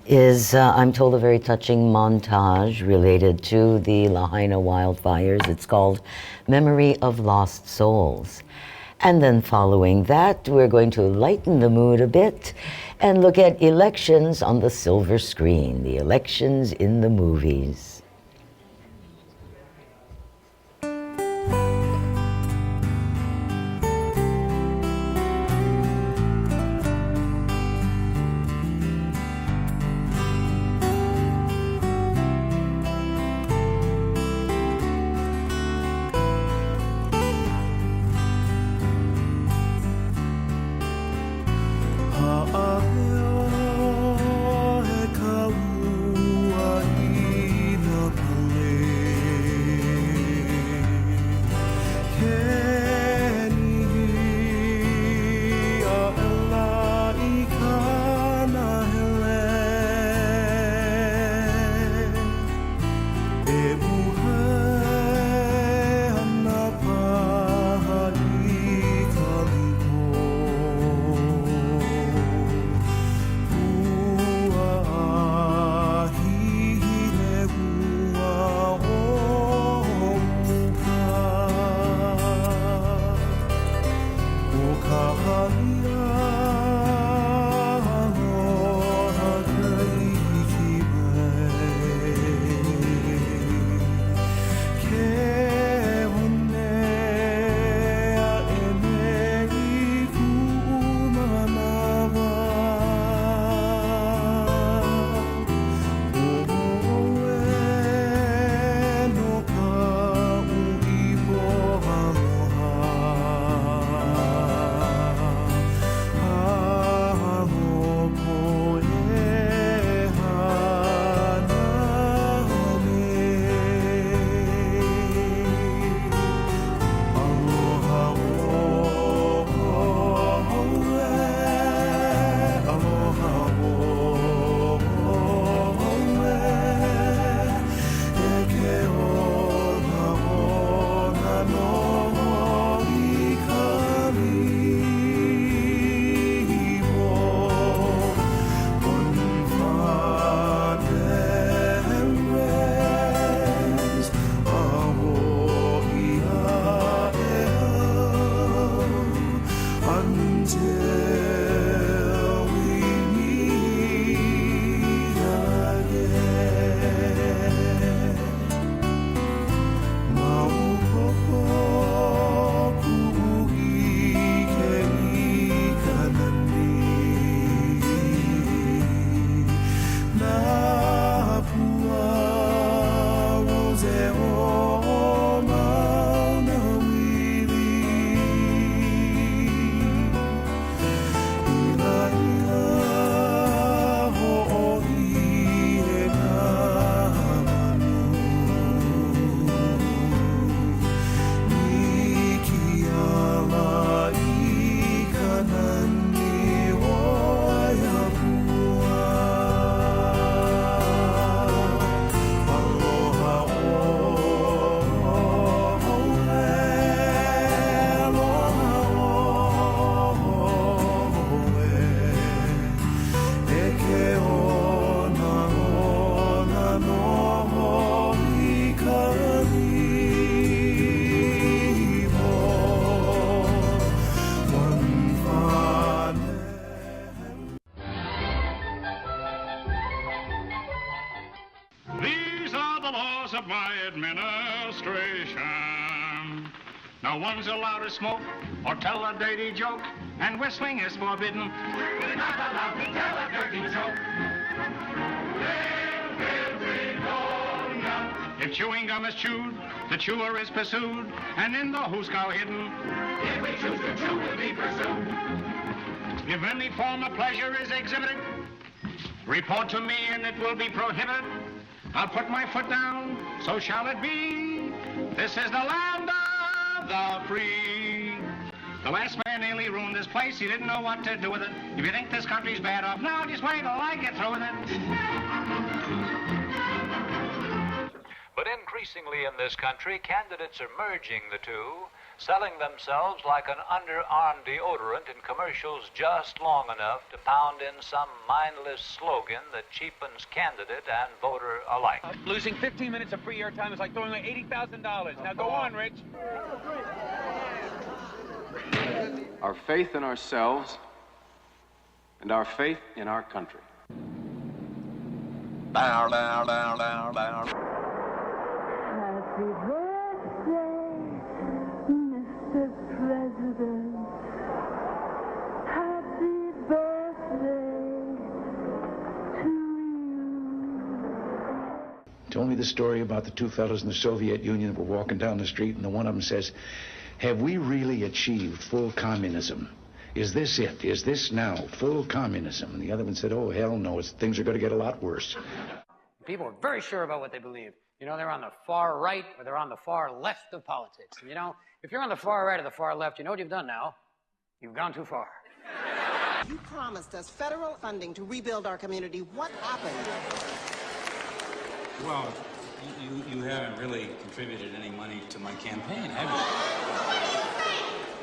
is, I'm told, a very touching montage related to the Lahaina wildfires. It's called Memory of Lost Souls. And then following that, we're going to lighten the mood a bit and look at elections on the silver screen, the elections in the movies. of my administration. No one's allowed to smoke or tell a dirty joke, and whistling is forbidden. We're not allowed to tell a dirty joke. If chewing gum is chewed, the chewer is pursued, and in the hoosegow hidden. If we choose to chew, we'll be pursued. If any form of pleasure is exhibited, report to me and it will be prohibited. I'll put my foot down, so shall it be. This is the land of the free. The last man nearly ruined this place. He didn't know what to do with it. If you think this country's bad off now, just wait till I get through with it. But increasingly in this country, candidates are merging the two, selling themselves like an underarm deodorant in commercials just long enough to pound in some mindless slogan that cheapens candidate and voter alike. Losing 15 minutes of free airtime is like throwing away $80,000. Now go on, Rich. Our faith in ourselves and our faith in our country. Bow, bow, bow, bow, bow. Happy birthday, Mr. President. Happy birthday to you. Told me the story about the two fellows in the Soviet Union that were walking down the street, and the one of them says, "Have we really achieved full communism? Is this it? Is this now full communism?" And the other one said, "Oh, hell no, things are going to get a lot worse." People are very sure about what they believe. You know, they're on the far right or they're on the far left of politics. And, you know, if you're on the far right or the far left, you know what you've done now? You've gone too far. You promised us federal funding to rebuild our community. What happened? Well, you haven't really contributed any money to my campaign, have you?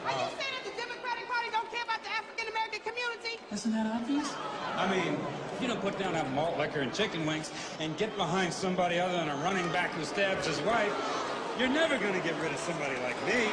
Are you saying that the Democratic Party don't care about the African-American community? Isn't that obvious? I mean, you don't put down that malt liquor and chicken wings and get behind somebody other than a running back who stabs his wife, you're never going to get rid of somebody like me.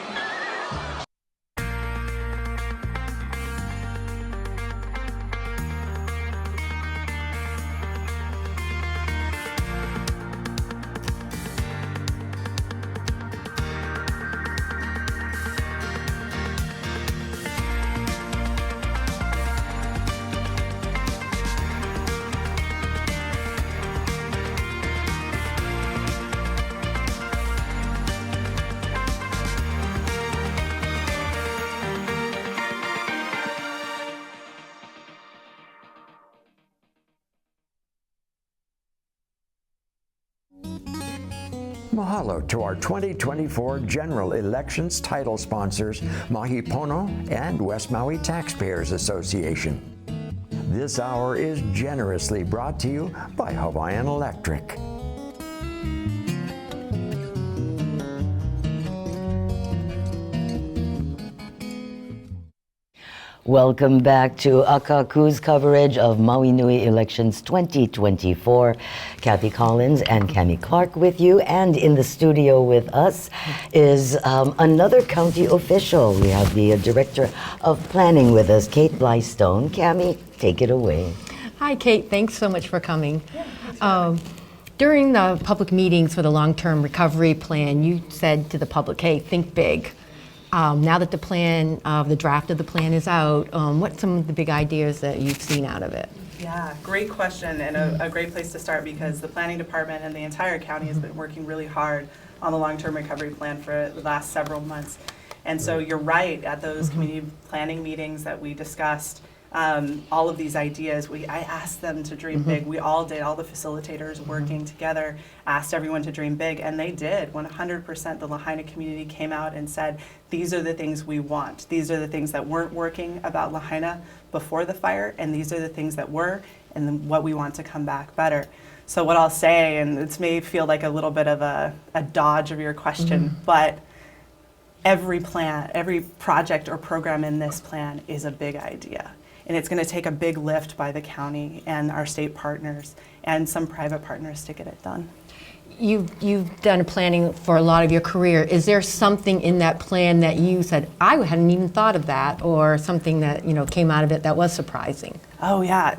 Mahalo to our 2024 general elections title sponsors, Mahi Pono and West Maui Taxpayers Association. This hour is generously brought to you by Hawaiian Electric. Welcome back to Akaku's coverage of Maui Nui Elections 2024. Kathy Collins and Cammy Clark with you, and in the studio with us is another county official. We have the Director of Planning with us, Kate Blystone. Cammy, take it away. Hi, Kate. Thanks so much for coming. During the public meetings for the long-term recovery plan, you said to the public, hey, think big. Now that the draft of the plan is out, what's some of the big ideas that you've seen out of it? Yeah, great question, and a great place to start, because the planning department and the entire county has been working really hard on the long-term recovery plan for the last several months. And so you're right, at those community planning meetings that we discussed, all of these ideas, I asked them to dream big. We all did, all the facilitators working together, asked everyone to dream big, and they did. 100% the Lahaina community came out and said, these are the things we want. These are the things that weren't working about Lahaina before the fire, and these are the things that were, and then what we want to come back better. So what I'll say, and it may feel like a little bit of a dodge of your question, but every plan, every project or program in this plan is a big idea. And it's going to take a big lift by the county and our state partners and some private partners to get it done. You've done planning for a lot of your career. Is there something in that plan that you said, I hadn't even thought of that, or something that came out of it that was surprising? Oh yeah,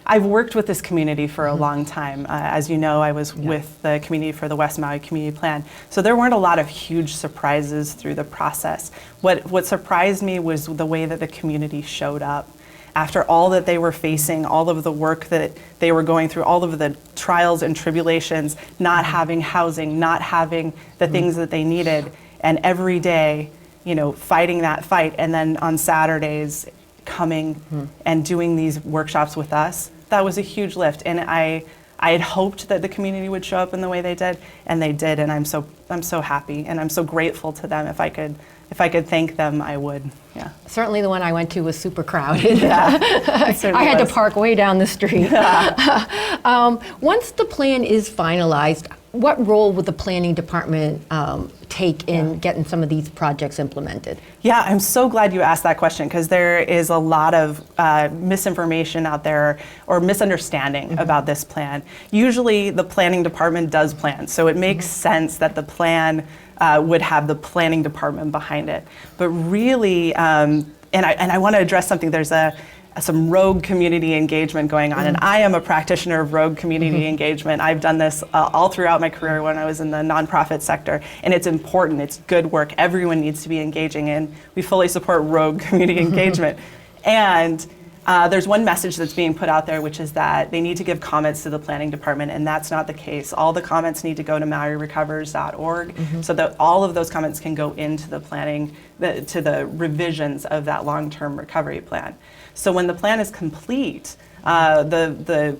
I've worked with this community for a long time. As you know, I was with the community for the West Maui Community Plan. So there weren't a lot of huge surprises through the process. What surprised me was the way that the community showed up. After all that they were facing, all of the work that they were going through, all of the trials and tribulations, not having housing, not having the things that they needed, and every day, fighting that fight, and then on Saturdays, coming and doing these workshops with us, that was a huge lift. And I had hoped that the community would show up in the way they did, and they did, and I'm so happy, and I'm so grateful to them. If I could thank them, I would. Yeah. Certainly the one I went to was super crowded. Yeah, I had to park way down the street. Yeah. Once the plan is finalized, what role would the planning department take in getting some of these projects implemented? Yeah, I'm so glad you asked that question, because there is a lot of misinformation out there or misunderstanding about this plan. Usually the planning department does plan, so it makes sense that the plan would have the planning department behind it. But really, and I want to address something, there's some rogue community engagement going on, and I am a practitioner of rogue community engagement. I've done this all throughout my career when I was in the nonprofit sector, and it's important, it's good work, everyone needs to be engaging in. We fully support rogue community engagement. And there's one message that's being put out there, which is that they need to give comments to the planning department, and that's not the case. All the comments need to go to MauiRecovers.org, so that all of those comments can go into the planning, to the revisions of that long-term recovery plan. So when the plan is complete, the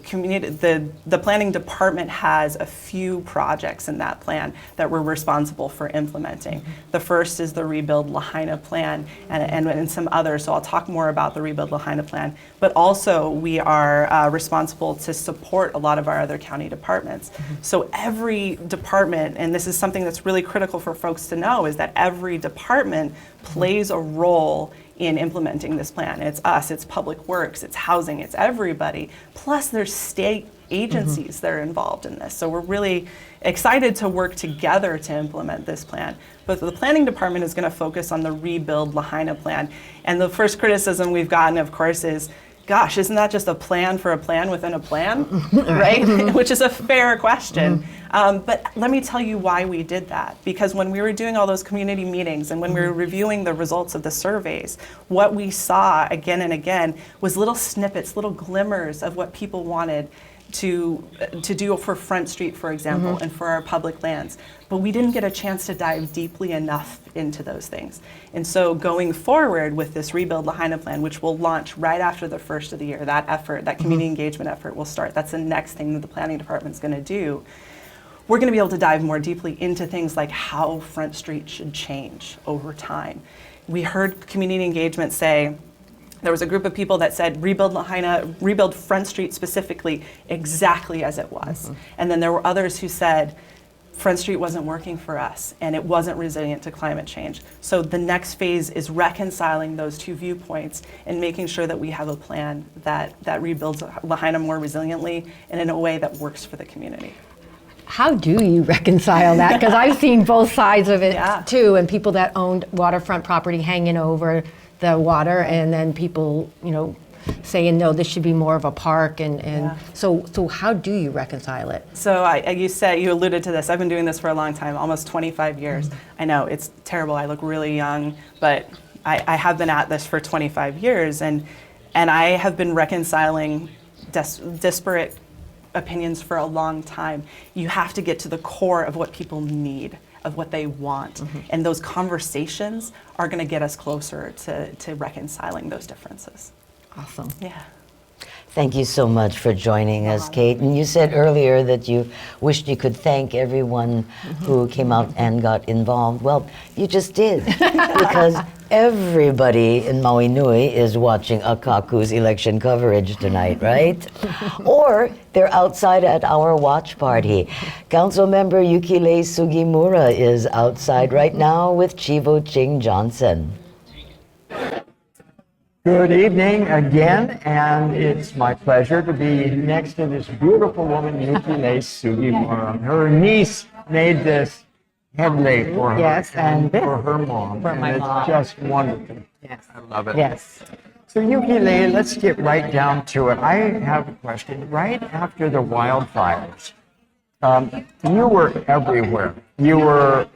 planning department has a few projects in that plan that we're responsible for implementing. The first is the Rebuild Lahaina plan, and some others, so I'll talk more about the Rebuild Lahaina plan. But also we are responsible to support a lot of our other county departments. So every department, and this is something that's really critical for folks to know, is that every department plays a role in implementing this plan. It's us, it's Public Works, it's housing, it's everybody. Plus there's state agencies that are involved in this. So we're really excited to work together to implement this plan. But the planning department is going to focus on the Rebuild Lahaina plan. And the first criticism we've gotten, of course, is, gosh, isn't that just a plan for a plan within a plan, right? Which is a fair question. But let me tell you why we did that. Because when we were doing all those community meetings and when we were reviewing the results of the surveys, what we saw again and again was little snippets, little glimmers of what people wanted to do for Front Street, for example, and for our public lands. But we didn't get a chance to dive deeply enough into those things. And so going forward with this Rebuild Lahaina plan, which will launch right after the first of the year, that effort, that community engagement effort will start. That's the next thing that the planning department's going to do. we're going to be able to dive more deeply into things like how Front Street should change over time. We heard community engagement say, there was a group of people that said, rebuild Lahaina, rebuild Front Street specifically exactly as it was. And then there were others who said, Front Street wasn't working for us and it wasn't resilient to climate change. So the next phase is reconciling those two viewpoints and making sure that we have a plan that rebuilds Lahaina more resiliently and in a way that works for the community. How do you reconcile that? Because I've seen both sides of it too, and people that owned waterfront property hanging over the water, and then people, saying, no, this should be more of a park, so how do you reconcile it? So you alluded to this. I've been doing this for a long time, almost 25 years. I know, it's terrible. I look really young, but I have been at this for 25 years, and I have been reconciling disparate opinions for a long time. You have to get to the core of what people need, of what they want. And those conversations are going to get us closer to reconciling those differences. Awesome. Yeah. Thank you so much for joining us, Kate. And you said earlier that you wished you could thank everyone who came out and got involved. Well, you just did, because everybody in Maui Nui is watching Akaku's election coverage tonight, right? Or they're outside at our watch party. Councilmember Yuki Sugimura is outside right now with Chivo Ching-Johnson. Good evening again, and it's my pleasure to be next to this beautiful woman, Yuki Sugimura. Her niece made this headlay for her, and for her mom, and it's just wonderful. Yes. I love it. Yes. So Yuki, let's get right down to it. I have a question. Right after the wildfires, you were everywhere. You were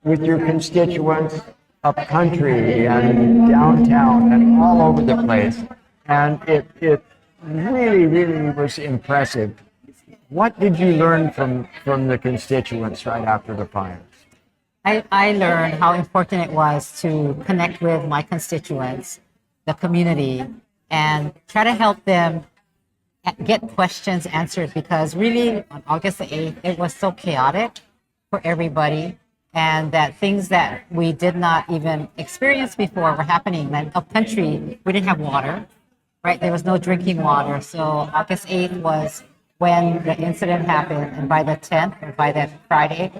with your constituents, up country and downtown and all over the place. And it really, really was impressive. What did you learn from the constituents right after the fires? I learned how important it was to connect with my constituents, the community, and try to help them get questions answered, because really on August the 8th, it was so chaotic for everybody. And that things that we did not even experience before were happening. Like up country, we didn't have water, right? There was no drinking water. So August 8th was when the incident happened. And by the 10th, or by that Friday,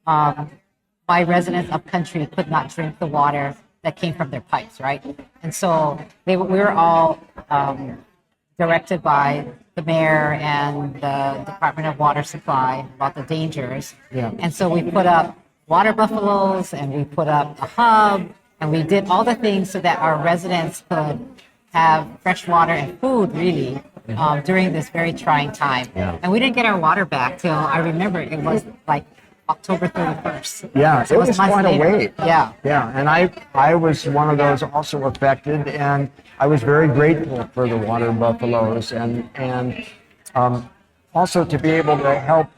my residents up country could not drink the water that came from their pipes, right? And so we were all directed by the mayor and the Department of Water Supply about the dangers. Yeah. And so we put up water buffaloes, and we put up a hub, and we did all the things so that our residents could have fresh water and food, really, during this very trying time. Yeah. And we didn't get our water back till, I remember, it was like October 31st. Yeah, So it was months quite a later. wait. Yeah. Yeah, and I was one of those also affected, and I was very grateful for the water buffaloes, and also to be able to help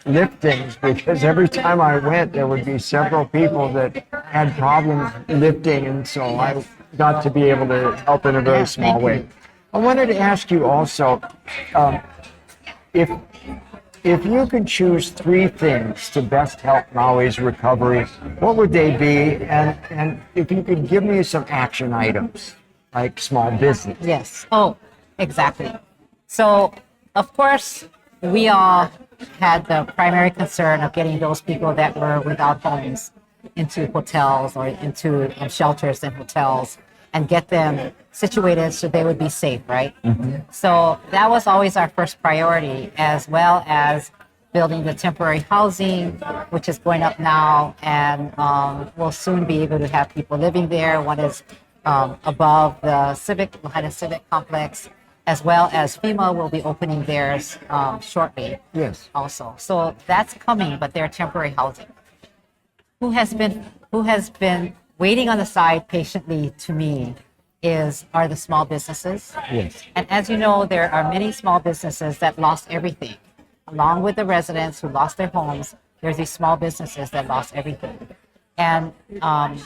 lift things, because every time I went, there would be several people that had problems lifting, and so I got to be able to help in a very small way. I wanted to ask you also, if you could choose three things to best help Maui's recovery, what would they be? And if you could give me some action items, like small business. Yes. Oh, exactly. So, of course, we all had the primary concern of getting those people that were without homes into hotels or into shelters and hotels, and get them situated so they would be safe, right? So that was always our first priority, as well as building the temporary housing, which is going up now, and we'll soon be able to have people living there. One is above the Lahaina Civic Complex, as well as FEMA will be opening theirs shortly. Yes. Also, so that's coming, but they're temporary housing. Who has been waiting on the side patiently to me are the small businesses. Yes. And as you know, there are many small businesses that lost everything. Along with the residents who lost their homes, there's these small businesses that lost everything. And I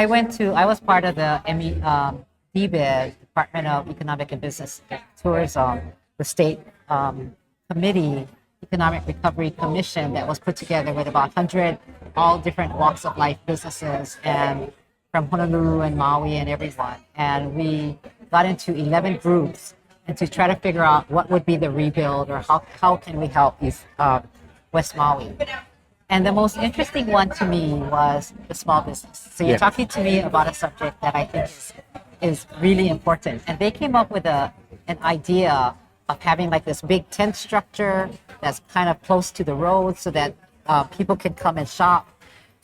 was part of the DBED, Department of Economic and Business Tourism, the state committee Economic Recovery Commission that was put together with about 100 all different walks of life businesses and from Honolulu and Maui and everyone. And we got into 11 groups and to try to figure out what would be the rebuild or how can we help West Maui. And the most interesting one to me was the small business. So you're talking to me about a subject that I think is really important. And they came up with an idea of having like this big tent structure that's kind of close to the road so that people can come and shop.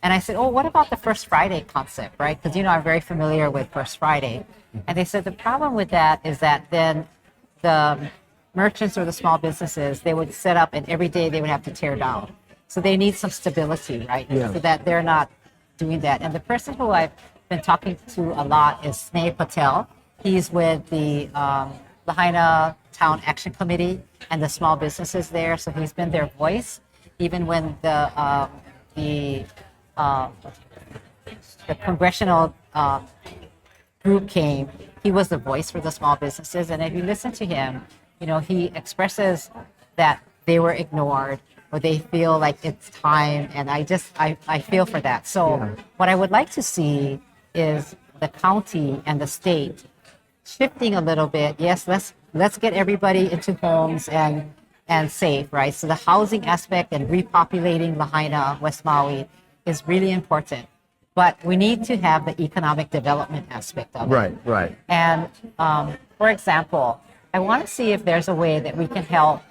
And I said, oh, what about the First Friday concept, right? Because, I'm very familiar with First Friday. And they said the problem with that is that then the merchants or the small businesses, they would set up and every day they would have to tear down. So they need some stability, right? Yeah. So that they're not doing that. And the person who I've been talking to a lot is Sneh Patel. He's with the Lahaina Town Action Committee and the small businesses there. So he's been their voice, even when the congressional group came. He was the voice for the small businesses. And if you listen to him, he expresses that they were ignored or they feel like it's time. And I feel for that. So what I would like to see is the county and the state shifting a little bit. Yes, let's get everybody into homes and safe, right? So the housing aspect and repopulating Lahaina, West Maui is really important. But we need to have the economic development aspect of it. Right. And for example, I want to see if there's a way that we can help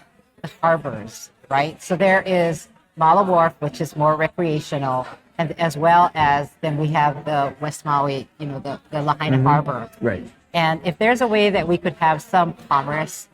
the harbors, right? So there is Mala Wharf, which is more recreational, and as well as then we have the West Maui, the Lahaina Harbor. Right. And if there's a way that we could have some commercial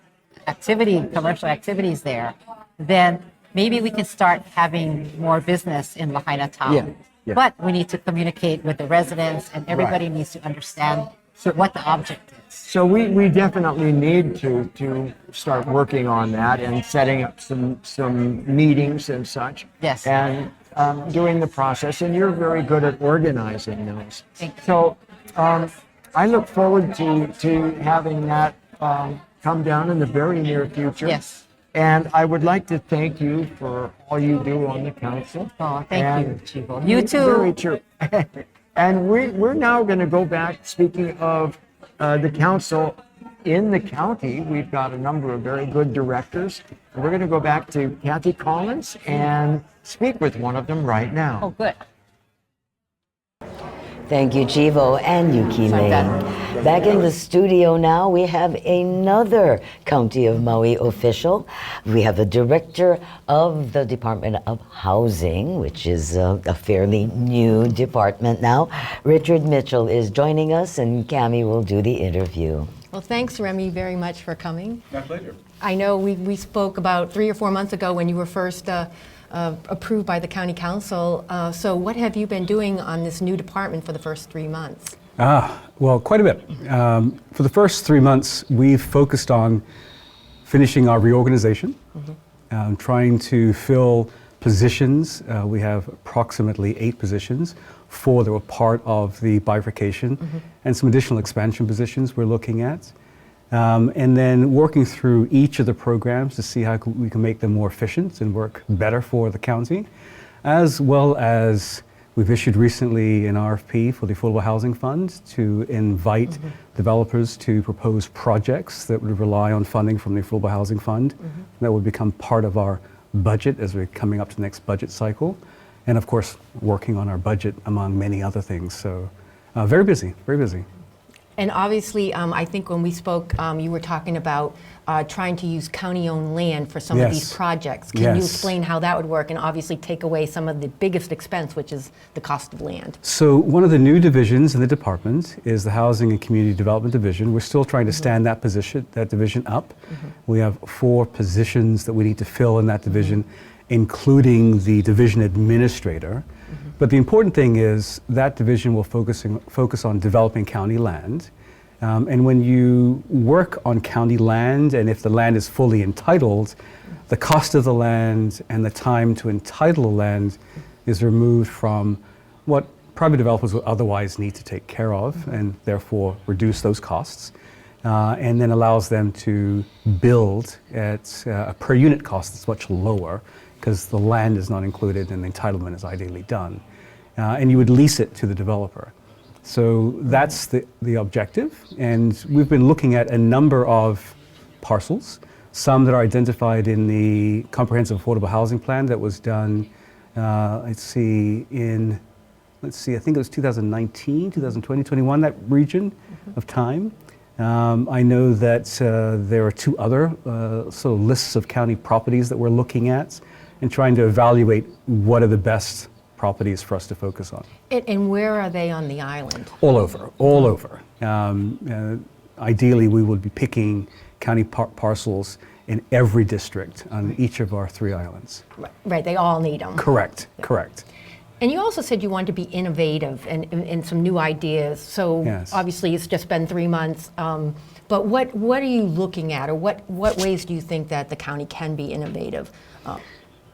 activities there, then maybe we can start having more business in Lahaina town. Yeah. But we need to communicate with the residents, and everybody needs to understand what the object is. So we definitely need to start working on that and setting up some meetings and such. Yes. And doing the process, and you're very good at organizing those. So I look forward to having that come down in the very near future. Yes. And I would like to thank you for all you do on the council. Oh, thank you, Chivo. You too. Very true. And we're now going to go back, speaking of the council in the county, we've got a number of very good directors. And we're going to go back to Kathy Collins and speak with one of them right now. Oh, good. Thank you, Chivo and Yuki Lane. Back in the studio now, we have another County of Maui official. We have the director of the Department of Housing, which is a fairly new department now. Richard Mitchell is joining us, and Cammy will do the interview. Well, thanks, Remy, very much for coming. My pleasure. I know we spoke about 3 or 4 months ago when you were first approved by the County Council. So what have you been doing on this new department for the first 3 months? Well, quite a bit. For the first 3 months, we've focused on finishing our reorganization, trying to fill positions. We have approximately 8 positions, 4 that were part of the bifurcation, and some additional expansion positions we're looking at. And then working through each of the programs to see how we can make them more efficient and work better for the county, as well as we've issued recently an RFP for the Affordable Housing Fund to invite developers to propose projects that would rely on funding from the Affordable Housing Fund. That would become part of our budget as we're coming up to the next budget cycle. And of course, working on our budget among many other things. So very busy, very busy. And obviously, I think when we spoke, you were talking about trying to use county-owned land for some of these projects. Can you explain how that would work and obviously take away some of the biggest expense, which is the cost of land? So one of the new divisions in the department is the Housing and Community Development Division. We're still trying to stand that division up. We have 4 positions that we need to fill in that division, including the division administrator. But the important thing is that division will focus on developing county land. And when you work on county land, and if the land is fully entitled, the cost of the land and the time to entitle the land is removed from what private developers would otherwise need to take care of, and therefore reduce those costs. and then allows them to build at a per unit cost that's much lower because the land is not included and the entitlement is ideally done. And you would lease it to the developer. So that's the objective. And we've been looking at a number of parcels, some that are identified in the Comprehensive Affordable Housing Plan that was done, I think it was 2019, 2020, 21, that region of time. I know that there are two other sort of lists of county properties that we're looking at and trying to evaluate what are the best properties for us to focus on. And where are they on the island? All over. Ideally, we would be picking county parcels in every district on each of our 3 islands. Right, they all need them. Correct. And you also said you wanted to be innovative and some new ideas. So Yes. obviously it's just been 3 months. But what are you looking at, or what ways do you think that the county can be innovative?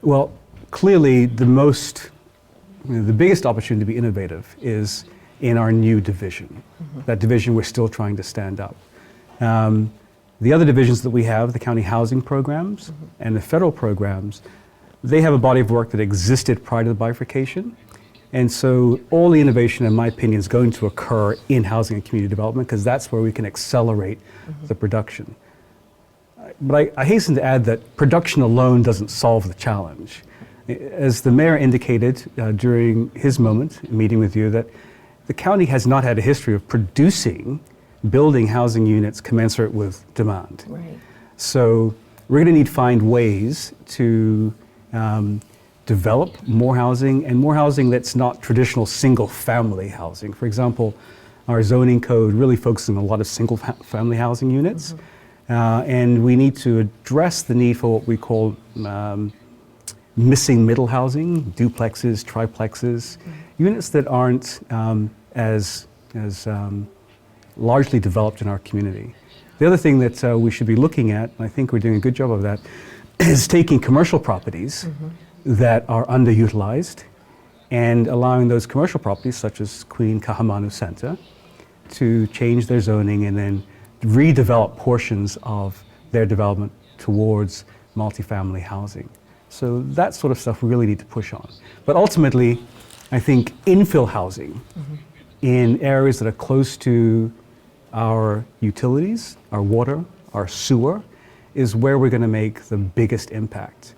Well, clearly the biggest opportunity to be innovative is in our new division. That division we're still trying to stand up. The other divisions that we have, the county housing programs and the federal programs, they have a body of work that existed prior to the bifurcation. And so all the innovation, in my opinion, is going to occur in housing and community development because that's where we can accelerate the production. But I hasten to add that production alone doesn't solve the challenge. As the mayor indicated during his moment, meeting with you, that the county has not had a history of building housing units commensurate with demand. Right. So we're going to need to find ways to develop more housing, and more housing that's not traditional single-family housing. For example, our zoning code really focuses on a lot of single-family housing units, and we need to address the need for what we call missing middle housing, duplexes, triplexes, units that aren't as largely developed in our community. The other thing that we should be looking at, and I think we're doing a good job of that, is taking commercial properties that are underutilized and allowing those commercial properties, such as Queen Kahamanu Center, to change their zoning and then redevelop portions of their development towards multifamily housing. So that sort of stuff we really need to push on. But ultimately, I think infill housing in areas that are close to our utilities, our water, our sewer, is where we're going to make the biggest impact,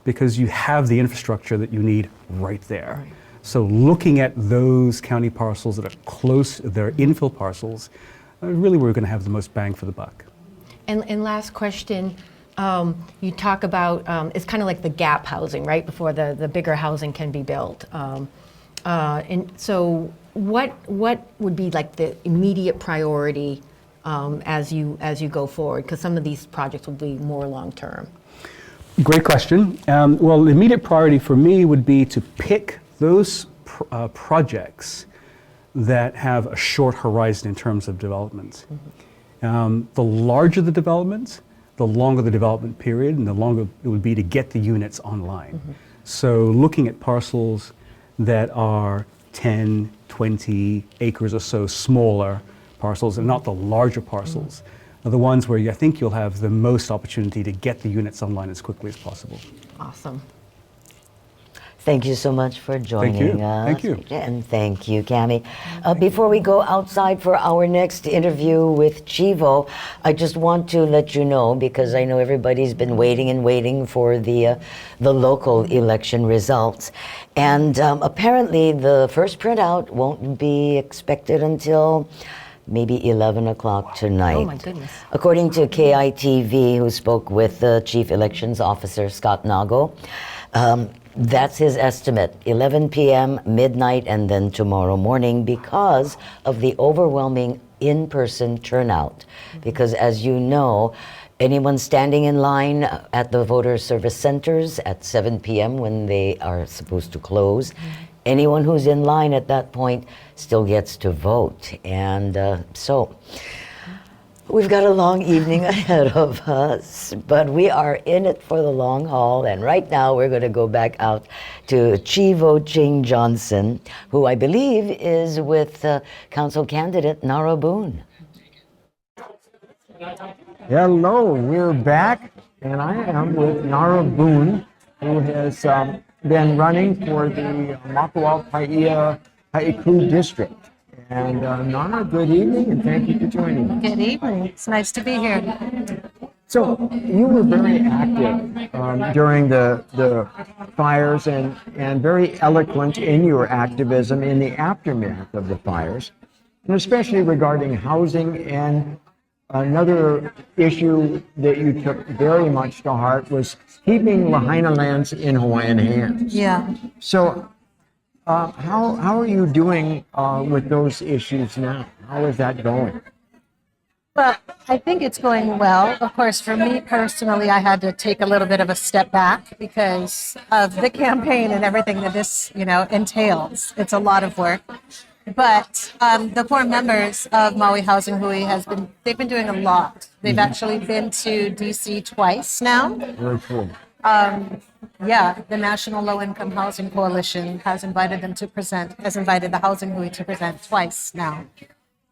because you have the infrastructure that you need right there. Right. So looking at those county parcels that are close, they're infill parcels, really we're going to have the most bang for the buck. And last question, you talk about, it's kind of like the gap housing, right, before the bigger housing can be built. And so what would be like the immediate priority as you go forward? Because some of these projects will be more long-term. Great question. Well, the immediate priority for me would be to pick those projects that have a short horizon in terms of development. The larger the development, the longer the development period, and the longer it would be to get the units online. So looking at parcels that are 10, 20 acres or so smaller parcels, and not the larger parcels, are the ones where I think you'll have the most opportunity to get the units online as quickly as possible. Awesome. Thank you so much for joining us. Thank you. And thank you, Cammy. Before we go outside for our next interview with Chivo, I just want to let you know, because I know everybody's been waiting for the local election results. And apparently the first printout won't be expected until maybe 11 o'clock tonight. Oh my goodness. According to KITV, who spoke with the Chief Elections Officer, Scott Nago, that's his estimate, 11 p.m., midnight, and then tomorrow morning, because of the overwhelming in-person turnout. Because as you know, anyone standing in line at the voter service centers at 7 p.m. when they are supposed to close, anyone who's in line at that point still gets to vote. And so we've got a long evening ahead of us, but we are in it for the long haul. And right now we're going to go back out to Chivo Ching-Johnson, who I believe is with council candidate Nara Boone. Hello, we're back, and I am with Nara Boone, who has been running for the Makakoa Paia Haiku District. And Nara, good evening, and thank you for joining us. Good evening. It's nice to be here. So you were very active during the fires and very eloquent in your activism in the aftermath of the fires, and especially regarding housing. And another issue that you took very much to heart was keeping Lahaina lands in Hawaiian hands. Yeah. So how are you doing with those issues now? How is that going? Well, I think it's going well. Of course, for me personally, I had to take a little bit of a step back because of the campaign and everything that this, entails. It's a lot of work. But the core members of Maui Housing Hui they've been doing a lot. They've actually been to DC twice now. Very cool. The National Low Income Housing Coalition has invited the Housing Hui to present twice now.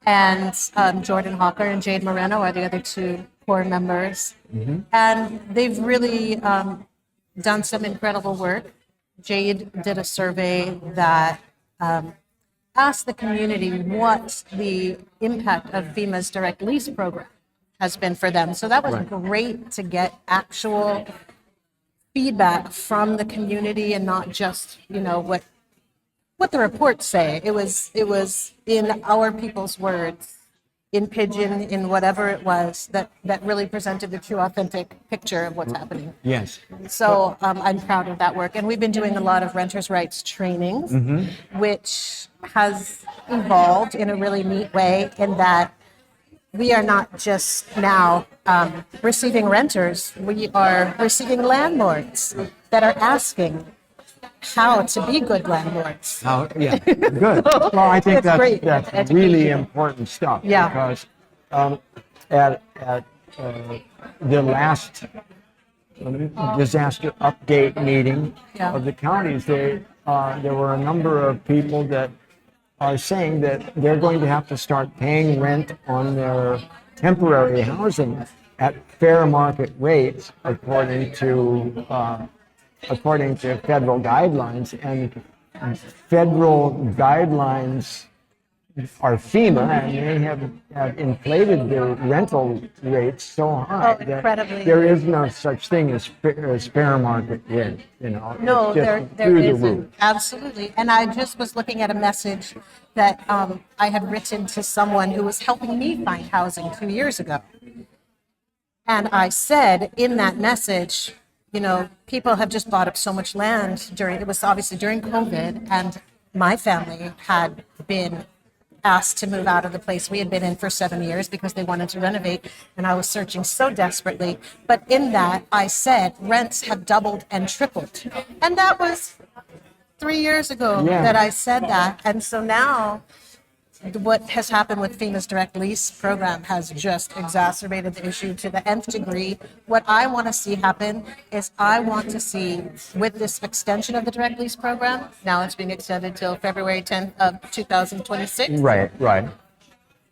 And Jordan Hocker and Jade Moreno are the other two core members. Mm-hmm. And they've really done some incredible work. Jade did a survey that asked the community what the impact of FEMA's direct lease program has been for them. So that was great to get actual feedback from the community and not just, what the reports say. It was in our people's words, in Pidgin, in whatever it was, that really presented the true authentic picture of what's happening. Yes. So I'm proud of that work. And we've been doing a lot of renters' rights trainings, which has evolved in a really neat way in that we are not just now receiving renters, we are receiving landlords that are asking how to be good landlords. Good. Well, I think that's really important stuff. Yeah. Because at the last disaster update meeting of the counties, there were a number of people that are saying that they're going to have to start paying rent on their temporary housing at fair market rates according to federal guidelines, and federal guidelines are FEMA, and they have inflated the rental rates so high that there is no such thing as fair market rent. No, there isn't. Absolutely. And I just was looking at a message that I had written to someone who was helping me find housing 2 years ago. And I said in that message, people have just bought up so much land it was obviously during COVID, and my family had been asked to move out of the place we had been in for 7 years because they wanted to renovate, and I was searching so desperately. But in that, I said rents have doubled and tripled. And that was 3 years ago that I said that. And so now what has happened with FEMA's direct lease program has just exacerbated the issue to the nth degree. What I want to see happen is I want to see, with this extension of the direct lease program, now it's being extended till February 10th of 2026. Right.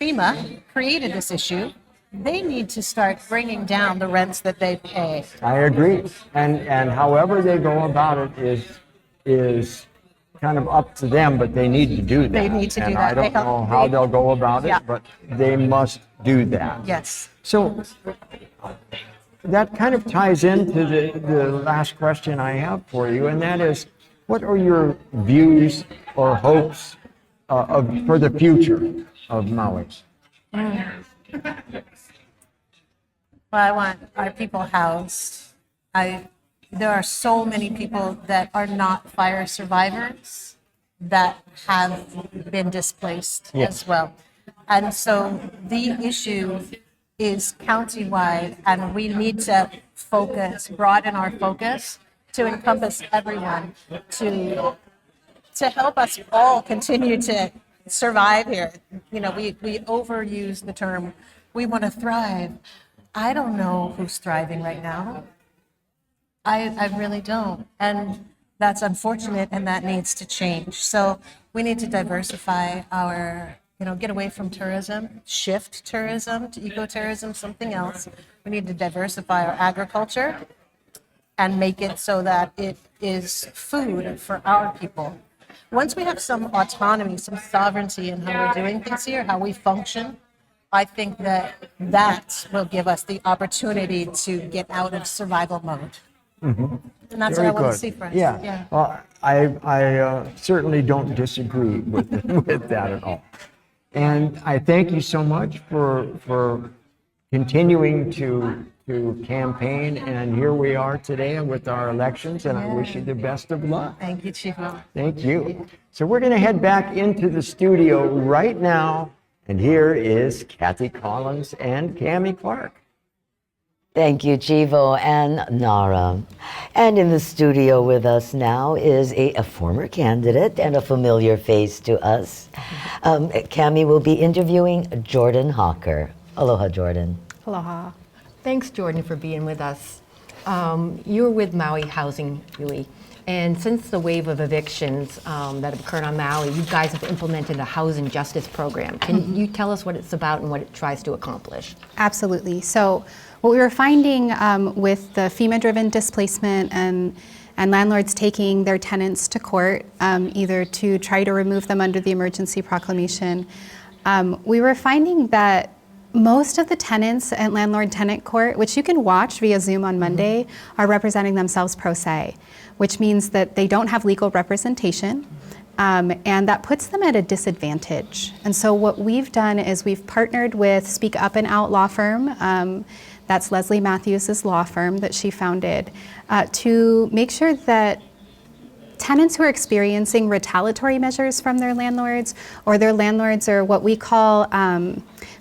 FEMA created this issue. They need to start bringing down the rents that they pay. I agree. And however they go about it is kind of up to them, but they need to do that. They need to do that. I don't know how they'll go about it, but they must do that. Yes. So that kind of ties into the last question I have for you, and that is, what are your views or hopes for the future of Maui? Well, I want our people housed. There are so many people that are not fire survivors that have been displaced as well. And so the issue is countywide, and we need to broaden our focus to encompass everyone, to help us all continue to survive here. We overuse the term, we want to thrive. I don't know who's thriving right now. I really don't. And that's unfortunate, and that needs to change. So we need to diversify our get away from tourism, shift tourism to ecotourism, something else. We need to diversify our agriculture and make it so that it is food for our people. Once we have some autonomy, some sovereignty in how we're doing things here, how we function, I think that will give us the opportunity to get out of survival mode. Mm-hmm. And that's Very what I want good. to see for us. Yeah. Well, I certainly don't disagree with that at all. And I thank you so much for continuing to campaign. And here we are today with our elections, and I wish you the best of luck. Thank you, Chivo. Thank you. So we're going to head back into the studio right now. And here is Kathy Collins and Cammy Clark. Thank you, Chivo and Nara. And in the studio with us now is a former candidate and a familiar face to us. Cammy will be interviewing Jordan Hocker. Aloha, Jordan. Aloha. Thanks, Jordan, for being with us. You're with Maui Housing Nui. And since the wave of evictions that have occurred on Maui, you guys have implemented a housing justice program. Can you tell us what it's about and what it tries to accomplish? Absolutely. So what we were finding with the FEMA-driven displacement and landlords taking their tenants to court, either to try to remove them under the emergency proclamation, we were finding that most of the tenants at landlord-tenant court, which you can watch via Zoom on Monday, are representing themselves pro se, which means that they don't have legal representation, and that puts them at a disadvantage. And so what we've done is we've partnered with Speak Up and Out law firm, that's Leslie Matthews' law firm that she founded, to make sure that tenants who are experiencing retaliatory measures from their landlords, or their landlords are what we call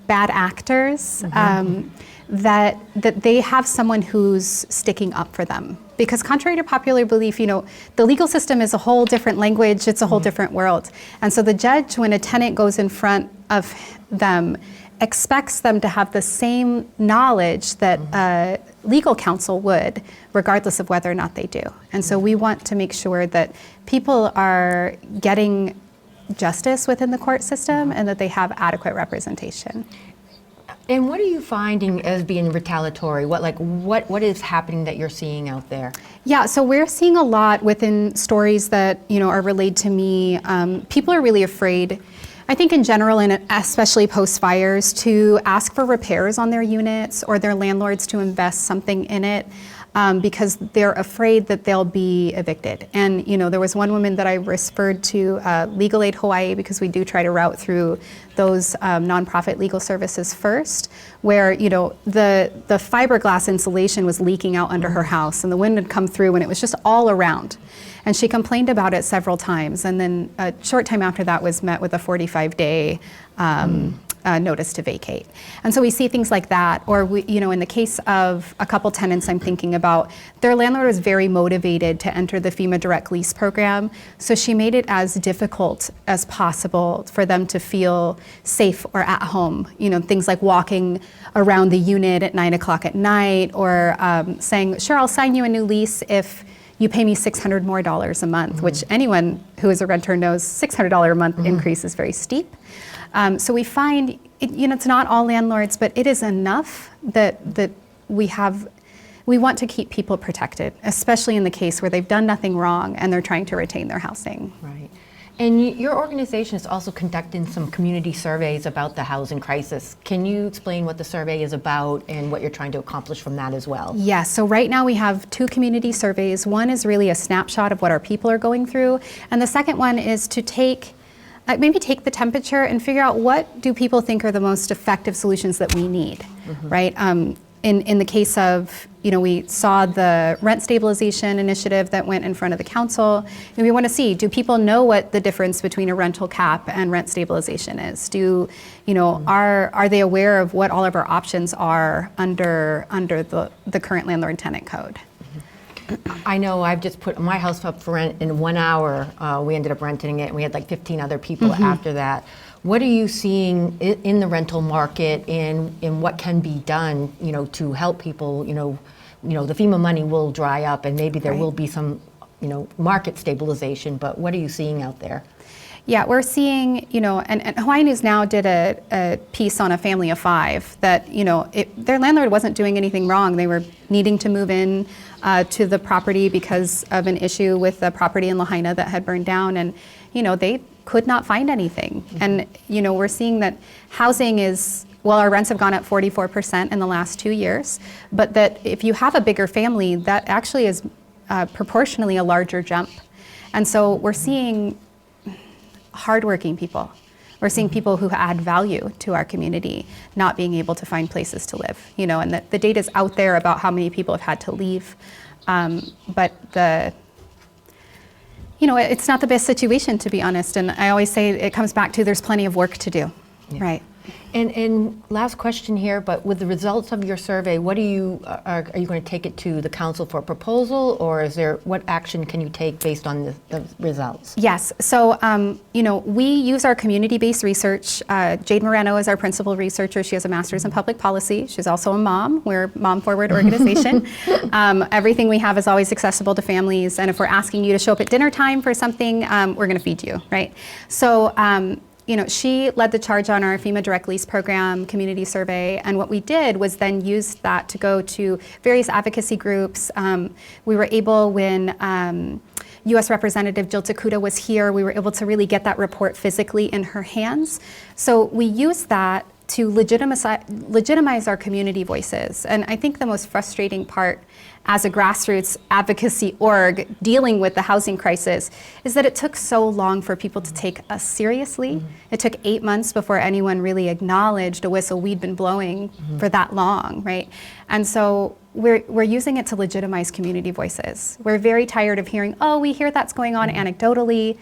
bad actors, that they have someone who's sticking up for them. Because contrary to popular belief, the legal system is a whole different language, it's a whole different world. And so the judge, when a tenant goes in front of them, expects them to have the same knowledge that legal counsel would, regardless of whether or not they do. And so we want to make sure that people are getting justice within the court system and that they have adequate representation. And what are you finding as being retaliatory? What is happening that you're seeing out there? Yeah, so we're seeing a lot within stories that are relayed to me. People are really afraid, I think in general, and especially post fires, to ask for repairs on their units or their landlords to invest something in it. Because they're afraid that they'll be evicted. And there was one woman that I referred to Legal Aid Hawaii, because we do try to route through those nonprofit legal services first, where the fiberglass insulation was leaking out under her house, and the wind had come through, and it was just all around. And she complained about it several times, and then a short time after that was met with a 45-day notice to vacate. And so we see things like that, or in the case of a couple tenants I'm thinking about, their landlord was very motivated to enter the FEMA direct lease program, so she made it as difficult as possible for them to feel safe or at home. Things like walking around the unit at 9 o'clock at night, or saying, sure, I'll sign you a new lease if you pay me $600 more a month, which anyone who is a renter knows $600 a month increase is very steep. So we find, it's not all landlords, but it is enough that we want to keep people protected, especially in the case where they've done nothing wrong and they're trying to retain their housing. Right. And your organization is also conducting some community surveys about the housing crisis. Can you explain what the survey is about and what you're trying to accomplish from that as well? Yes, so right now we have 2 community surveys. One is really a snapshot of what our people are going through, and the second one is to maybe take the temperature and figure out what do people think are the most effective solutions that we need, right? In the case of, we saw the rent stabilization initiative that went in front of the council, and we want to see, do people know what the difference between a rental cap and rent stabilization is? Are they aware of what all of our options are under the current landlord-tenant code? I know I've just put my house up for rent in 1 hour. We ended up renting it, and we had like 15 other people after that. What are you seeing in the rental market, and what can be done, to help people? The FEMA money will dry up, and maybe there will be some, market stabilization. But what are you seeing out there? Yeah, we're seeing, and Hawaii News now did a piece on a family of 5 that, their landlord wasn't doing anything wrong. They were needing to move in to the property because of an issue with the property in Lahaina that had burned down, and, they could not find anything. And, we're seeing that housing is, well, our rents have gone up 44% in the last 2 years, but that if you have a bigger family, that actually is proportionally a larger jump. And so we're seeing hardworking people. We're seeing people who add value to our community not being able to find places to live, and the data is out there about how many people have had to leave. But it's not the best situation, to be honest. And I always say it comes back to there's plenty of work to do, right? And last question here, but with the results of your survey, what are you going to take it to the council for a proposal, or what action can you take based on the results? Yes, so we use our community-based research. Jade Moreno is our principal researcher. She has a master's in public policy. She's also a mom. We're a mom-forward organization. Everything we have is always accessible to families, and if we're asking you to show up at dinner time for something, we're going to feed you, right? So. She led the charge on our FEMA Direct Lease Program community survey, and what we did was then use that to go to various advocacy groups. We were able, when U.S. Representative Jill Takuda was here, we were able to really get that report physically in her hands. So we used that to legitimize our community voices. And I think the most frustrating part as a grassroots advocacy org dealing with the housing crisis is that it took so long for people to take us seriously. It took 8 months before anyone really acknowledged a whistle we'd been blowing for that long, right? And so we're using it to legitimize community voices. We're very tired of hearing, oh, we hear that's going on anecdotally,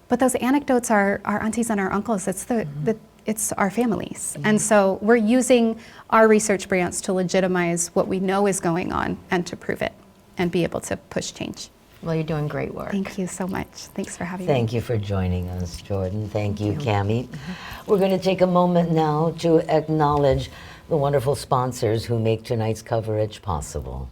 but those anecdotes are our aunties and our uncles. It's our families. And so we're using our research grants to legitimize what we know is going on and to prove it and be able to push change. Well, you're doing great work. Thank you so much. Thanks for having me. Thank you for joining us, Jordan. Thank you, Cammy. We're going to take a moment now to acknowledge the wonderful sponsors who make tonight's coverage possible.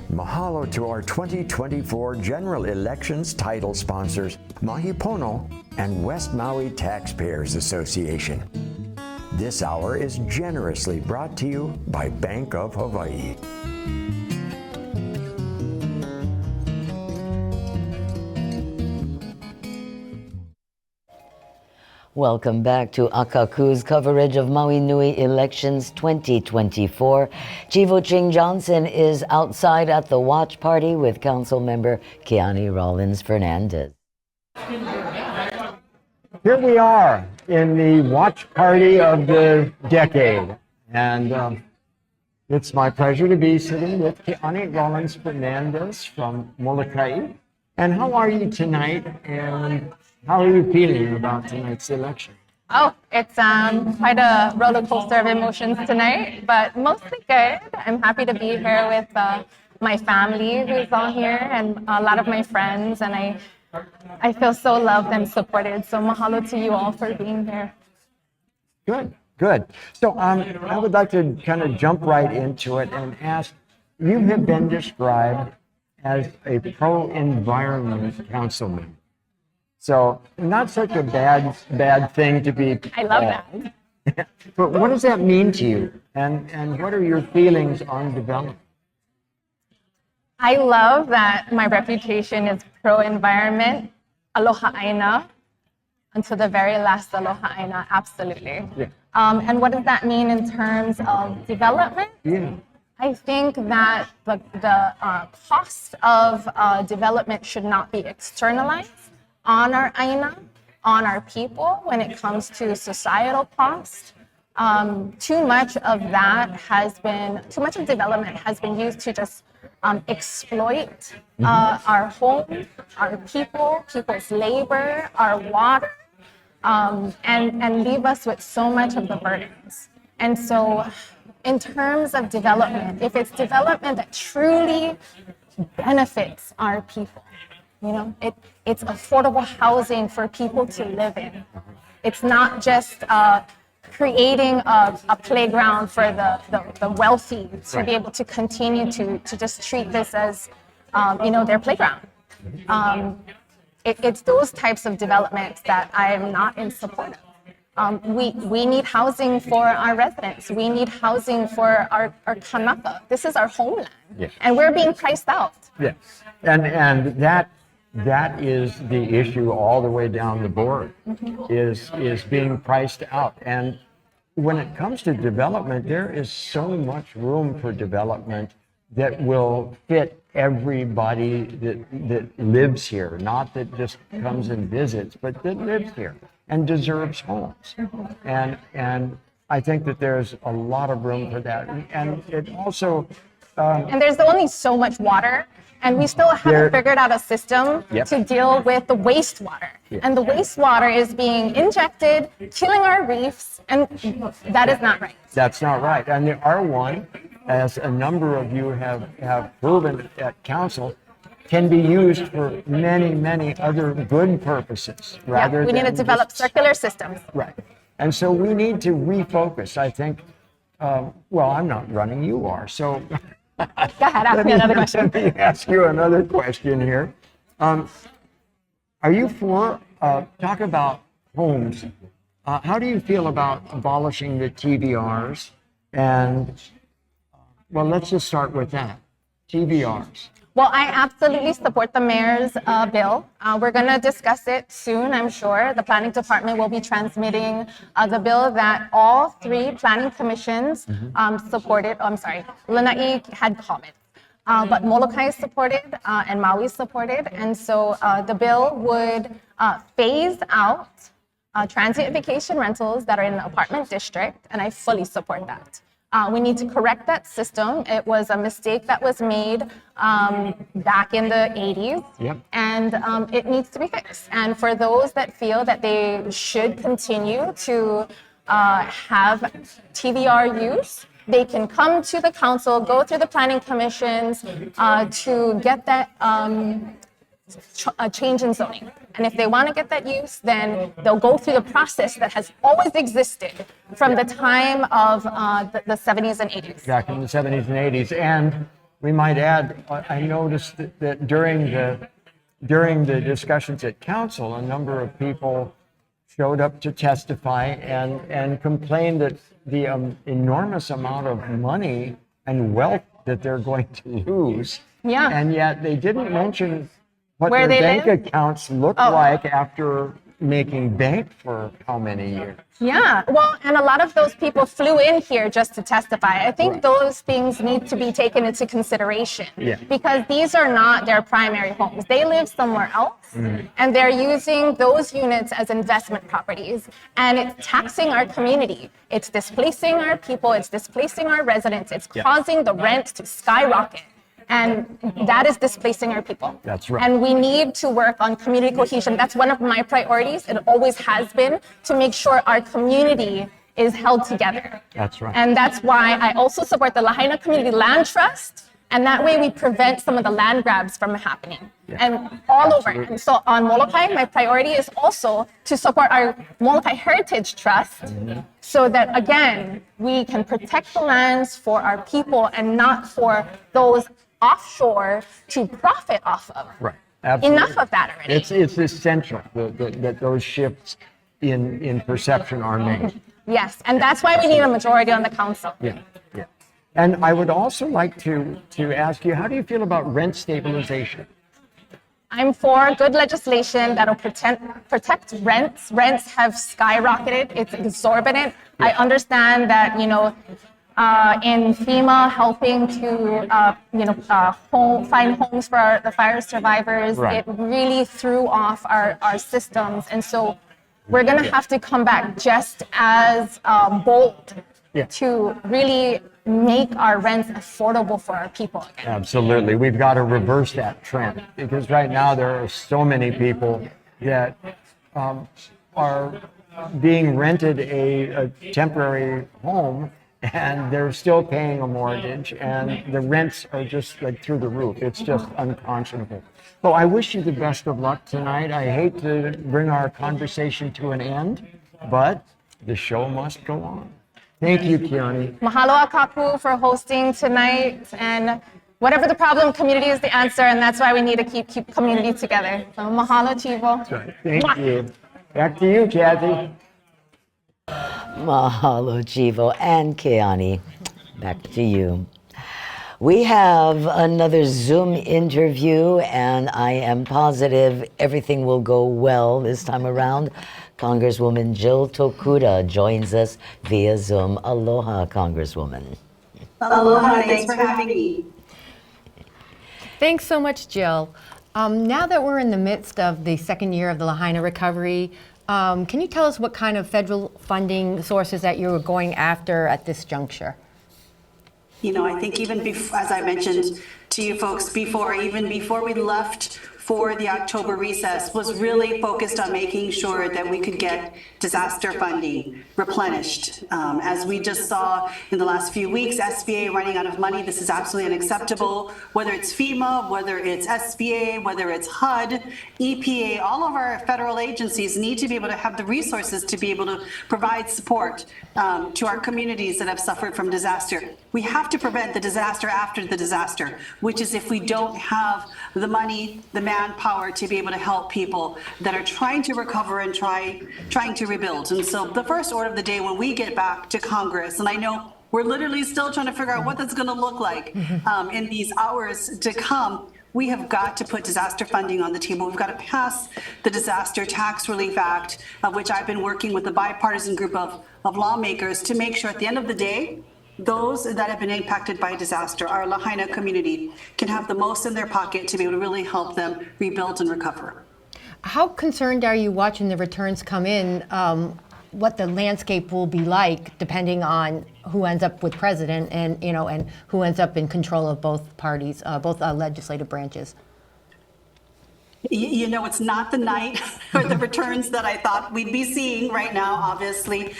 Mahalo to our 2024 general elections title sponsors, Mahi Pono and West Maui Taxpayers Association. This hour is generously brought to you by Bank of Hawaii. Welcome back to Akaku's coverage of Maui Nui elections 2024. Chivo Ching-Johnson is outside at the watch party with Councilmember Keani Rawlins-Fernandez. Here we are in the watch party of the decade, and it's my pleasure to be sitting with Keani Rawlins-Fernandez from Molokai. And how are you tonight, and how are you feeling about tonight's election? Oh, it's quite a roller coaster of emotions tonight, but mostly good. I'm happy to be here with my family who's all here and a lot of my friends, and I feel so loved and supported. So mahalo to you all for being here. Good, good. So I would like to kind of jump right into it and ask, you have been described as a pro-environment councilman. So not such a bad thing to be. I love that. But what does that mean to you? And what are your feelings on development? I love that my reputation is pro-environment, aloha aina, until the very last aloha aina, absolutely. Yeah. And what does that mean in terms of development? Yeah. I think that the cost of development should not be externalized on our aina, on our people when it comes to societal cost. too much of development has been used to just exploit our home, our people, people's labor, our water, and leave us with so much of the burdens. And so in terms of development, if it's development that truly benefits our people, it's affordable housing for people to live in. It's not just creating a playground for the wealthy to be able to continue to just treat this as, their playground. It's those types of developments that I am not in support of. We need housing for our residents. We need housing for our kanaka. This is our homeland. Yes. And we're being priced out. Yes. And that is the issue all the way down the board, is being priced out. And when it comes to development, there is so much room for development that will fit everybody that lives here, not that just comes and visits, but that lives here and deserves homes. And I think that there's a lot of room for that. And it also... and there's only so much water, and we still haven't figured out a system to deal with the wastewater. And the wastewater is being injected, killing our reefs, and that is not right. That's not right. And the R1, as a number of you have proven at council, can be used for many, many other good purposes. Rather we need to develop circular systems. Right. And so we need to refocus, I think. Well, I'm not running, you are. So go ahead, ask me another question. Let me ask you another question here. Are you for, talk about homes. How do you feel about abolishing the TVRs? And, well, let's just start with that. TVRs. Well, I absolutely support the mayor's bill. We're going to discuss it soon, I'm sure. The planning department will be transmitting the bill that all three planning commissions supported. Oh, I'm sorry, Lanai had comments, but Molokai supported and Maui supported. And so the bill would phase out transient vacation rentals that are in an apartment district, and I fully support that. We need to correct that system. It was a mistake that was made back in the 80s, and it needs to be fixed. And for those that feel that they should continue to have TVR use, they can come to the council, go through the planning commissions to get that a change in zoning. And if they want to get that use, then they'll go through the process that has always existed from the time of the 70s and 80s. Back in the 70s and 80s. And we might add, I noticed that during the discussions at council, a number of people showed up to testify and complained that the enormous amount of money and wealth that they're going to lose. Yeah. And yet they didn't mention what Where their they bank live? accounts look like after making bank for how many years? Yeah, well, and a lot of those people flew in here just to testify. I think those things need to be taken into consideration because these are not their primary homes. They live somewhere else, and they're using those units as investment properties, and it's taxing our community. It's displacing our people. It's displacing our residents. It's causing the rent to skyrocket. And that is displacing our people. That's right. And we need to work on community cohesion. That's one of my priorities. It always has been, to make sure our community is held together. That's right. And that's why I also support the Lahaina Community Land Trust. And that way we prevent some of the land grabs from happening. And all over. And so on Molokai, my priority is also to support our Molokai Heritage Trust so that, again, we can protect the lands for our people and not for those offshore to profit off of. Right. Absolutely. Enough of that already. It's essential that those shifts in perception are made. Yes, and that's why we need a majority on the council. Yeah. And I would also like to ask you, how do you feel about rent stabilization? I'm for good legislation that'll protect rents. Rents have skyrocketed. It's exorbitant. I understand that, in FEMA helping to, find homes for the fire survivors, it really threw off our systems. And so we're going to have to come back just as bold to really make our rents affordable for our people again. Absolutely. We've got to reverse that trend because right now there are so many people that are being rented a temporary home and they're still paying a mortgage and the rents are just like through the roof. It's just unconscionable. So I wish you the best of luck tonight. I hate to bring our conversation to an end, but the show must go on. Thank you, Keani. Mahalo Akaku for hosting tonight, and whatever the problem, community is the answer, and that's why we need to keep community together. So mahalo, Chivo. Thank you. Back to you, Kathy. Mahalo, Chivo and Keani. Back to you. We have another Zoom interview, and I am positive everything will go well this time around. Congresswoman Jill Tokuda joins us via Zoom. Aloha, Congresswoman. Aloha, thanks for having me. Thanks so much, Jill. Now that we're in the midst of the second year of the Lahaina recovery, can you tell us what kind of federal funding sources that you were going after at this juncture? You know, I think even before, as I mentioned to you folks before, even before we left for the October recess, was really focused on making sure that we could get disaster funding replenished. As we just saw in the last few weeks, SBA running out of money. This is absolutely unacceptable. Whether it's FEMA, whether it's SBA, whether it's HUD, EPA, all of our federal agencies need to be able to have the resources to be able to provide support to our communities that have suffered from disaster. We have to prevent the disaster after the disaster, which is if we don't have the money, the manpower to be able to help people that are trying to recover and trying to rebuild. And so the first order of the day when we get back to Congress, and I know we're literally still trying to figure out what that's going to look like in these hours to come, we have got to put disaster funding on the table. We've got to pass the Disaster Tax Relief Act, of which I've been working with a bipartisan group of lawmakers to make sure at the end of the day, those that have been impacted by disaster, our Lahaina community, can have the most in their pocket to be able to really help them rebuild and recover. How concerned are you watching the returns come in, what the landscape will be like depending on who ends up with president and, you know, and who ends up in control of both parties, both legislative branches? You know, it's not the night or the returns that I thought we'd be seeing right now, obviously.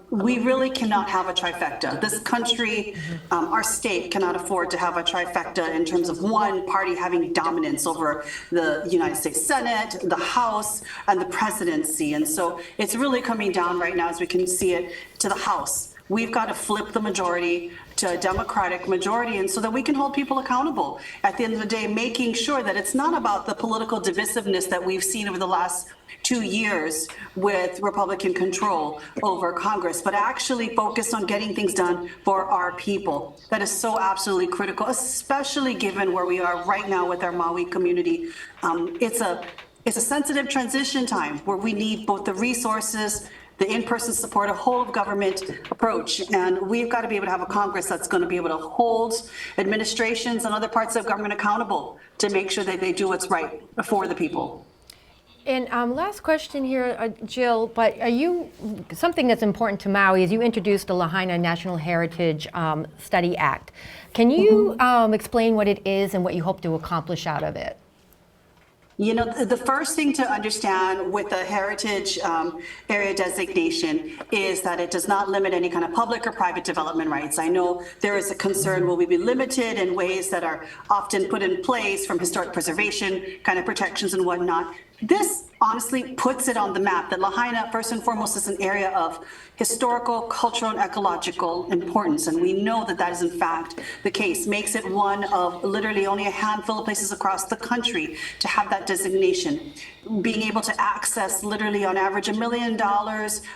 We really cannot have a trifecta. This country, our state cannot afford to have a trifecta in terms of one party having dominance over the United States Senate, the House, and the presidency. And so it's really coming down right now, as we can see it, to the House. We've got to flip the majority to a Democratic majority, and so that we can hold people accountable. At the end of the day, making sure that it's not about the political divisiveness that we've seen over the last 2 years with Republican control over Congress, but actually focus on getting things done for our people. That is so absolutely critical, especially given where we are right now with our Maui community. It's a sensitive transition time where we need both the resources, the in-person support, a whole of government approach. And we've got to be able to have a Congress that's going to be able to hold administrations and other parts of government accountable to make sure that they do what's right for the people. And last question here, Jill, but something that's important to Maui is you introduced the Lahaina National Heritage Study Act. Can you explain what it is and what you hope to accomplish out of it? You know, the first thing to understand with the heritage area designation is that it does not limit any kind of public or private development rights. I know there is a concern, will we be limited in ways that are often put in place from historic preservation kind of protections and whatnot. This honestly puts it on the map that Lahaina, first and foremost, is an area of historical, cultural, and ecological importance. And we know that that is in fact the case. Makes it one of literally only a handful of places across the country to have that designation. Being able to access literally on average $1 million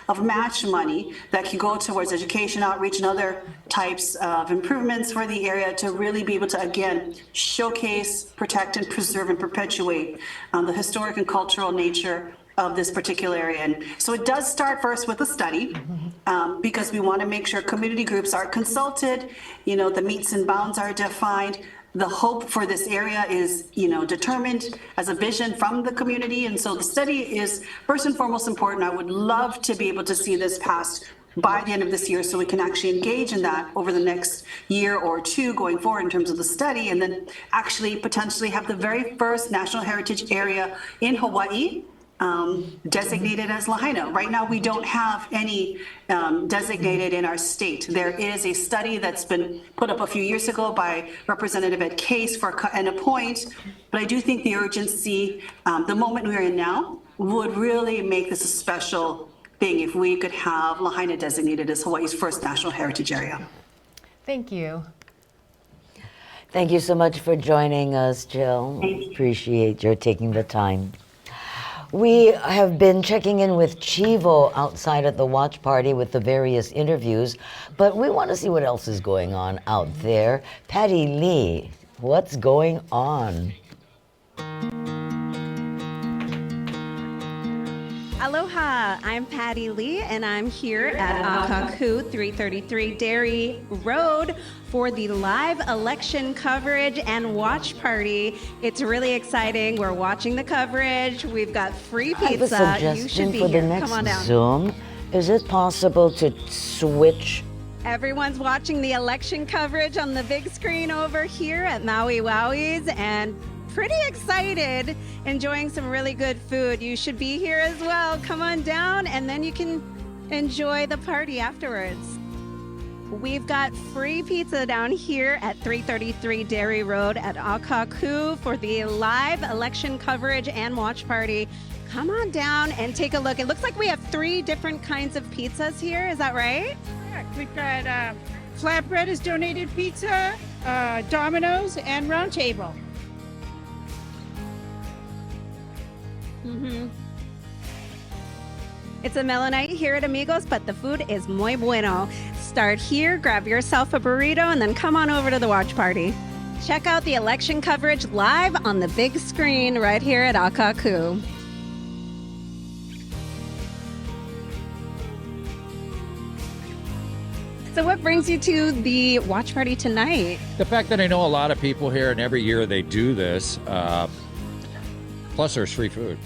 of match money that can go towards education, outreach, and other types of improvements for the area to really be able to, again, showcase, protect, and preserve and perpetuate the historic and cultural nature of this particular area. And so it does start first with a study because we want to make sure community groups are consulted, you know, the metes and bounds are defined. the hope for this area is, determined as a vision from the community. And so the study is first and foremost important. I would love to be able to see this passed by the end of this year so we can actually engage in that over the next year or two going forward in terms of the study, and then actually potentially have the very first National Heritage Area in Hawaii designated as Lahaina. Right now, we don't have any designated in our state. There is a study that's been put up a few years ago by Representative Ed Case and a point, but I do think the urgency, the moment we're in now, would really make this a special thing if we could have Lahaina designated as Hawaii's first National Heritage Area. Thank you. Thank you so much for joining us, Jill. Appreciate your taking the time. We have been checking in with Chivo outside at the watch party with the various interviews, but we want to see what else is going on out there. Patty Lee, what's going on? Aloha, I'm Patty Lee, and I'm here at Akaku 333 Dairy Road for the live election coverage and watch party. It's really exciting. We're watching the coverage. We've got free pizza. I have a You should suggestion be for the here. next Come on down. Zoom. Is it possible to switch? Everyone's watching the election coverage on the big screen over here at Maui Wowies, and pretty excited, enjoying some really good food. You should be here as well. Come on down, and then you can enjoy the party afterwards. We've got free pizza down here at 333 Dairy Road at Akaku for the live election coverage and watch party. Come on down and take a look. It looks like we have 3 different kinds of pizzas here. Is that right? Correct. We've got flatbread is donated pizza, Domino's, and Round Table. It's a mellow night here at Amigos, but the food is muy bueno. Start here, grab yourself a burrito, and then come on over to the watch party. Check out the election coverage live on the big screen right here at Akaku. So what brings you to the watch party tonight? The fact that I know a lot of people here, and every year they do this, plus there's free food.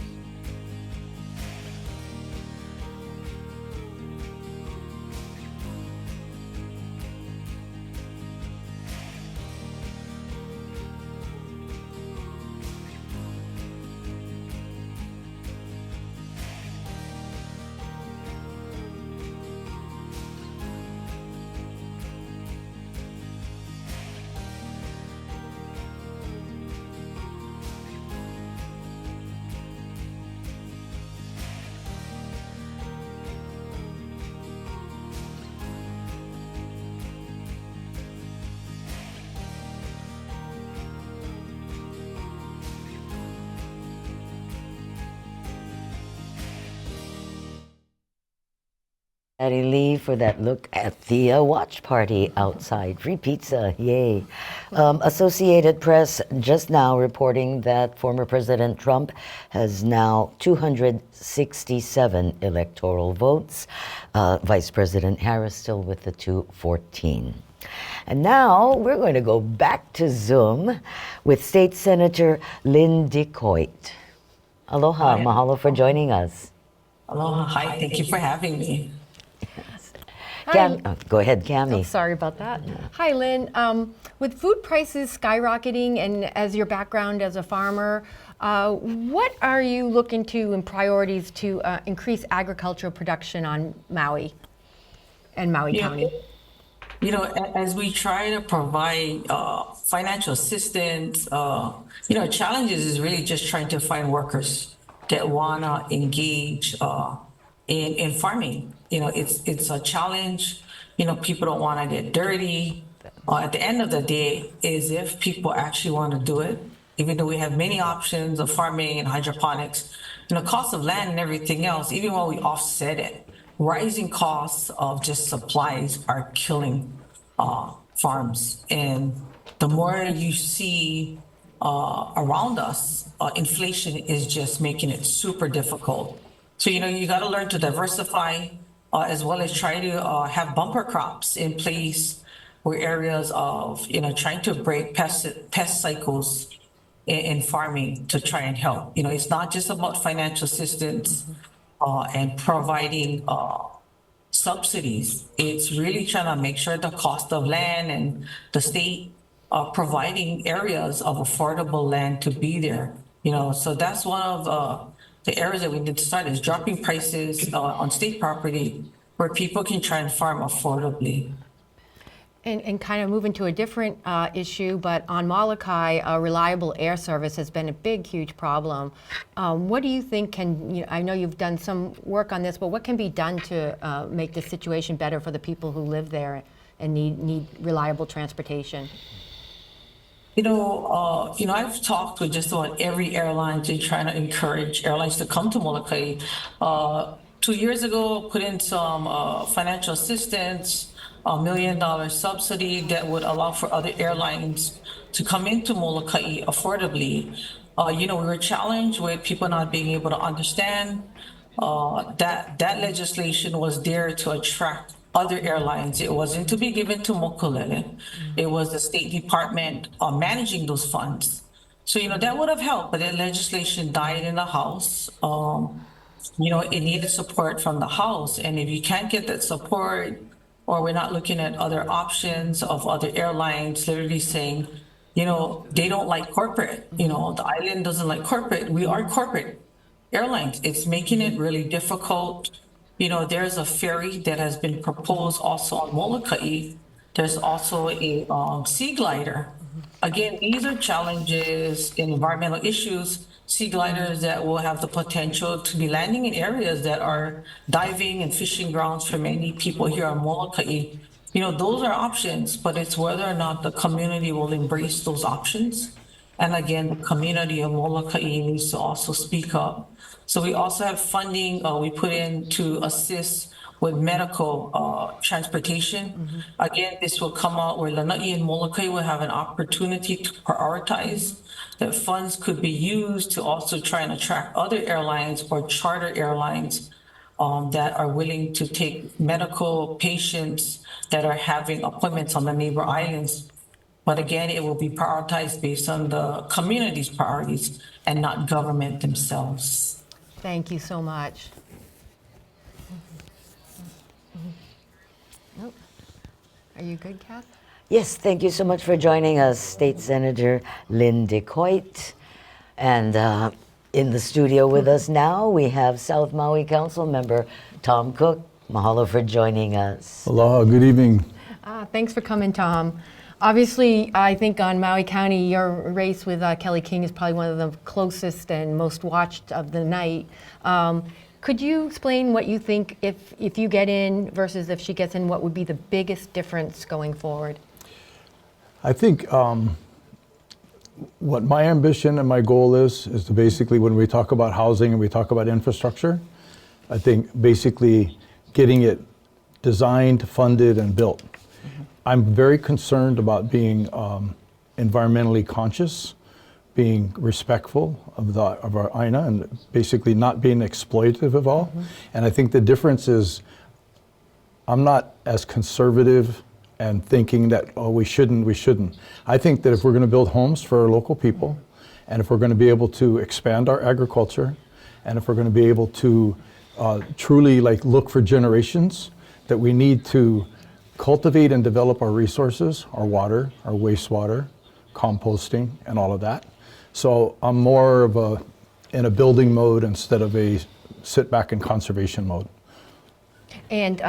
Patty Lee for that look at the watch party outside. Free pizza, yay. Associated Press just now reporting that former President Trump has now 267 electoral votes. Vice President Harris still with the 214. And now we're going to go back to Zoom with State Senator Lynn DeCoit. Aloha, mahalo for joining us. Aloha, hi, thank you for having me. Go ahead, Cammy. Oh, sorry about that. Hi, Lynn. With food prices skyrocketing and as your background as a farmer, what are you looking to in priorities to increase agricultural production on Maui and Maui County? You know, as we try to provide financial assistance, challenges is really just trying to find workers that want to engage in farming. You know, it's a challenge. You know, people don't want to get dirty. At the end of the day, is if people actually want to do it, even though we have many options of farming and hydroponics, cost of land and everything else, even when we offset it, rising costs of just supplies are killing farms. And the more you see around us, inflation is just making it super difficult. So, you got to learn to diversify as well as try to have bumper crops in place were areas of, trying to break pest cycles in farming to try and help. It's not just about financial assistance and providing subsidies. It's really trying to make sure the cost of land and the state providing areas of affordable land to be there. So that's one of the areas that we need to start is dropping prices on state property where people can try and farm affordably. And kind of moving to a different issue, but on Molokai, reliable air service has been a big, huge problem. What do you think I know you've done some work on this, but what can be done to make the situation better for the people who live there and need reliable transportation? I've talked with just about every airline to try to encourage airlines to come to Molokai. 2 years ago, put in some financial assistance, $1 million subsidy that would allow for other airlines to come into Molokai affordably. We were challenged with people not being able to understand that legislation was there to attract other airlines. It wasn't to be given to Mokulele. It was the State Department managing those funds. So, that would have helped, but that legislation died in the House. It needed support from the House. And if you can't get that support, or we're not looking at other options of other airlines literally saying, they don't like corporate. The island doesn't like corporate. We are corporate airlines. It's making it really difficult. There's a ferry that has been proposed also on Molokai. There's also a sea glider. Again, these are challenges in environmental issues, sea gliders that will have the potential to be landing in areas that are diving and fishing grounds for many people here on Molokai. Those are options, but it's whether or not the community will embrace those options. And again, the community of Molokai needs to also speak up. So we also have funding we put in to assist with medical transportation. Again, this will come out where Lanai and Molokai will have an opportunity to prioritize that funds could be used to also try and attract other airlines or charter airlines that are willing to take medical patients that are having appointments on the neighbor islands. But again, it will be prioritized based on the community's priorities and not government themselves. Thank you so much. Are you good, Kath? Yes, thank you so much for joining us, State Senator Lynn DeCoit. And in the studio with us now, we have South Maui Councilmember Tom Cook. Mahalo for joining us. Aloha, good evening. Thanks for coming, Tom. Obviously, I think on Maui County, your race with Kelly King is probably one of the closest and most watched of the night. Could you explain what you think if you get in versus if she gets in, what would be the biggest difference going forward? I think what my ambition and my goal is to basically, when we talk about housing and we talk about infrastructure, I think basically getting it designed, funded, and built. I'm very concerned about being environmentally conscious, being respectful of our aina, and basically not being exploitative of all. And I think the difference is I'm not as conservative and thinking that, oh, we shouldn't. I think that if we're going to build homes for our local people, and if we're going to be able to expand our agriculture, and if we're going to be able to truly look for generations, that we need to cultivate and develop our resources, our water, our wastewater, composting, and all of that. So I'm more of in a building mode instead of a sit back and conservation mode. And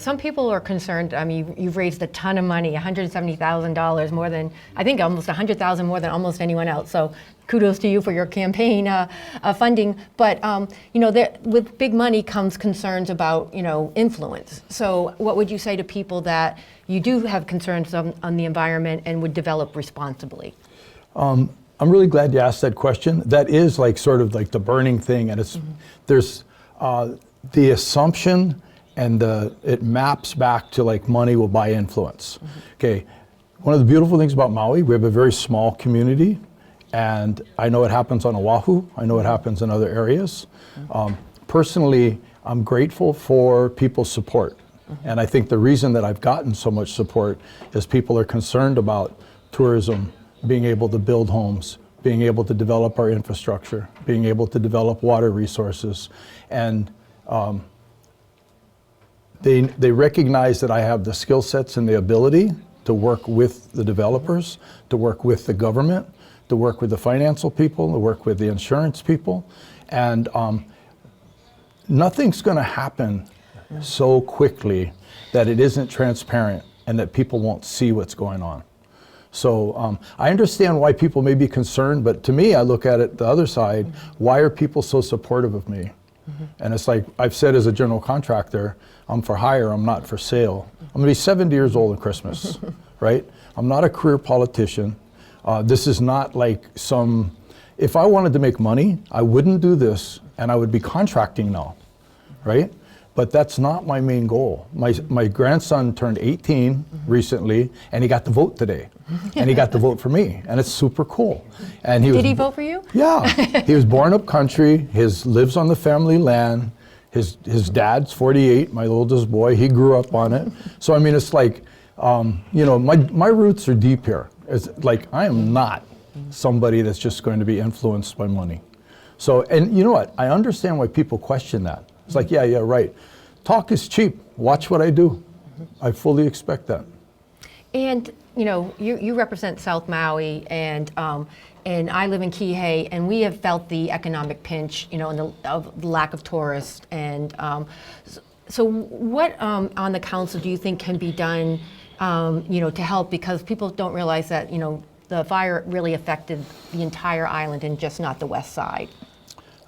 some people are concerned. I mean, you've raised a ton of money, $170,000 more than, I think almost $100,000 more than almost anyone else. So kudos to you for your campaign funding. But with big money comes concerns about influence. So what would you say to people that you do have concerns on the environment and would develop responsibly? I'm really glad you asked that question. That is sort of the burning thing, and it's there's the assumption. And it maps back to money will buy influence. Okay, one of the beautiful things about Maui, we have a very small community, and I know it happens on Oahu. I know it happens in other areas. Personally, I'm grateful for people's support. And I think the reason that I've gotten so much support is people are concerned about tourism, being able to build homes, being able to develop our infrastructure, being able to develop water resources. And they recognize that I have the skill sets and the ability to work with the developers, to work with the government, to work with the financial people, to work with the insurance people. And nothing's going to happen so quickly that it isn't transparent and that people won't see what's going on. So I understand why people may be concerned, but to me, I look at it the other side. Why are people so supportive of me? And it's like I've said as a general contractor, I'm for hire, I'm not for sale. I'm gonna be 70 years old at Christmas, right? I'm not a career politician. This is not like some, if I wanted to make money, I wouldn't do this and I would be contracting now, right? But that's not my main goal. My grandson turned 18 recently, and he got to vote today. And he got to vote for me, and it's super cool. And Did he vote for you? Yeah. He was born up country, lives on the family land. His dad's 48, my oldest boy, he grew up on it. So I mean, it's like, you know, my roots are deep here. It's like, I am not somebody that's just going to be influenced by money. So, and you know what? I understand why people question that. It's like, yeah, right. Talk is cheap. Watch what I do. I fully expect that. And you know, you represent South Maui, and I live in Kihei, and we have felt the economic pinch, you know, and the lack of tourists. And so, what on the council do you think can be done, you know, to help? Because people don't realize that, you know, the fire really affected the entire island and just not the west side.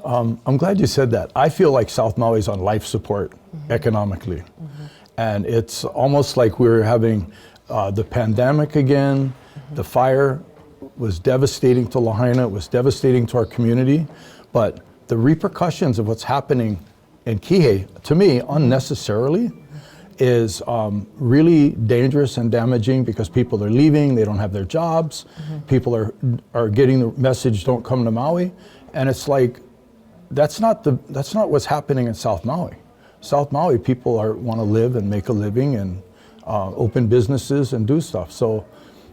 I'm glad you said that. I feel like South Maui is on life support economically. And it's almost like we're having the pandemic again. The fire was devastating to Lahaina, it was devastating to our community, but the repercussions of what's happening in Kihei, to me, unnecessarily, is really dangerous and damaging because people are leaving, they don't have their jobs, people are getting the message, don't come to Maui, and it's like, that's not what's happening in South Maui. South Maui people want to live and make a living and open businesses and do stuff. So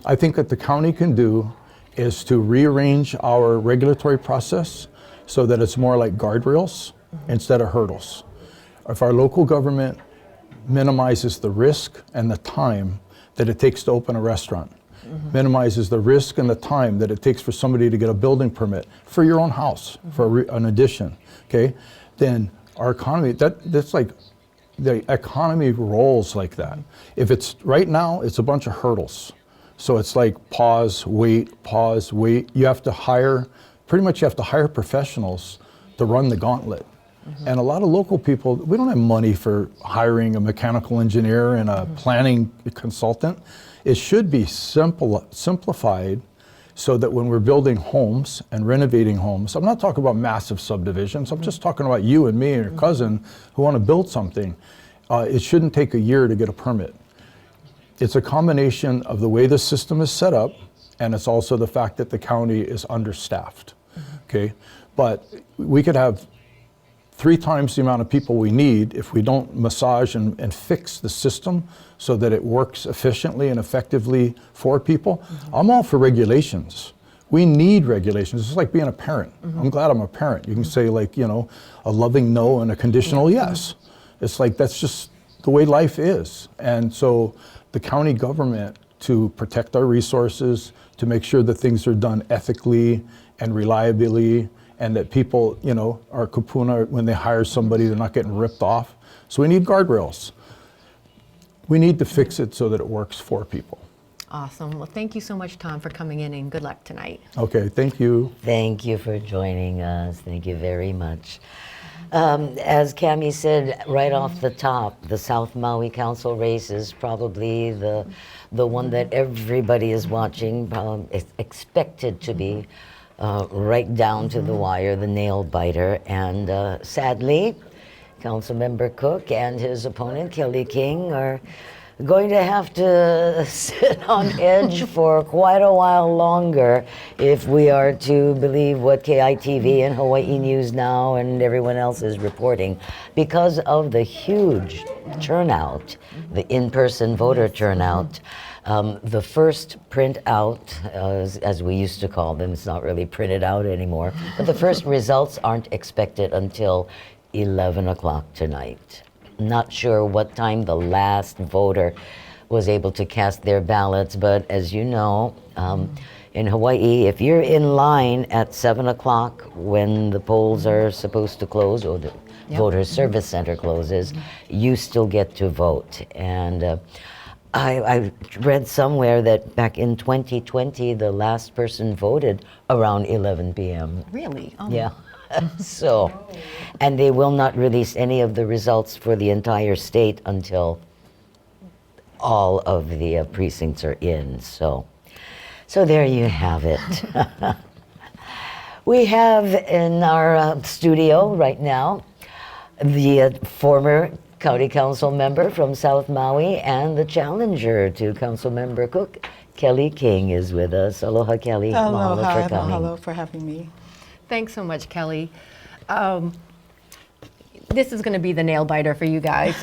I think what the county can do is to rearrange our regulatory process so that it's more like guardrails instead of hurdles. If our local government minimizes the risk and the time that it takes to open a restaurant, minimizes the risk and the time that it takes for somebody to get a building permit for your own house, for an addition, okay? Then our economy, that's like, the economy rolls like that. If it's, right now, it's a bunch of hurdles. So it's like pause, wait. You have to hire, pretty much you have to hire professionals to run the gauntlet. And a lot of local people, we don't have money for hiring a mechanical engineer and a planning consultant. It should be simplified so that when we're building homes and renovating homes, I'm not talking about massive subdivisions, I'm just talking about you and me and your cousin who want to build something. It shouldn't take a year to get a permit. It's a combination of the way the system is set up, and it's also the fact that the county is understaffed, okay? But we could have 3 times the amount of people we need if we don't massage and fix the system so that it works efficiently and effectively for people. I'm all for regulations. We need regulations. It's like being a parent. I'm glad I'm a parent. You can say, like, you know, a loving no and a conditional yes. It's like, that's just the way life is. And so the county government, to protect our resources, to make sure that things are done ethically and reliably, and that people, you know, are kapuna when they hire somebody, they're not getting ripped off. So we need guardrails. We need to fix it so that it works for people. Awesome. Well, thank you so much, Tom, for coming in, and good luck tonight. Okay, thank you. Thank you for joining us. Thank you very much. As Cammy said right off the top, the South Maui Council race is probably the one that everybody is watching. It's expected to be right down to the wire, the nail biter. And sadly, Councilmember Cook and his opponent, Kelly King, are going to have to sit on edge for quite a while longer if we are to believe what KITV and Hawaii News Now and everyone else is reporting, because of the huge turnout, the in-person voter turnout. The first printout, as we used to call them, it's not really printed out anymore, but the first results aren't expected until 11 o'clock tonight. Not sure what time the last voter was able to cast their ballots, but as you know, in Hawaii, if you're in line at 7 o'clock when the polls are supposed to close, or the voter service center closes, you still get to vote. And I read somewhere that back in 2020, the last person voted around 11 p.m. Really? Oh. Yeah. So, and they will not release any of the results for the entire state until all of the precincts are in. So there you have it. We have in our studio right now the former County Council member from South Maui and the challenger to Councilmember Cook, Kelly King, is with us. Aloha, Kelly. Aloha, Mahalo for coming. mahalo for having me. Thanks so much, Kelly. This is going to be the nail biter for you guys,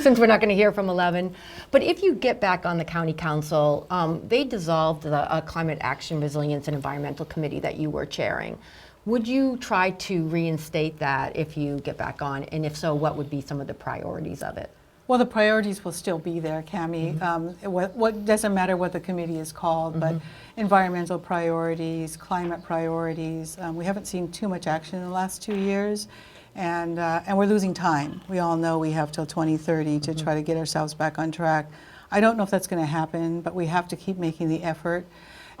since we're not going to hear from 11. But if you get back on the County Council, they dissolved the Climate Action, Resilience, and Environmental Committee that you were chairing. Would you try to reinstate that if you get back on? And if so, what would be some of the priorities of it? Well, the priorities will still be there, Cammy. What doesn't matter what the committee is called, but environmental priorities, climate priorities. We haven't seen too much action in the last 2 years, and we're losing time. We all know we have till 2030 to try to get ourselves back on track. I don't know if that's going to happen, but we have to keep making the effort.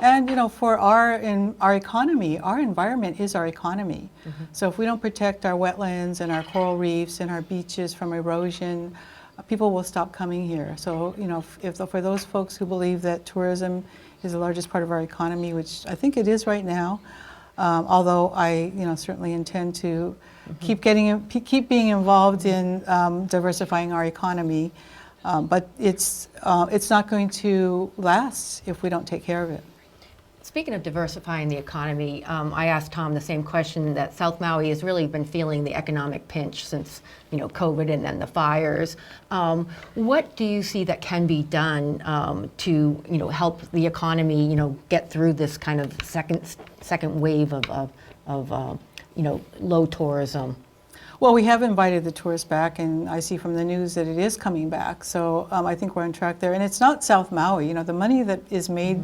And for our economy, our environment is our economy. So if we don't protect our wetlands and our coral reefs and our beaches from erosion, people will stop coming here. So, for those folks who believe that tourism is the largest part of our economy, which I think it is right now, although I, certainly intend to keep being involved in diversifying our economy, but it's not going to last if we don't take care of it. Speaking of diversifying the economy, I asked Tom the same question, that South Maui has really been feeling the economic pinch since COVID and then the fires. What do you see that can be done to help the economy get through this kind of second wave of low tourism? Well, we have invited the tourists back, and I see from the news that it is coming back. So I think we're on track there. And it's not South Maui. The money that is made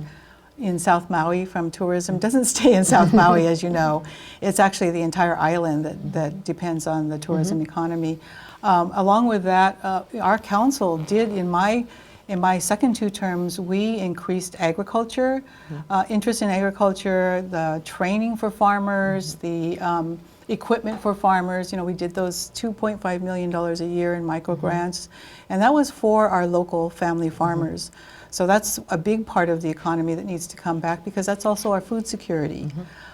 in South Maui from tourism doesn't stay in South Maui, as you know. It's actually the entire island that depends on the tourism economy. Along with that, our council did, in my second 2 terms, we increased agriculture, interest in agriculture, the training for farmers, the equipment for farmers. We did those $2.5 million a year in micro grants, and that was for our local family farmers. So that's a big part of the economy that needs to come back, because that's also our food security.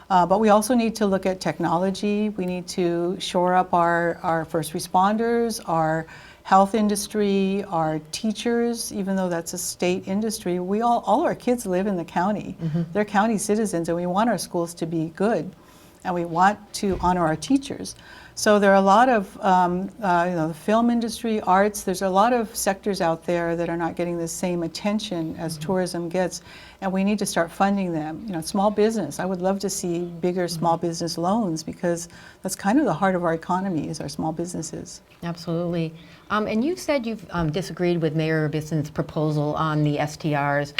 But we also need to look at technology. We need to shore up our first responders, our health industry, our teachers, even though that's a state industry. All our kids live in the county. They're county citizens, and we want our schools to be good, and we want to honor our teachers. So there are a lot of, the film industry, arts, there's a lot of sectors out there that are not getting the same attention as tourism gets, and we need to start funding them. Small business, I would love to see bigger small business loans, because that's kind of the heart of our economy, is our small businesses. Absolutely. And you said you've disagreed with Mayor Bissen's proposal on the STRs.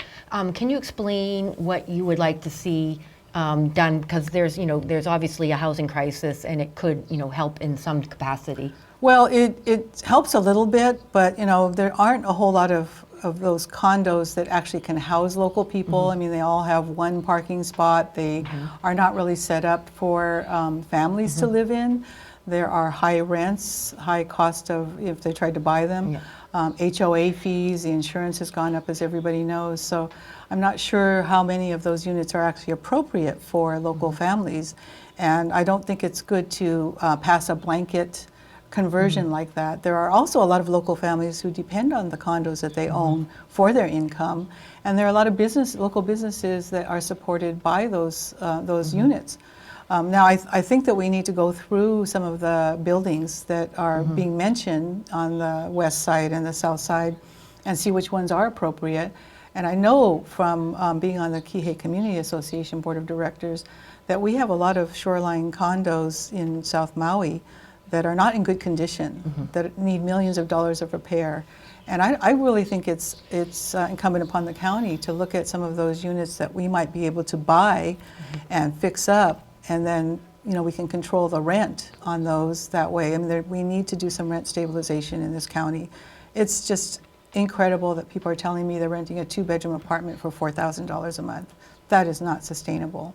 Can you explain what you would like to see done, because there's obviously a housing crisis, and it could help in some capacity? Well, it helps a little bit, but there aren't a whole lot of those condos that actually can house local people. I mean, they all have one parking spot. They are not really set up for families to live in. There are high rents, high cost of if they tried to buy them. HOA fees, the insurance has gone up, as everybody knows. So I'm not sure how many of those units are actually appropriate for local families. And I don't think it's good to pass a blanket conversion like that. There are also a lot of local families who depend on the condos that they own for their income, and there are a lot of local businesses that are supported by those units. Now, I think that we need to go through some of the buildings that are being mentioned on the west side and the south side and see which ones are appropriate. And I know from being on the Kihei Community Association Board of Directors that we have a lot of shoreline condos in South Maui that are not in good condition, that need millions of dollars of repair. And I really think it's incumbent upon the county to look at some of those units that we might be able to buy and fix up, and then we can control the rent on those that way. I mean, we need to do some rent stabilization in this county. It's just incredible that people are telling me they're renting a 2-bedroom apartment for $4,000 a month. That is not sustainable.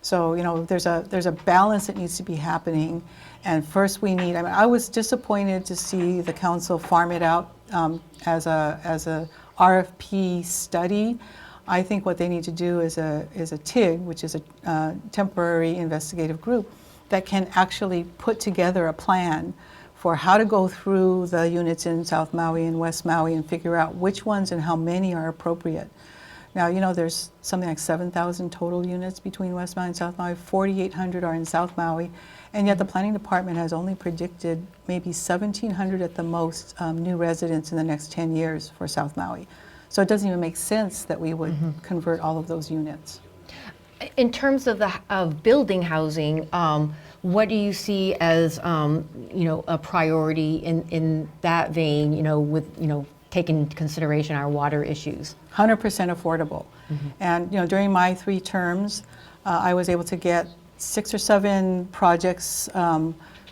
So there's a balance that needs to be happening. And first we need, I was disappointed to see the council farm it out as a RFP study. I think what they need to do is a TIG, which is a temporary investigative group, that can actually put together a plan for how to go through the units in South Maui and West Maui and figure out which ones and how many are appropriate. Now, there's something like 7,000 total units between West Maui and South Maui. 4,800 are in South Maui, and yet the planning department has only predicted maybe 1,700 at the most new residents in the next 10 years for South Maui. So it doesn't even make sense that we would convert all of those units. In terms of building housing, what do you see as a priority in that vein? With taking into consideration our water issues. 100% affordable. And during my 3 terms, I was able to get 6 or 7 projects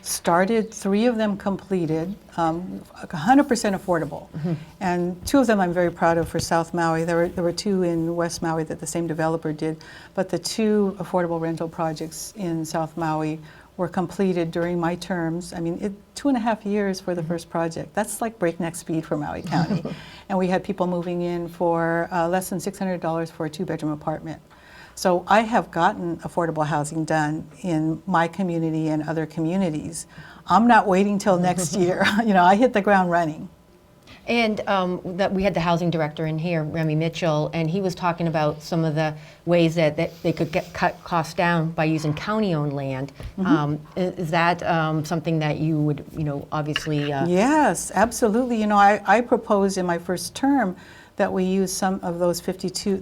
started, 3 of them completed, 100% affordable. And 2 of them I'm very proud of for South Maui. There were 2 in West Maui that the same developer did, but the 2 affordable rental projects in South Maui were completed during my terms. 2.5 years for the first project. That's like breakneck speed for Maui County. And we had people moving in for less than $600 for a 2-bedroom apartment. So I have gotten affordable housing done in my community and other communities. I'm not waiting till next year. I hit the ground running. And that we had the housing director in here, Remy Mitchell, and he was talking about some of the ways that they could cut costs down by using county-owned land. Is that something that you would, obviously? Yes, absolutely. I proposed in my first term that we use some of those 52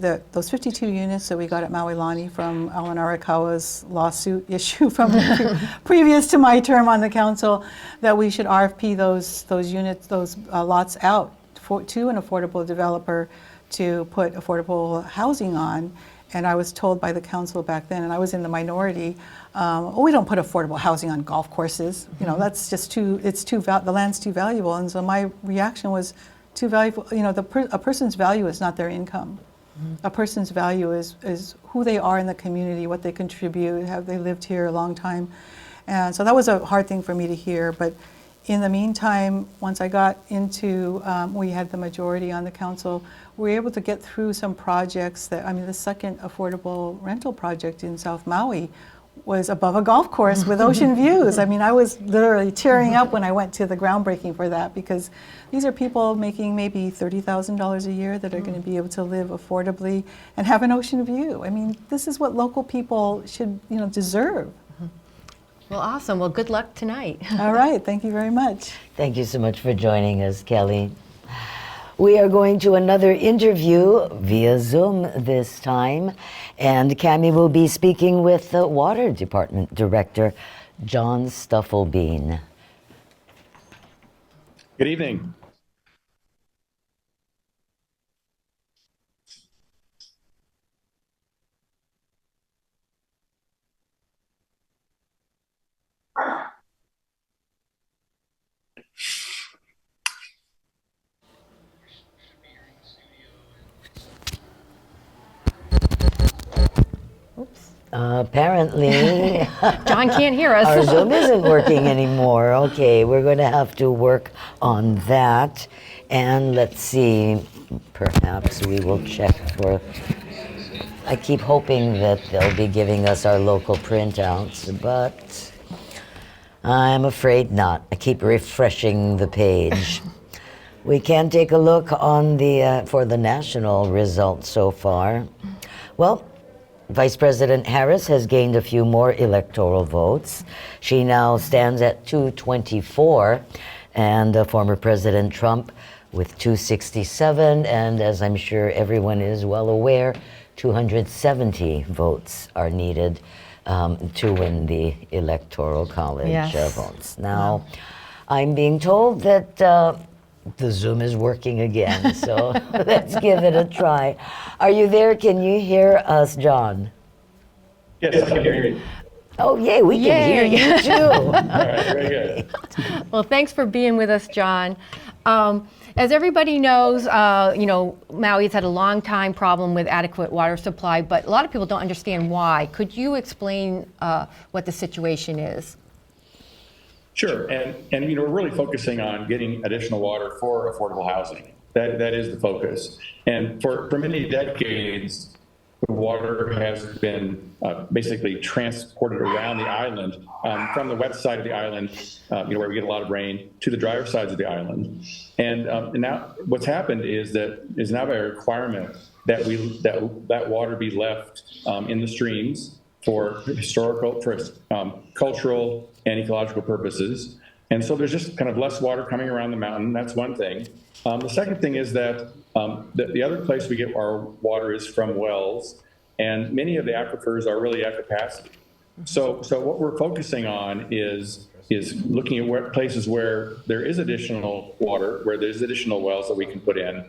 units that we got at Maui Lani from Alan Arakawa's lawsuit issue from previous to my term on the council, that we should RFP those units, those lots out to an affordable developer to put affordable housing on. And I was told by the council back then, and I was in the minority, we don't put affordable housing on golf courses. That's just the land's too valuable. And so my reaction was, too valuable. A person's value is not their income. A person's value is who they are in the community, what they contribute, have they lived here a long time. And so that was a hard thing for me to hear. But in the meantime, once I got into, we had the majority on the council, we were able to get through some projects that, the second affordable rental project in South Maui was above a golf course with ocean views. I was literally tearing up when I went to the groundbreaking for that, because these are people making maybe $30,000 a year that are going to be able to live affordably and have an ocean view. This is what local people should, deserve. Well, awesome. Well, good luck tonight. All right. Thank you very much. Thank you so much for joining us, Kelly. We are going to another interview via Zoom this time, and Cammy will be speaking with the Water Department Director, John Stufflebean. Good evening. Apparently, John can't hear us. Our Zoom isn't working anymore. Okay, we're going to have to work on that. And let's see, perhaps we will check for, I keep hoping that they'll be giving us our local printouts, but I'm afraid not. I keep refreshing the page. We can take a look on the for the national results so far. Well, Vice President Harris has gained a few more electoral votes. She now stands at 224, and former President Trump with 267, and as I'm sure everyone is well aware, 270 votes are needed to win the Electoral College votes. Now, I'm being told that the Zoom is working again, so let's give it a try. Are you there? Can you hear us, John? Yes, I can hear you. Oh, yay, we can hear you too. All right, very good. Well, thanks for being with us, John. As everybody knows, Maui's had a long time problem with adequate water supply, but a lot of people don't understand why. Could you explain what the situation is? Sure, and we're really focusing on getting additional water for affordable housing. That is the focus. And for many decades, the water has been basically transported around the island from the wet side of the island, where we get a lot of rain, to the drier sides of the island. And now what's happened is now by a requirement that that water be left in the streams for cultural and ecological purposes. And so there's just kind of less water coming around the mountain. That's one thing. The second thing is that the other place we get our water is from wells, and many of the aquifers are really at capacity. So what we're focusing on is looking at places where there is additional water, where there's additional wells that we can put in,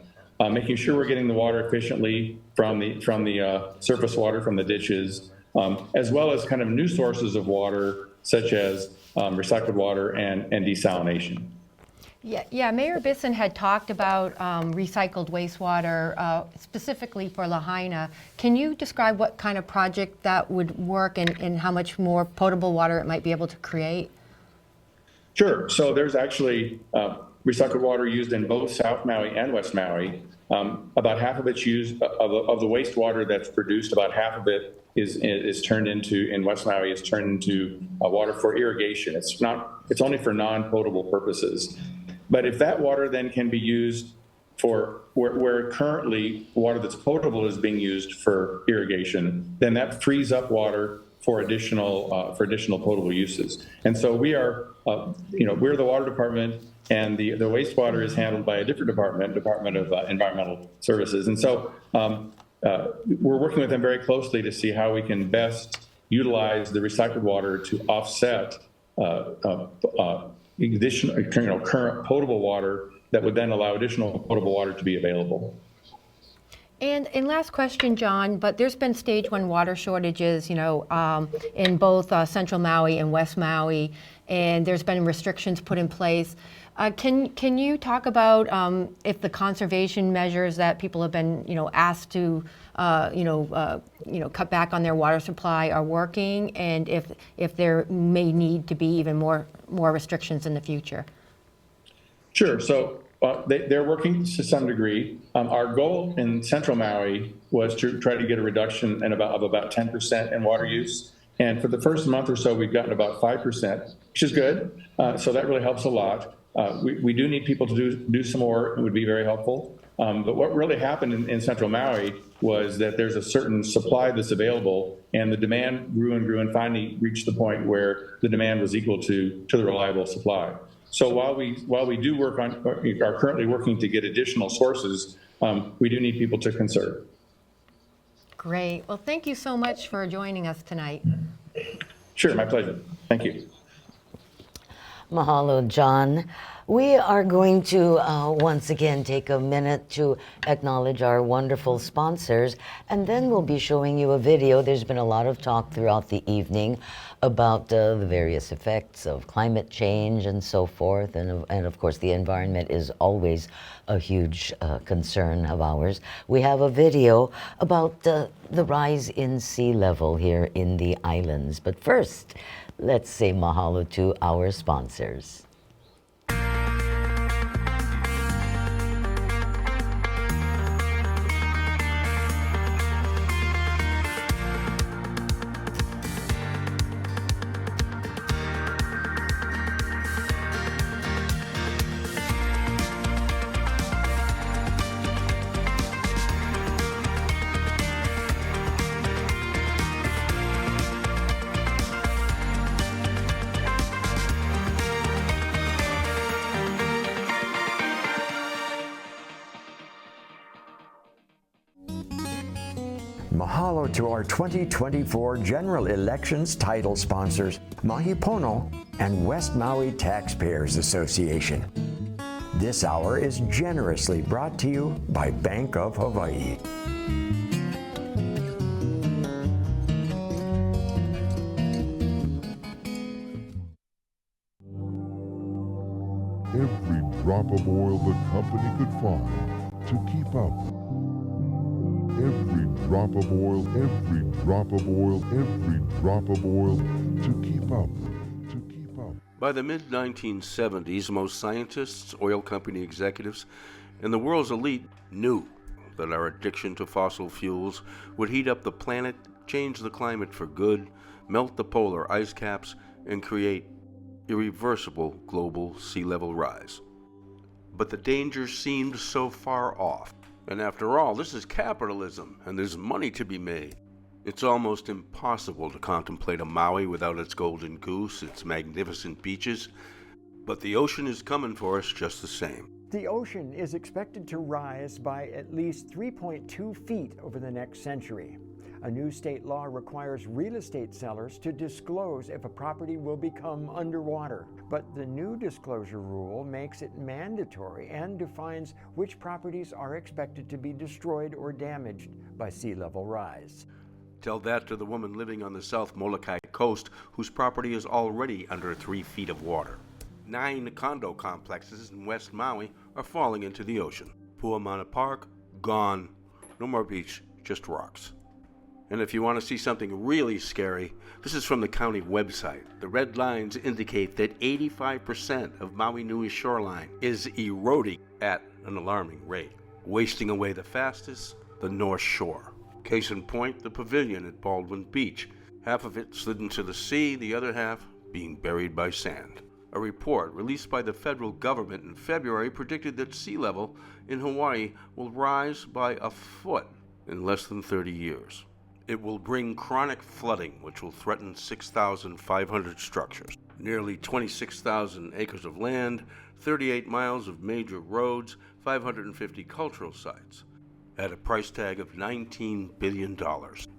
making sure we're getting the water efficiently from the surface water from the ditches, as well as kind of new sources of water, such as recycled water and desalination. Yeah, Mayor Bissen had talked about recycled wastewater, specifically for Lahaina. Can you describe what kind of project that would work and how much more potable water it might be able to create? Sure. So there's actually recycled water used in both South Maui and West Maui. About half of it's used, of the wastewater that's produced, about half of it is turned into, in West Maui, is turned into water for irrigation. It's only for non-potable purposes. But if that water then can be used for where currently water that's potable is being used for irrigation, then that frees up water for additional potable uses. And so we are, we're the water department, and the wastewater is handled by a different department of Environmental Services. And so we're working with them very closely to see how we can best utilize the recycled water to offset additional current potable water that would then allow additional potable water to be available. And last question, John, but there's been stage 1 water shortages, in both Central Maui and West Maui, and there's been restrictions put in place. Can you talk about if the conservation measures that people have been, asked to, cut back on their water supply are working, and if there may need to be even more restrictions in the future? Sure. So they're working to some degree. Our goal in Central Maui was to try to get a reduction of about 10% in water use. And for the first month or so, we've gotten about 5%, which is good. So that really helps a lot. We do need people to do some more. It would be very helpful. But what really happened in Central Maui was that there's a certain supply that's available, and the demand grew and finally reached the point where the demand was equal to the reliable supply. So while we do work on, are currently working to get additional sources, we do need people to conserve. Great. Well, thank you so much for joining us tonight. Sure, my pleasure. Thank you. Mahalo, John. We are going to once again take a minute to acknowledge our wonderful sponsors, and then we'll be showing you a video. There's been a lot of talk throughout the evening about the various effects of climate change and so forth, and of course the environment is always a huge concern of ours. We have a video about the rise in sea level here in the islands, but first, let's say mahalo to our sponsors. Mahalo to our 2024 general elections title sponsors, Mahi Pono and West Maui Taxpayers Association. This hour is generously brought to you by Bank of Hawaii. Every drop of oil the company could find to keep up. Every drop of oil, every drop of oil, every drop of oil to keep up. By the mid-1970s, most scientists, oil company executives, and the world's elite knew that our addiction to fossil fuels would heat up the planet, change the climate for good, melt the polar ice caps, and create irreversible global sea level rise. But the danger seemed so far off. And after all, this is capitalism, and there's money to be made. It's almost impossible to contemplate a Maui without its golden goose, its magnificent beaches. But the ocean is coming for us just the same. The ocean is expected to rise by at least 3.2 feet over the next century. A new state law requires real estate sellers to disclose if a property will become underwater. But the new disclosure rule makes it mandatory and defines which properties are expected to be destroyed or damaged by sea level rise. Tell that to the woman living on the South Molokai coast whose property is already under 3 feet of water. 9 condo complexes in West Maui are falling into the ocean. Puamana Park, gone. No more beach, just rocks. And if you want to see something really scary, this is from the county website. The red lines indicate that 85% of Maui Nui shoreline is eroding at an alarming rate, wasting away the fastest, the North Shore. Case in point, the pavilion at Baldwin Beach. Half of it slid into the sea, the other half being buried by sand. A report released by the federal government in February predicted that sea level in Hawaii will rise by a foot in less than 30 years. It will bring chronic flooding, which will threaten 6,500 structures, nearly 26,000 acres of land, 38 miles of major roads, 550 cultural sites, at a price tag of $19 billion.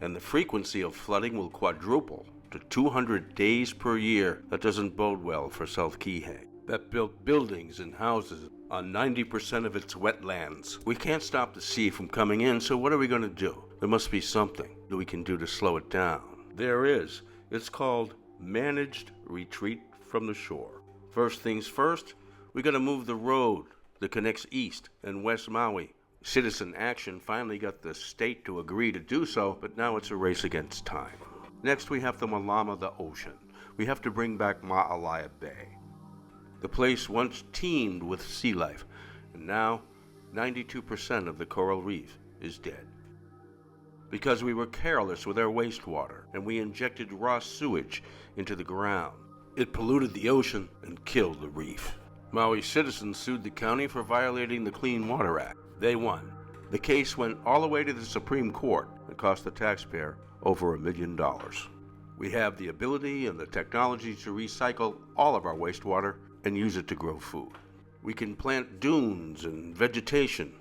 And the frequency of flooding will quadruple to 200 days per year. That doesn't bode well for South Kihei, that built buildings and houses on 90% of its wetlands. We can't stop the sea from coming in, so what are we going to do? There must be something that we can do to slow it down. There is. It's called Managed Retreat from the Shore. First things first, we got to move the road that connects East and West Maui. Citizen Action finally got the state to agree to do so, but now it's a race against time. Next, we have to Malama the ocean. We have to bring back Ma'alaia Bay. The place once teemed with sea life, and now 92% of the coral reef is dead. Because we were careless with our wastewater, and we injected raw sewage into the ground. It polluted the ocean and killed the reef. Maui citizens sued the county for violating the Clean Water Act. They won. The case went all the way to the Supreme Court and cost the taxpayer over $1 million. We have the ability and the technology to recycle all of our wastewater and use it to grow food. We can plant dunes and vegetation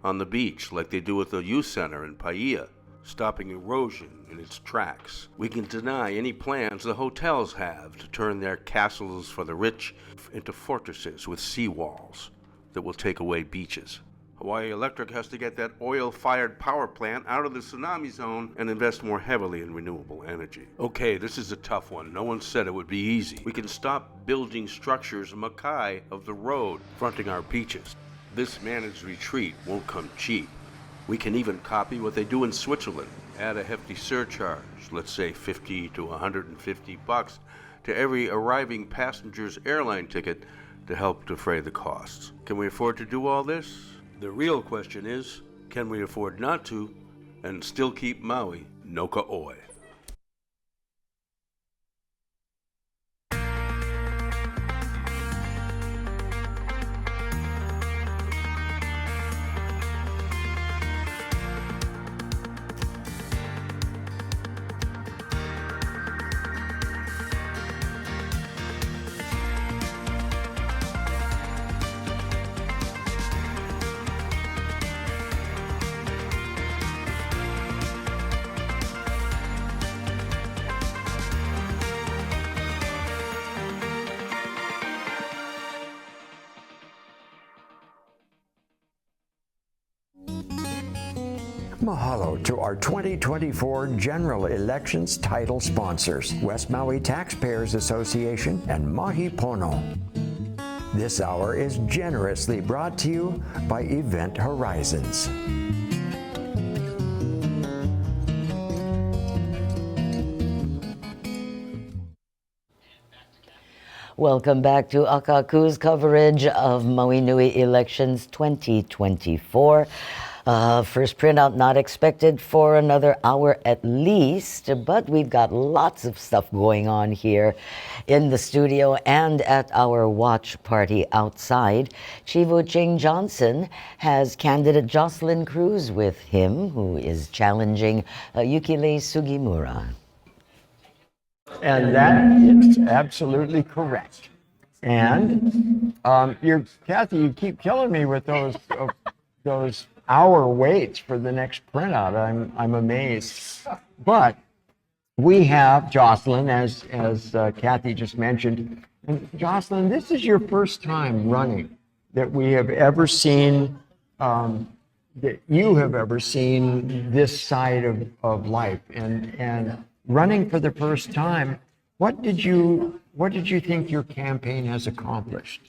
on the beach like they do with the youth center in Paia, stopping erosion in its tracks. We can deny any plans the hotels have to turn their castles for the rich into fortresses with seawalls that will take away beaches. Hawaii Electric has to get that oil-fired power plant out of the tsunami zone and invest more heavily in renewable energy. Okay, this is a tough one. No one said it would be easy. We can stop building structures makai of the road fronting our beaches. This managed retreat won't come cheap. We can even copy what they do in Switzerland. Add a hefty surcharge, let's say $50 to $150 to every arriving passenger's airline ticket to help defray the costs. Can we afford to do all this? The real question is, can we afford not to and still keep Maui no ka'oi? Mahalo to our 2024 general elections title sponsors, West Maui Taxpayers Association and Mahi Pono. This hour is generously brought to you by Event Horizons. Welcome back to Akaku's coverage of Maui Nui elections 2024. First printout not expected for another hour at least, but we've got lots of stuff going on here in the studio and at our watch party outside. Chivo Ching-Johnson has candidate Jocelyn Cruz with him, who is challenging Yuki Sugimura. And that is absolutely correct. And Kathy, you keep killing me with those hour waits for the next printout. I'm amazed. But we have Jocelyn, as Kathy just mentioned. And Jocelyn, this is your first time running that we have ever seen, that you have ever seen this side of life. And running for the first time, what did you think your campaign has accomplished?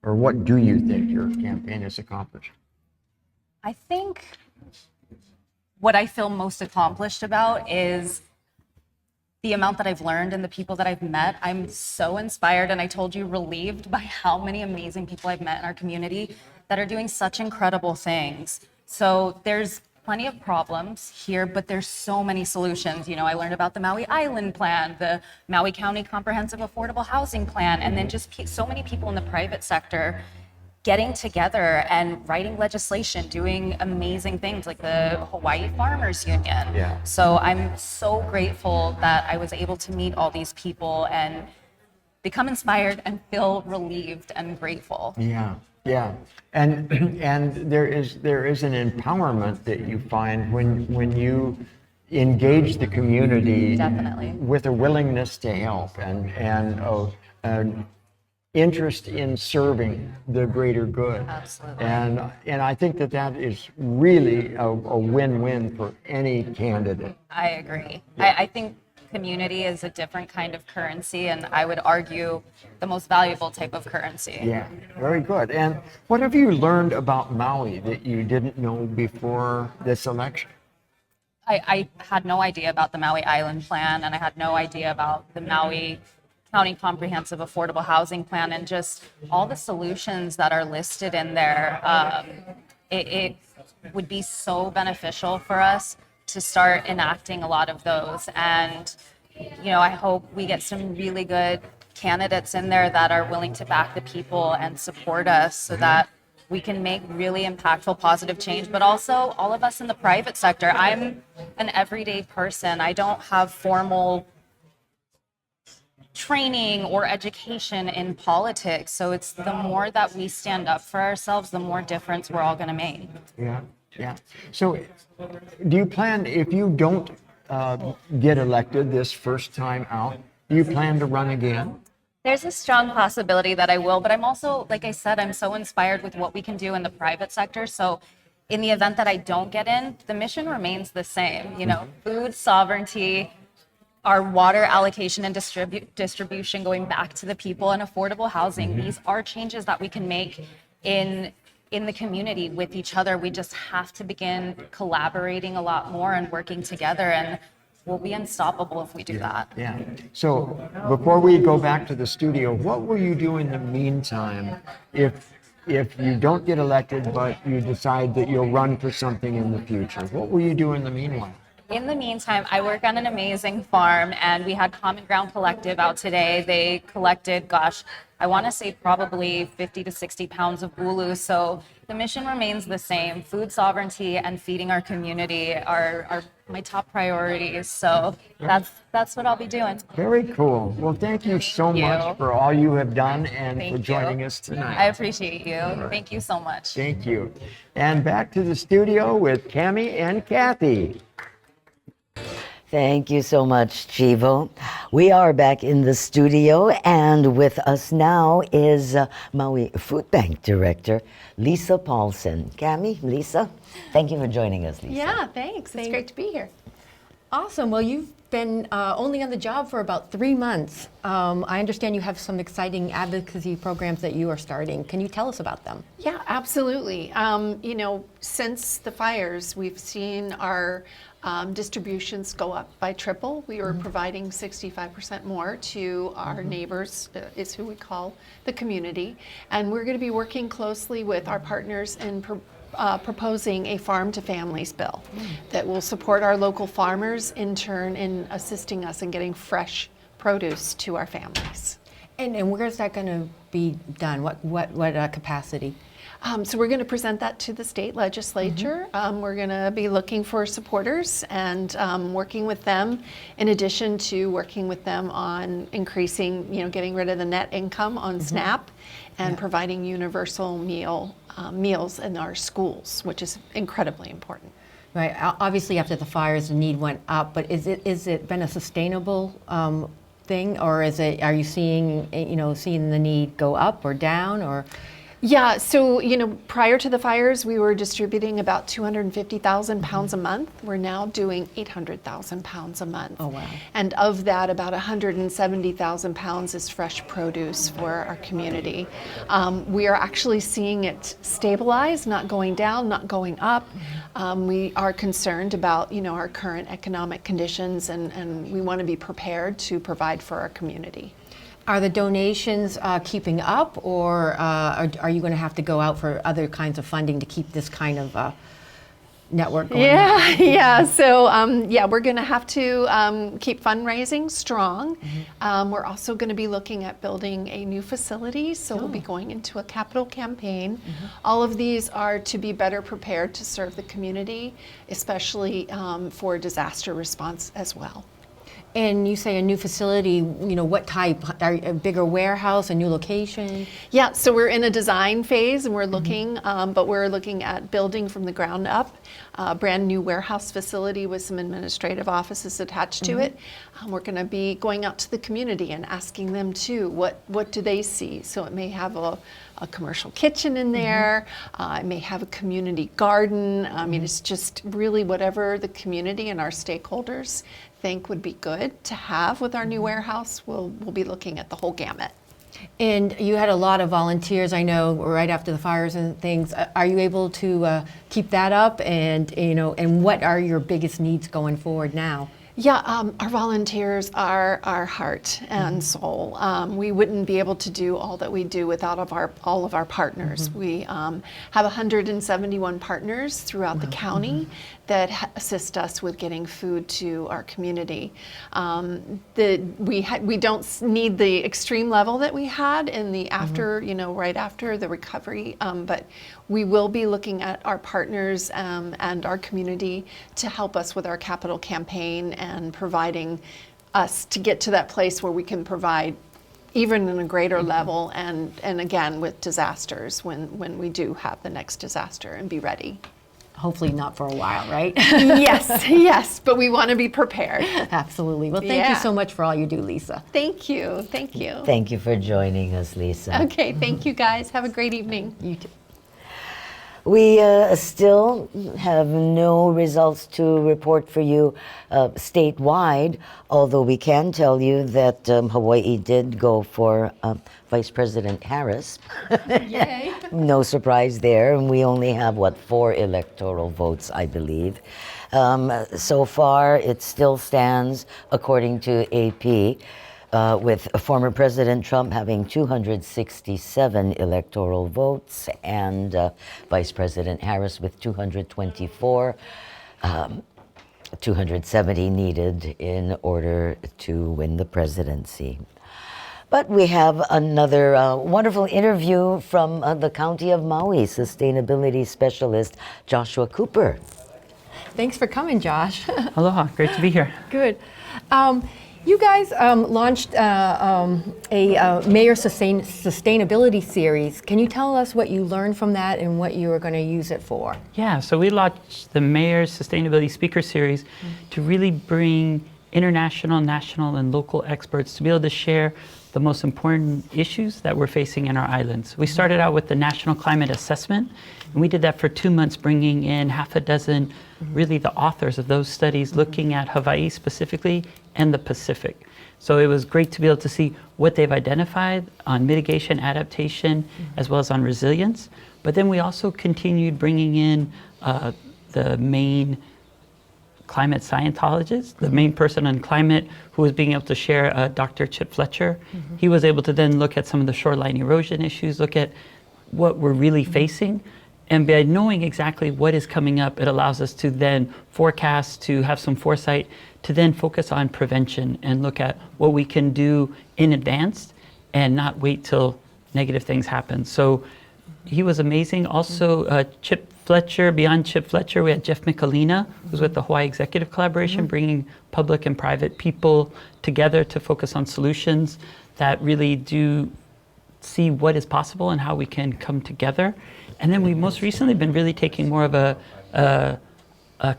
Or what do you think your campaign has accomplished? I think what I feel most accomplished about is the amount that I've learned and the people that I've met. I'm so inspired, and I told you, relieved by how many amazing people I've met in our community that are doing such incredible things. So there's plenty of problems here, but there's so many solutions. You know, I learned about the Maui Island Plan, the Maui County Comprehensive Affordable Housing Plan, and then just so many people in the private sector getting together and writing legislation, doing amazing things like the Hawaii Farmers Union. Yeah. So I'm so grateful that I was able to meet all these people and become inspired and feel relieved and grateful. Yeah. Yeah, and there is an empowerment that you find when you engage the community. Definitely. With a willingness to help and an interest in serving the greater good. Absolutely. And I think that is really a win-win for any candidate. I agree. Yeah. I think community is a different kind of currency, and I would argue the most valuable type of currency. Yeah, very good. And what have you learned about Maui that you didn't know before this election? I had no idea about the Maui Island Plan, and I had no idea about the Maui County Comprehensive Affordable Housing Plan, and just all the solutions that are listed in there. It would be so beneficial for us to start enacting a lot of those. And, you know, I hope we get some really good candidates in there that are willing to back the people and support us so that we can make really impactful, positive change. But also all of us in the private sector. I'm an everyday person. I don't have formal training or education in politics. So it's the more that we stand up for ourselves, the more difference we're all going to make. Yeah. Yeah. So do you plan, if you don't get elected this first time out, do you plan to run again? There's a strong possibility that I will, but I'm also, like I said, I'm so inspired with what we can do in the private sector. So in the event that I don't get in, the mission remains the same. You know, food sovereignty, our water allocation and distribution going back to the people, and affordable housing. These are changes that we can make in the community with each other. We just have to begin collaborating a lot more and working together, and we'll be unstoppable if we do that. Yeah. So before we go back to the studio, what will you do in the meantime if you don't get elected but you decide that you'll run for something in the future? What will you do in the meanwhile? In the meantime, I work on an amazing farm, and we had Common Ground Collective out today. They collected, I want to say probably 50 to 60 pounds of ulu. So the mission remains the same. Food sovereignty and feeding our community are my top priorities. So that's what I'll be doing. Very cool. Well, thank you so much for all you have done and for joining us tonight. I appreciate you. Thank you so much. Thank you. And back to the studio with Cammy and Kathy. Thank you so much, Chivo. We are back in the studio, and with us now is Maui Food Bank Director, Lisa Paulson. Cammy, Lisa, thank you for joining us, Lisa. Yeah, thanks. It's great to be here. Awesome. Well, you've been only on the job for about 3 months. I understand you have some exciting advocacy programs that you are starting. Can you tell us about them? Yeah, absolutely. Since the fires, we've seen our distributions go up by triple. We were providing 65% more to our neighbors, is who we call the community. And we're going to be working closely with our partners in proposing a farm to families bill that will support our local farmers, in turn in assisting us in getting fresh produce to our families. And where is that going to be done? What capacity? So we're going to present that to the state legislature. We're going to be looking for supporters and working with them, in addition to working with them on increasing, getting rid of the net income on SNAP and providing universal meals in our schools, which is incredibly important. Right. Obviously, after the fires, the need went up, but is it been a sustainable thing, or are you seeing the need go up or down, or? Yeah, so, prior to the fires, we were distributing about 250,000 pounds a month. We're now doing 800,000 pounds a month. Oh, wow. And of that, about 170,000 pounds is fresh produce for our community. We are actually seeing it stabilize, not going down, not going up. We are concerned about, our current economic conditions, and we want to be prepared to provide for our community. Are the donations keeping up, or are you going to have to go out for other kinds of funding to keep this kind of network going? Yeah. So, we're going to have to keep fundraising strong. We're also going to be looking at building a new facility, so we'll be going into a capital campaign. All of these are to be better prepared to serve the community, especially for disaster response as well. And you say a new facility, what type? A bigger warehouse, a new location? Yeah, so we're in a design phase, and we're looking, but we're looking at building from the ground up, a brand new warehouse facility with some administrative offices attached to it. We're going to be going out to the community and asking them too, what do they see? So it may have a commercial kitchen in there, it may have a community garden. I mean, it's just really whatever the community and our stakeholders think would be good to have with our new warehouse. We'll be looking at the whole gamut. And you had a lot of volunteers, I know, right after the fires and things. Are you able to keep that up? And and what are your biggest needs going forward now? Yeah, our volunteers are our heart and soul. We wouldn't be able to do all that we do without all of our partners. We have 171 partners throughout the county that assist us with getting food to our community. We don't need the extreme level that we had in the after, right after the recovery, but we will be looking at our partners and our community to help us with our capital campaign and providing us to get to that place where we can provide even in a greater level and again with disasters when we do have the next disaster and be ready. Hopefully not for a while, right? Yes, but we want to be prepared. Absolutely. Well, thank you so much for all you do, Lisa. Thank you. Thank you for joining us, Lisa. Okay, thank you guys. Have a great evening. You too. We still have no results to report for you statewide, although we can tell you that Hawaii did go for Vice President Harris. Yay. No surprise there. And we only have, 4 electoral votes, I believe. So far, it still stands, according to AP, with former President Trump having 267 electoral votes and Vice President Harris with 224, 270 needed in order to win the presidency. But we have another wonderful interview from the County of Maui Sustainability Specialist Joshua Cooper. Thanks for coming, Josh. Aloha, great to be here. Good. You guys launched a Mayor Sustainability Series. Can you tell us what you learned from that and what you are going to use it for? Yeah, so we launched the Mayor's Sustainability Speaker Series to really bring international, national, and local experts to be able to share the most important issues that we're facing in our islands. We started out with the National Climate Assessment, and we did that for 2 months, bringing in half a dozen, really the authors of those studies, looking at Hawaii specifically and the Pacific. So it was great to be able to see what they've identified on mitigation, adaptation, as well as on resilience. But then we also continued bringing in the main climate scientologist, the main person on climate who was being able to share, Dr. Chip Fletcher. He was able to then look at some of the shoreline erosion issues, look at what we're really facing. And by knowing exactly what is coming up, it allows us to then forecast, to have some foresight, to then focus on prevention and look at what we can do in advance and not wait till negative things happen. So he was amazing. Also, Chip Fletcher, beyond Chip Fletcher, we had Jeff Michalina, who's with the Hawaii Executive Collaboration, bringing public and private people together to focus on solutions that really do see what is possible and how we can come together. And then we've most recently been really taking more of a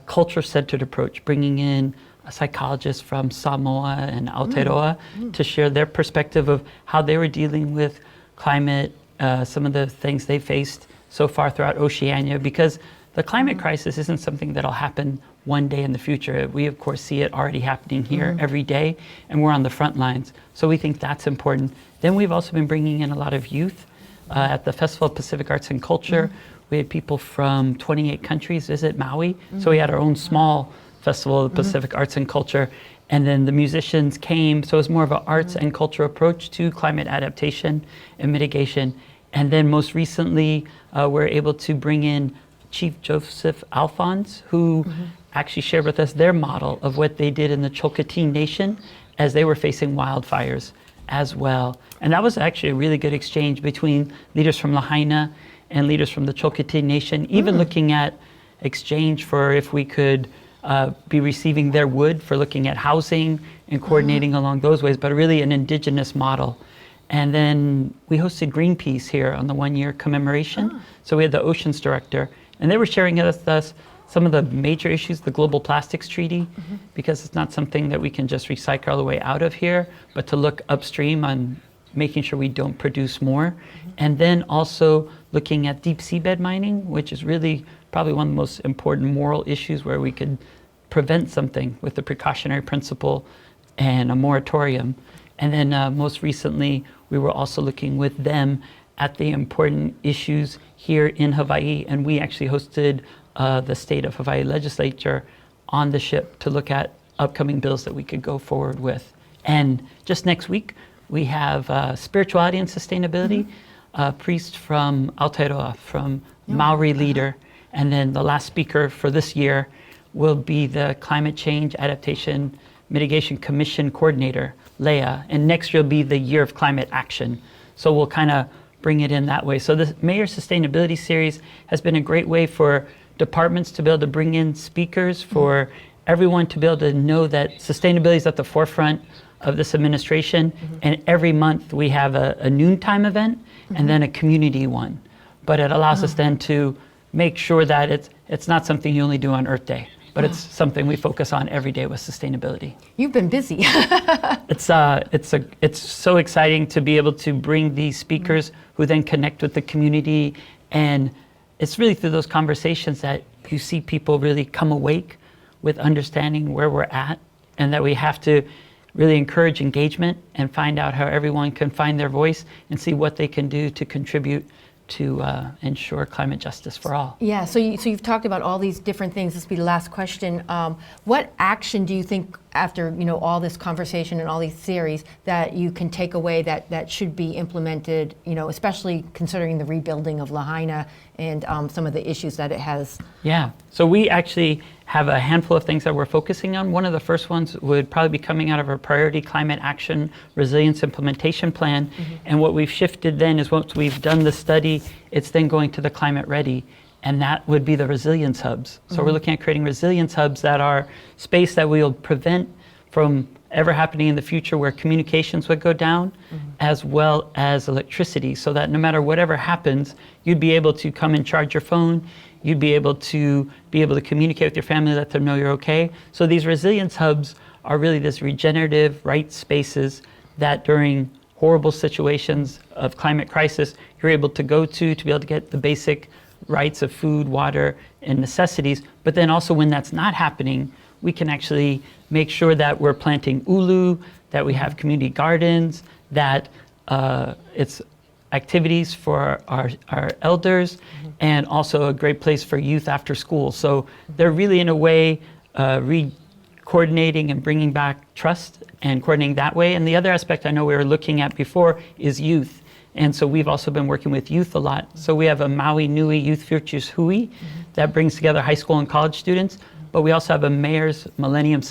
culture-centered approach, bringing in a psychologist from Samoa and Aotearoa to share their perspective of how they were dealing with climate, some of the things they faced so far throughout Oceania, because the climate crisis isn't something that'll happen one day in the future. We, of course, see it already happening here every day, and we're on the front lines. So we think that's important. Then we've also been bringing in a lot of youth. At the Festival of Pacific Arts and Culture, we had people from 28 countries visit Maui. So we had our own small Festival of the Pacific Arts and Culture. And then the musicians came, so it was more of an arts and culture approach to climate adaptation and mitigation. And then most recently, we're able to bring in Chief Joseph Alphonse, who actually shared with us their model of what they did in the Chilcotin Nation as they were facing wildfires as well. And that was actually a really good exchange between leaders from Lahaina and leaders from the Chilcotin Nation, even looking at exchange for if we could be receiving their wood for looking at housing and coordinating along those ways, but really an indigenous model. And then we hosted Greenpeace here on the 1-year commemoration. So we had the Oceans Director, and they were sharing with us some of the major issues, the Global Plastics Treaty, because it's not something that we can just recycle all the way out of here, but to look upstream on making sure we don't produce more. And then also looking at deep seabed mining, which is really probably one of the most important moral issues where we could prevent something with the precautionary principle and a moratorium. And then most recently, we were also looking with them at the important issues here in Hawaii, and we actually hosted the state of Hawaii legislature on the ship to look at upcoming bills that we could go forward with. And just next week, we have spirituality and sustainability, a priest from Aotearoa, from Maori leader, and then the last speaker for this year will be the Climate Change Adaptation Mitigation Commission Coordinator, Leah, and next year will be the Year of Climate Action. So we'll kind of bring it in that way. So the Mayor Sustainability Series has been a great way for departments to be able to bring in speakers, for everyone to be able to know that sustainability is at the forefront of this administration. And every month we have a noontime event and then a community one. But it allows us then to make sure that it's not something you only do on Earth Day, but it's something we focus on every day with sustainability. You've been busy. It's so exciting to be able to bring these speakers who then connect with the community, and it's really through those conversations that you see people really come awake with understanding where we're at, and that we have to really encourage engagement and find out how everyone can find their voice and see what they can do to contribute to ensure climate justice for all. Yeah, so you've talked about all these different things. This will be the last question. What action do you think, after all this conversation and all these series, that you can take away that should be implemented, especially considering the rebuilding of Lahaina and some of the issues that it has? Yeah, so we actually have a handful of things that we're focusing on. One of the first ones would probably be coming out of our Priority Climate Action Resilience Implementation Plan. And what we've shifted then is once we've done the study, it's then going to the Climate Ready, and that would be the resilience hubs. So we're looking at creating resilience hubs that are space that will prevent from ever happening in the future where communications would go down, as well as electricity, so that no matter whatever happens, you'd be able to come and charge your phone, you'd be able to communicate with your family, let them know you're okay. So these resilience hubs are really this regenerative right spaces that during horrible situations of climate crisis, you're able to go to be able to get the basic rights of food, water, and necessities. But then also when that's not happening, we can actually make sure that we're planting ulu, that we have community gardens, that it's activities for our elders, and also a great place for youth after school. So they're really, in a way, coordinating and bringing back trust and coordinating that way. And the other aspect I know we were looking at before is youth. And so we've also been working with youth a lot. So we have a Maui Nui Youth Futures Hui that brings together high school and college students. But we also have a Mayor's Millennium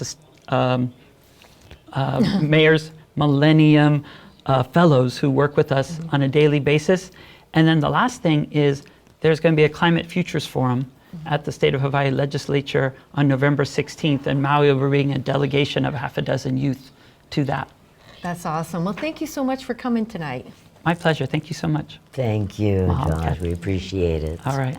Fellows who work with us on a daily basis. And then the last thing is there's going to be a Climate Futures Forum at the State of Hawaii Legislature on November 16th, and Maui will bring a delegation of half a dozen youth to that. That's awesome. Well, thank you so much for coming tonight. My pleasure. Thank you so much. Thank you, Mahalo. Josh. We appreciate it. All right.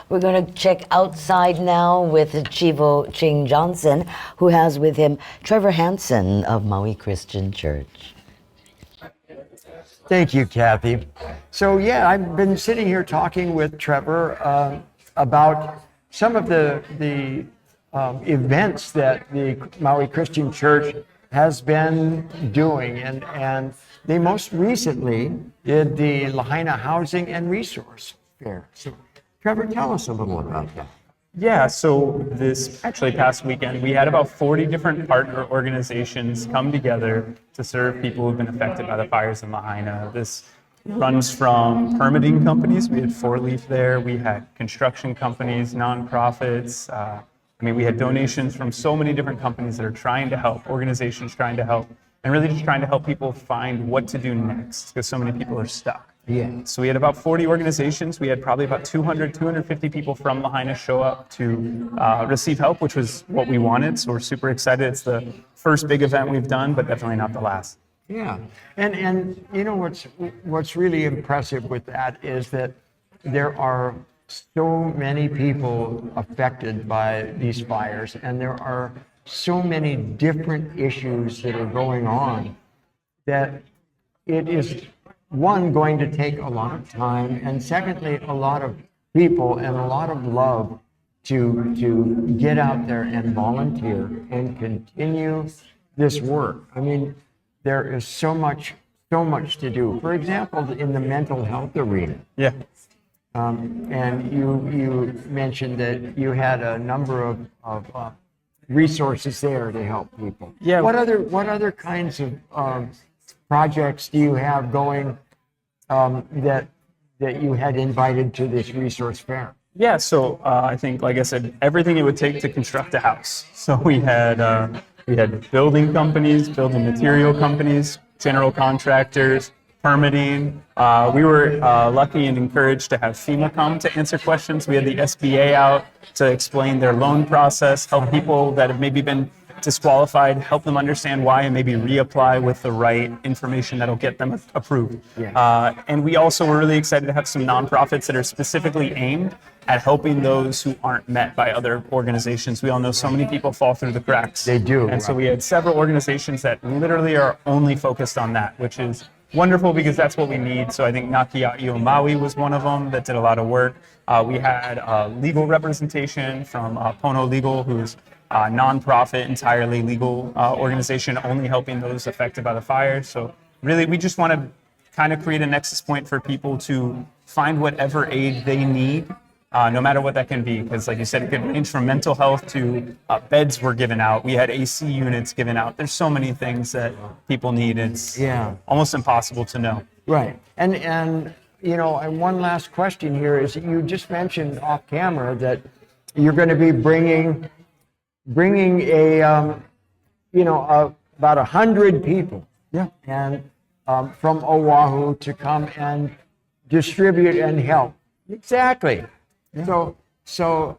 We're going to check outside now with Chivo Ching-Johnson, who has with him Trevor Hansen of Maui Christian Church. Thank you, Kathy. So yeah, I've been sitting here talking with Trevor about some of the events that the Maui Christian Church has been doing, and they most recently did the Lahaina Housing and Resource Fair. So Trevor, tell us a little about that. Yeah, so this actually past weekend, we had about 40 different partner organizations come together to serve people who've been affected by the fires in Lahaina. This runs from permitting companies. We had 4-Leaf there. We had construction companies, nonprofits. We had donations from so many different companies that are trying to help, organizations trying to help, and really just trying to help people find what to do next, because so many people are stuck. Yeah. So we had about 40 organizations. We had probably about 250 people from Lahaina show up to receive help, which was what we wanted. So we're super excited. It's the first big event we've done, but definitely not the last. Yeah, and you know what's really impressive with that is that there are so many people affected by these fires, and there are so many different issues that are going on that it is, one, going to take a lot of time, and secondly, a lot of people and a lot of love to get out there and volunteer and continue this work. I mean, there is so much to do. For example, in the mental health arena. Yeah. And you mentioned that you had a number of resources there to help people. Yeah. What other kinds of projects do you have going that you had invited to this resource fair? Yeah, so I think, like I said, everything it would take to construct a house. So we had building companies, building material companies, general contractors, permitting. We were lucky and encouraged to have FEMA come to answer questions. We had the SBA out to explain their loan process, help people that have maybe been disqualified, help them understand why, and maybe reapply with the right information that'll get them approved. Yeah. And we also were really excited to have some nonprofits that are specifically aimed at helping those who aren't met by other organizations. We all know so many people fall through the cracks. They do. And so we had several organizations that literally are only focused on that, which is wonderful because that's what we need. So I think Nakia'io Maui was one of them that did a lot of work. We had legal representation from Pono Legal, who's a nonprofit, entirely legal organization, only helping those affected by the fire. So really, we just want to kind of create a nexus point for people to find whatever aid they need, no matter what that can be. Because like you said, it could range from mental health to beds were given out. We had AC units given out. There's so many things that people need. It's almost impossible to know. Right. And you know, and one last question here is, you just mentioned off camera that you're going to be bringing a about 100 people, and from Oahu to come and distribute and help. Exactly. So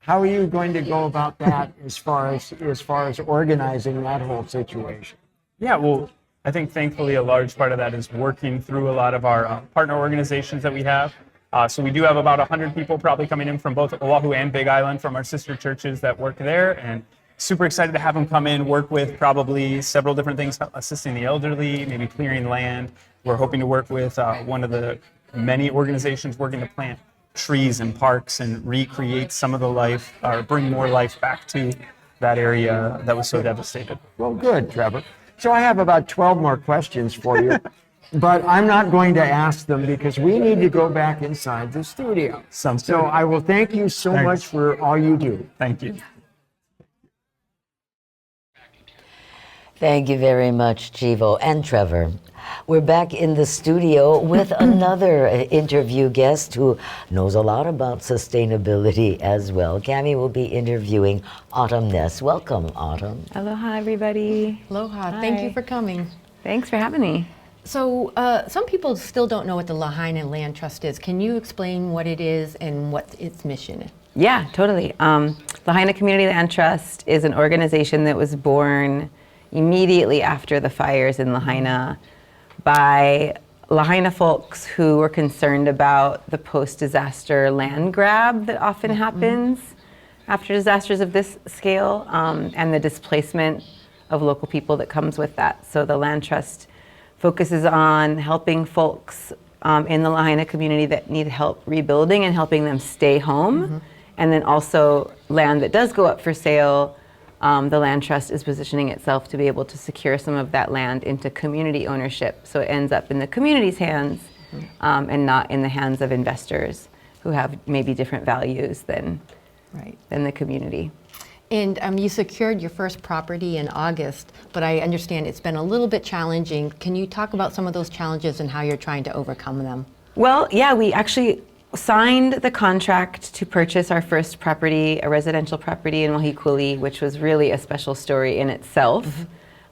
How are you going to go about that as far as organizing that whole situation? Yeah, well, I think thankfully a large part of that is working through a lot of our partner organizations that we have. So we do have about 100 people probably coming in from both Oahu and Big Island from our sister churches that work there, and super excited to have them come in, work with probably several different things, assisting the elderly, maybe clearing land. We're hoping to work with one of the many organizations working to plant trees and parks and recreate some of the life, or bring more life back to that area that was so devastated. Well, good, Trevor. So I have about 12 more questions for you, but I'm not going to ask them because we need to go back inside the studio. Sounds good. So I will thank you so much for all you do. Thank you. Thank you very much, Chivo and Trevor. We're back in the studio with another interview guest who knows a lot about sustainability as well. Cammy will be interviewing Autumn Ness. Welcome, Autumn. Aloha, everybody. Aloha. Hi. Thank you for coming. Thanks for having me. So some people still don't know what the Lahaina Land Trust is. Can you explain what it is and what its mission is? Yeah, totally. Lahaina Community Land Trust is an organization that was born immediately after the fires in Lahaina by Lahaina folks who were concerned about the post-disaster land grab that often happens after disasters of this scale, and the displacement of local people that comes with that. So the Land Trust focuses on helping folks in the Lahaina community that need help rebuilding and helping them stay home. And then also land that does go up for sale, the Land Trust is positioning itself to be able to secure some of that land into community ownership. So it ends up in the community's hands and not in the hands of investors who have maybe different values than the community. And you secured your first property in August, but I understand it's been a little bit challenging. Can you talk about some of those challenges and how you're trying to overcome them? Well, yeah, we actually signed the contract to purchase our first property, a residential property in Wahikuli, which was really a special story in itself.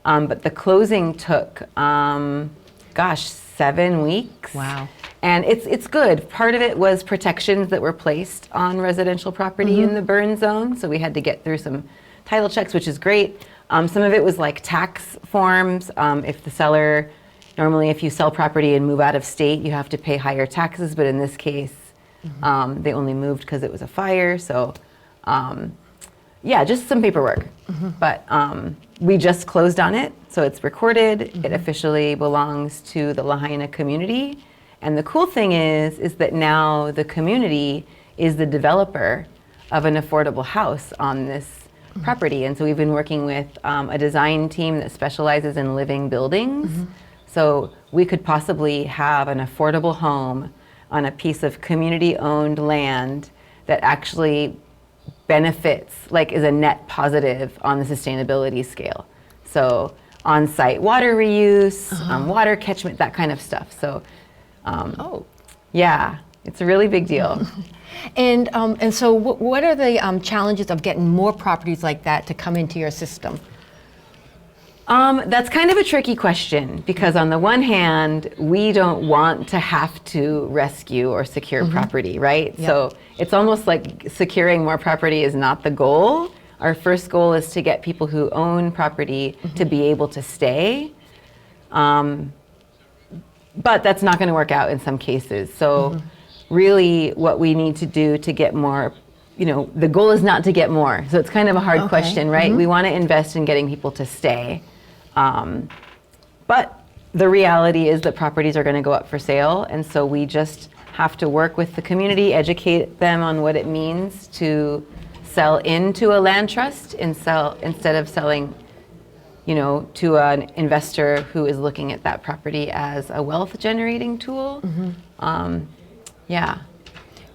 But the closing took, 7 weeks. Wow. And it's good. Part of it was protections that were placed on residential property in the burn zone. So we had to get through some title checks, which is great. Some of it was like tax forms. If the seller, normally if you sell property and move out of state, you have to pay higher taxes. But in this case, they only moved because it was a fire. So yeah, just some paperwork. But we just closed on it. So it's recorded. It officially belongs to the Lahaina community. And the cool thing is that now the community is the developer of an affordable house on this property. And so we've been working with a design team that specializes in living buildings. So we could possibly have an affordable home on a piece of community-owned land that actually benefits, like is a net positive on the sustainability scale. So on-site water reuse, water catchment, that kind of stuff. So. Yeah, it's a really big deal. And so what are the challenges of getting more properties like that to come into your system? That's kind of a tricky question because on the one hand, we don't want to have to rescue or secure property, right? Yep. So it's almost like securing more property is not the goal. Our first goal is to get people who own property to be able to stay. But that's not going to work out in some cases. So really what we need to do to get more, the goal is not to get more. So it's kind of a hard question, right? We want to invest in getting people to stay. But the reality is that properties are going to go up for sale. And so we just have to work with the community, educate them on what it means to sell into a land trust instead of selling to an investor who is looking at that property as a wealth generating tool. Yeah.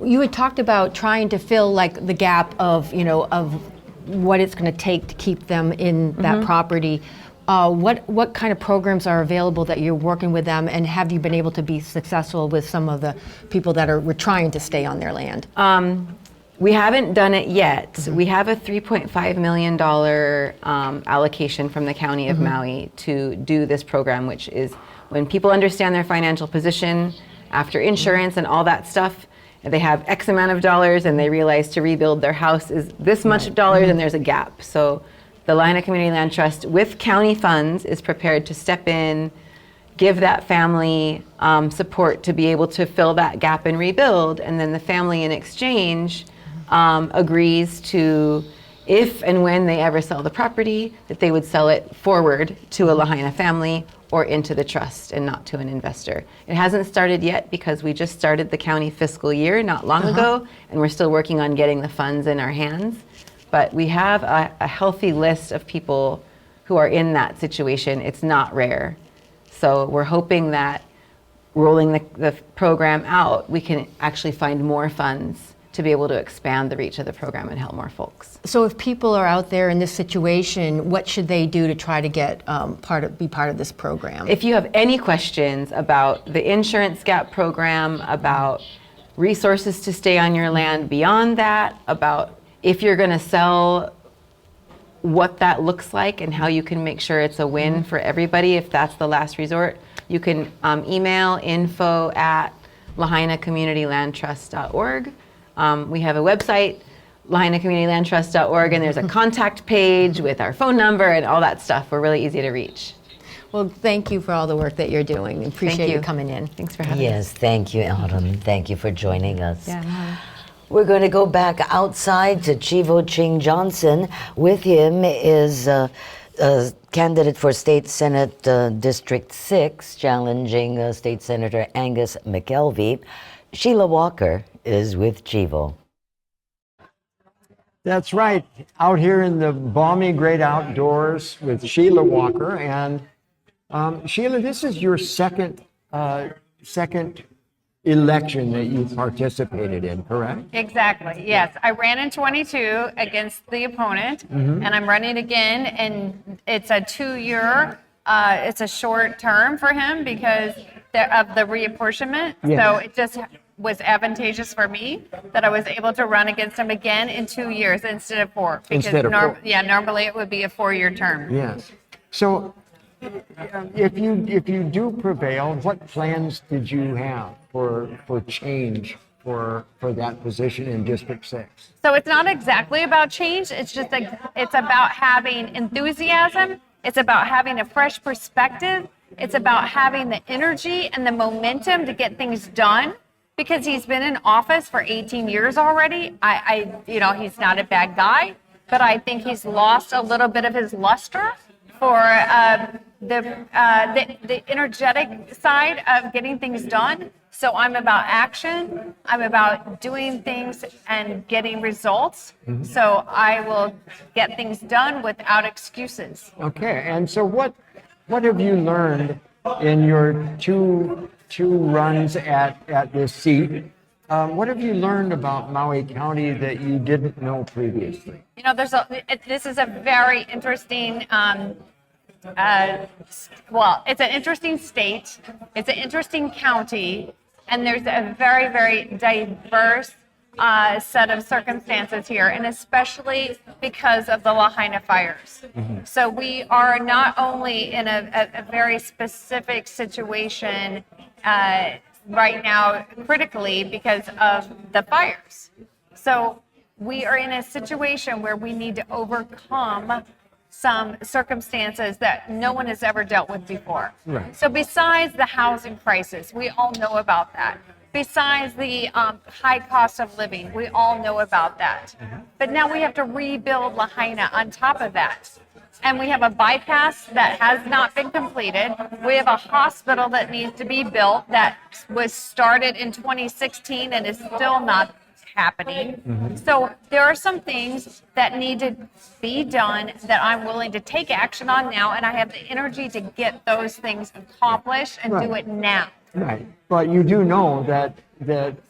You had talked about trying to fill like the gap of, of what it's going to take to keep them in that property. What kind of programs are available that you're working with them, and have you been able to be successful with some of the people that were trying to stay on their land? We haven't done it yet. We have a $3.5 million allocation from the County of Maui to do this program, which is when people understand their financial position after insurance and all that stuff, they have X amount of dollars and they realize to rebuild their house is this much of dollars and there's a gap. So the Lahaina Community Land Trust with county funds is prepared to step in, give that family support to be able to fill that gap and rebuild. And then the family in exchange agrees to, if and when they ever sell the property, that they would sell it forward to a Lahaina family or into the trust and not to an investor. It hasn't started yet because we just started the county fiscal year not long ago, and we're still working on getting the funds in our hands. But we have a healthy list of people who are in that situation. It's not rare. So we're hoping that rolling the program out, we can actually find more funds to be able to expand the reach of the program and help more folks. So if people are out there in this situation, what should they do to try to get be part of this program? If you have any questions about the insurance gap program, about resources to stay on your land beyond that, about if you're going to sell, what that looks like and how you can make sure it's a win for everybody, if that's the last resort, you can email info@lahainacommunitylandtrust.org. We have a website, lahainacommunitylandtrust.org, and there's a contact page with our phone number and all that stuff. We're really easy to reach. Well, thank you for all the work that you're doing. Appreciate you coming in. Thanks for having us. Yes, thank you, Autumn. Thank you for joining us. Yeah. We're going to go back outside to Chivo Ching-Johnson. With him is a candidate for State Senate District 6, challenging State Senator Angus McKelvey. Sheila Walker is with Chivo. That's right. Out here in the balmy great outdoors with Sheila Walker. And Sheila, this is your second election that you participated in, correct? Exactly, yes. I ran in 22 against the opponent, and I'm running again, and it's a 2-year, it's a short term for him because of the reapportionment. Yes. So it just was advantageous for me that I was able to run against him again in 2 years instead of 4. Because Instead of 4. Yeah, normally it would be a 4-year term. Yes. So if you do prevail, what plans did you have for change for that position in District 6? So it's not exactly about change. It's just it's about having enthusiasm. It's about having a fresh perspective. It's about having the energy and the momentum to get things done. Because he's been in office for 18 years already. He's not a bad guy, but I think he's lost a little bit of his luster for the energetic side of getting things done. So I'm about action. I'm about doing things and getting results. Mm-hmm. So I will get things done without excuses. Okay, and so what have you learned in your two runs at this seat? What have you learned about Maui County that you didn't know previously? This is a very interesting, it's an interesting state, it's an interesting county, and there's a very, very diverse set of circumstances here, and especially because of the Lahaina fires. Mm-hmm. So we are not only in a very specific situation right now, critically, because of the fires. So we are in a situation where we need to overcome some circumstances that no one has ever dealt with before. Right. So besides the housing crisis, we all know about that. Besides the high cost of living, we all know about that. Mm-hmm. But now we have to rebuild Lahaina on top of that. And we have a bypass that has not been completed. We have a hospital that needs to be built that was started in 2016 and is still not happening. Mm-hmm. So there are some things that need to be done that I'm willing to take action on now, and I have the energy to get those things accomplished and do it now. Right, but you do know that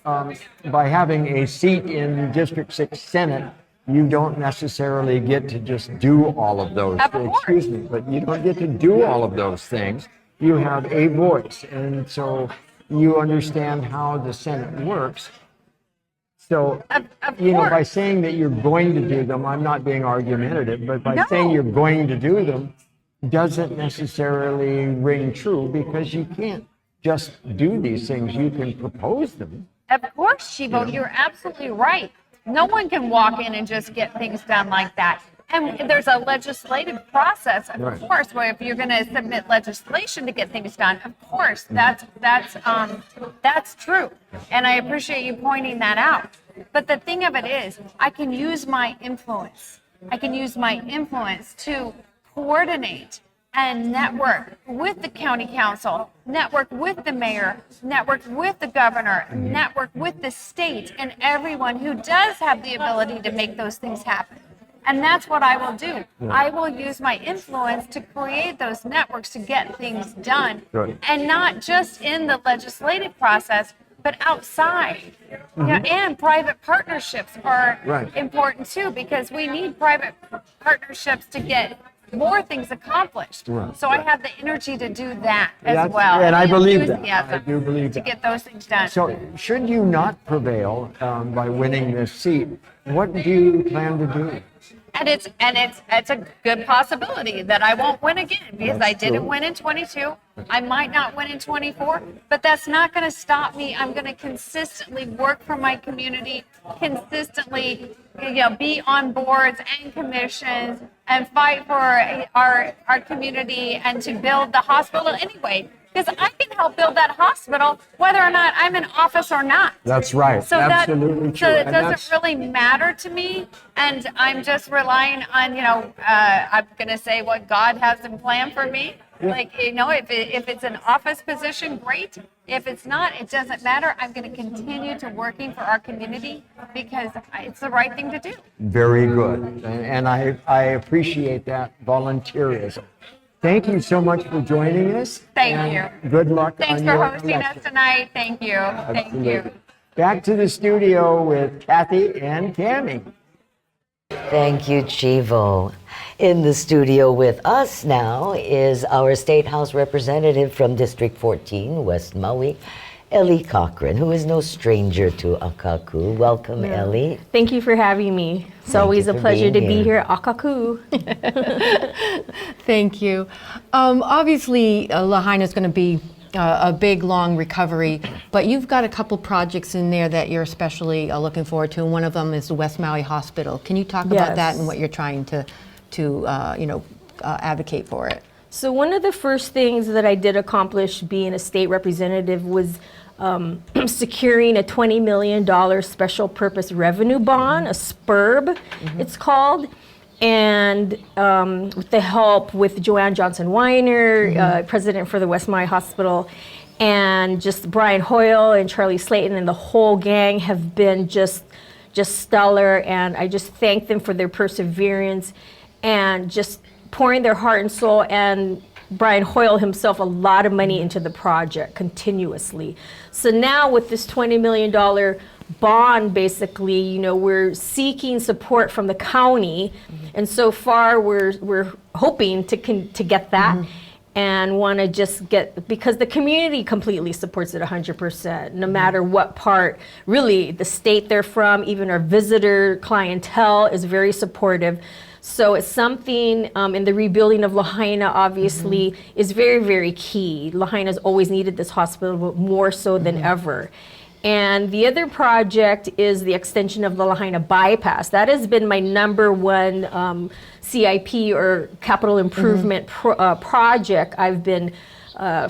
by having a seat in District 6 Senate, you don't necessarily get to just do all of those things. Excuse me, but you don't get to do all of those things. You have a voice, and so you understand how the Senate works. So, by saying that you're going to do them, I'm not being argumentative, but by saying you're going to do them doesn't necessarily ring true, because you can't just do these things. You can propose them, Of course, Chivo, you're absolutely right. No one can walk in and just get things done like that. And there's a legislative process, of course, where if you're going to submit legislation to get things done, of course, that's true. And I appreciate you pointing that out. But the thing of it is, I can use my influence. I can use my influence to coordinate and network with the county council, network with the mayor, network with the governor, network with the state, and everyone who does have the ability to make those things happen. And that's what I will do. I will use my influence to create those networks to get things done. And not just in the legislative process, but outside. And private partnerships are important too, because we need private partnerships to get more things accomplished. So I have the energy to do that as well. And I believe that. Enthusiasm I do believe to that. get those things done. So should you not prevail by winning this seat, what do you plan to do? And it's a good possibility that I won't win again, because I didn't win in 22. I might not win in 24, but that's not going to stop me. I'm going to consistently work for my community, consistently, be on boards and commissions and fight for our community and to build the hospital anyway. Because I can help build that hospital whether or not I'm in office or not. That's right. So Absolutely true. So it doesn't really matter to me, and I'm just relying on, I'm going to say what God has in plan for me. Like, if it's an office position, great. If it's not, it doesn't matter. I'm going to continue to working for our community because it's the right thing to do. Very good. And I appreciate that volunteerism. Thank you so much for joining us. Thank you. Good luck. Thanks for hosting us tonight. Thank you. Thank you. Back to the studio with Kathy and Cammy. Thank you, Chivo. In the studio with us now is our State House representative from District 14, West Maui, Ellie Cochran, who is no stranger to Akaku. Welcome, Ellie. Thank you for having me. It's always a pleasure to be here at Akaku. Thank you. Obviously, Lahaina is going to be a big, long recovery, but you've got a couple projects in there that you're especially looking forward to, and one of them is the West Maui Hospital. Can you talk about that and what you're trying to advocate for it? So one of the first things that I did accomplish being a state representative was securing a $20 million special purpose revenue bond, a SPURB it's called, and with the help with Joanne Johnson Weiner, president for the West Maui Hospital, and just Brian Hoyle and Charlie Slayton and the whole gang have been just stellar, and I just thank them for their perseverance and just pouring their heart and soul, and Brian Hoyle himself a lot of money into the project continuously. So now with this $20 million bond, basically, we're seeking support from the county, and so far we're hoping to get that, and want to just get, because the community completely supports it 100%, no matter what part, really, the state they're from, even our visitor clientele is very supportive. So it's something in the rebuilding of Lahaina, obviously, is very, very key. Lahaina's always needed this hospital, but more so than ever. And the other project is the extension of the Lahaina bypass. That has been my number one CIP or capital improvement project I've been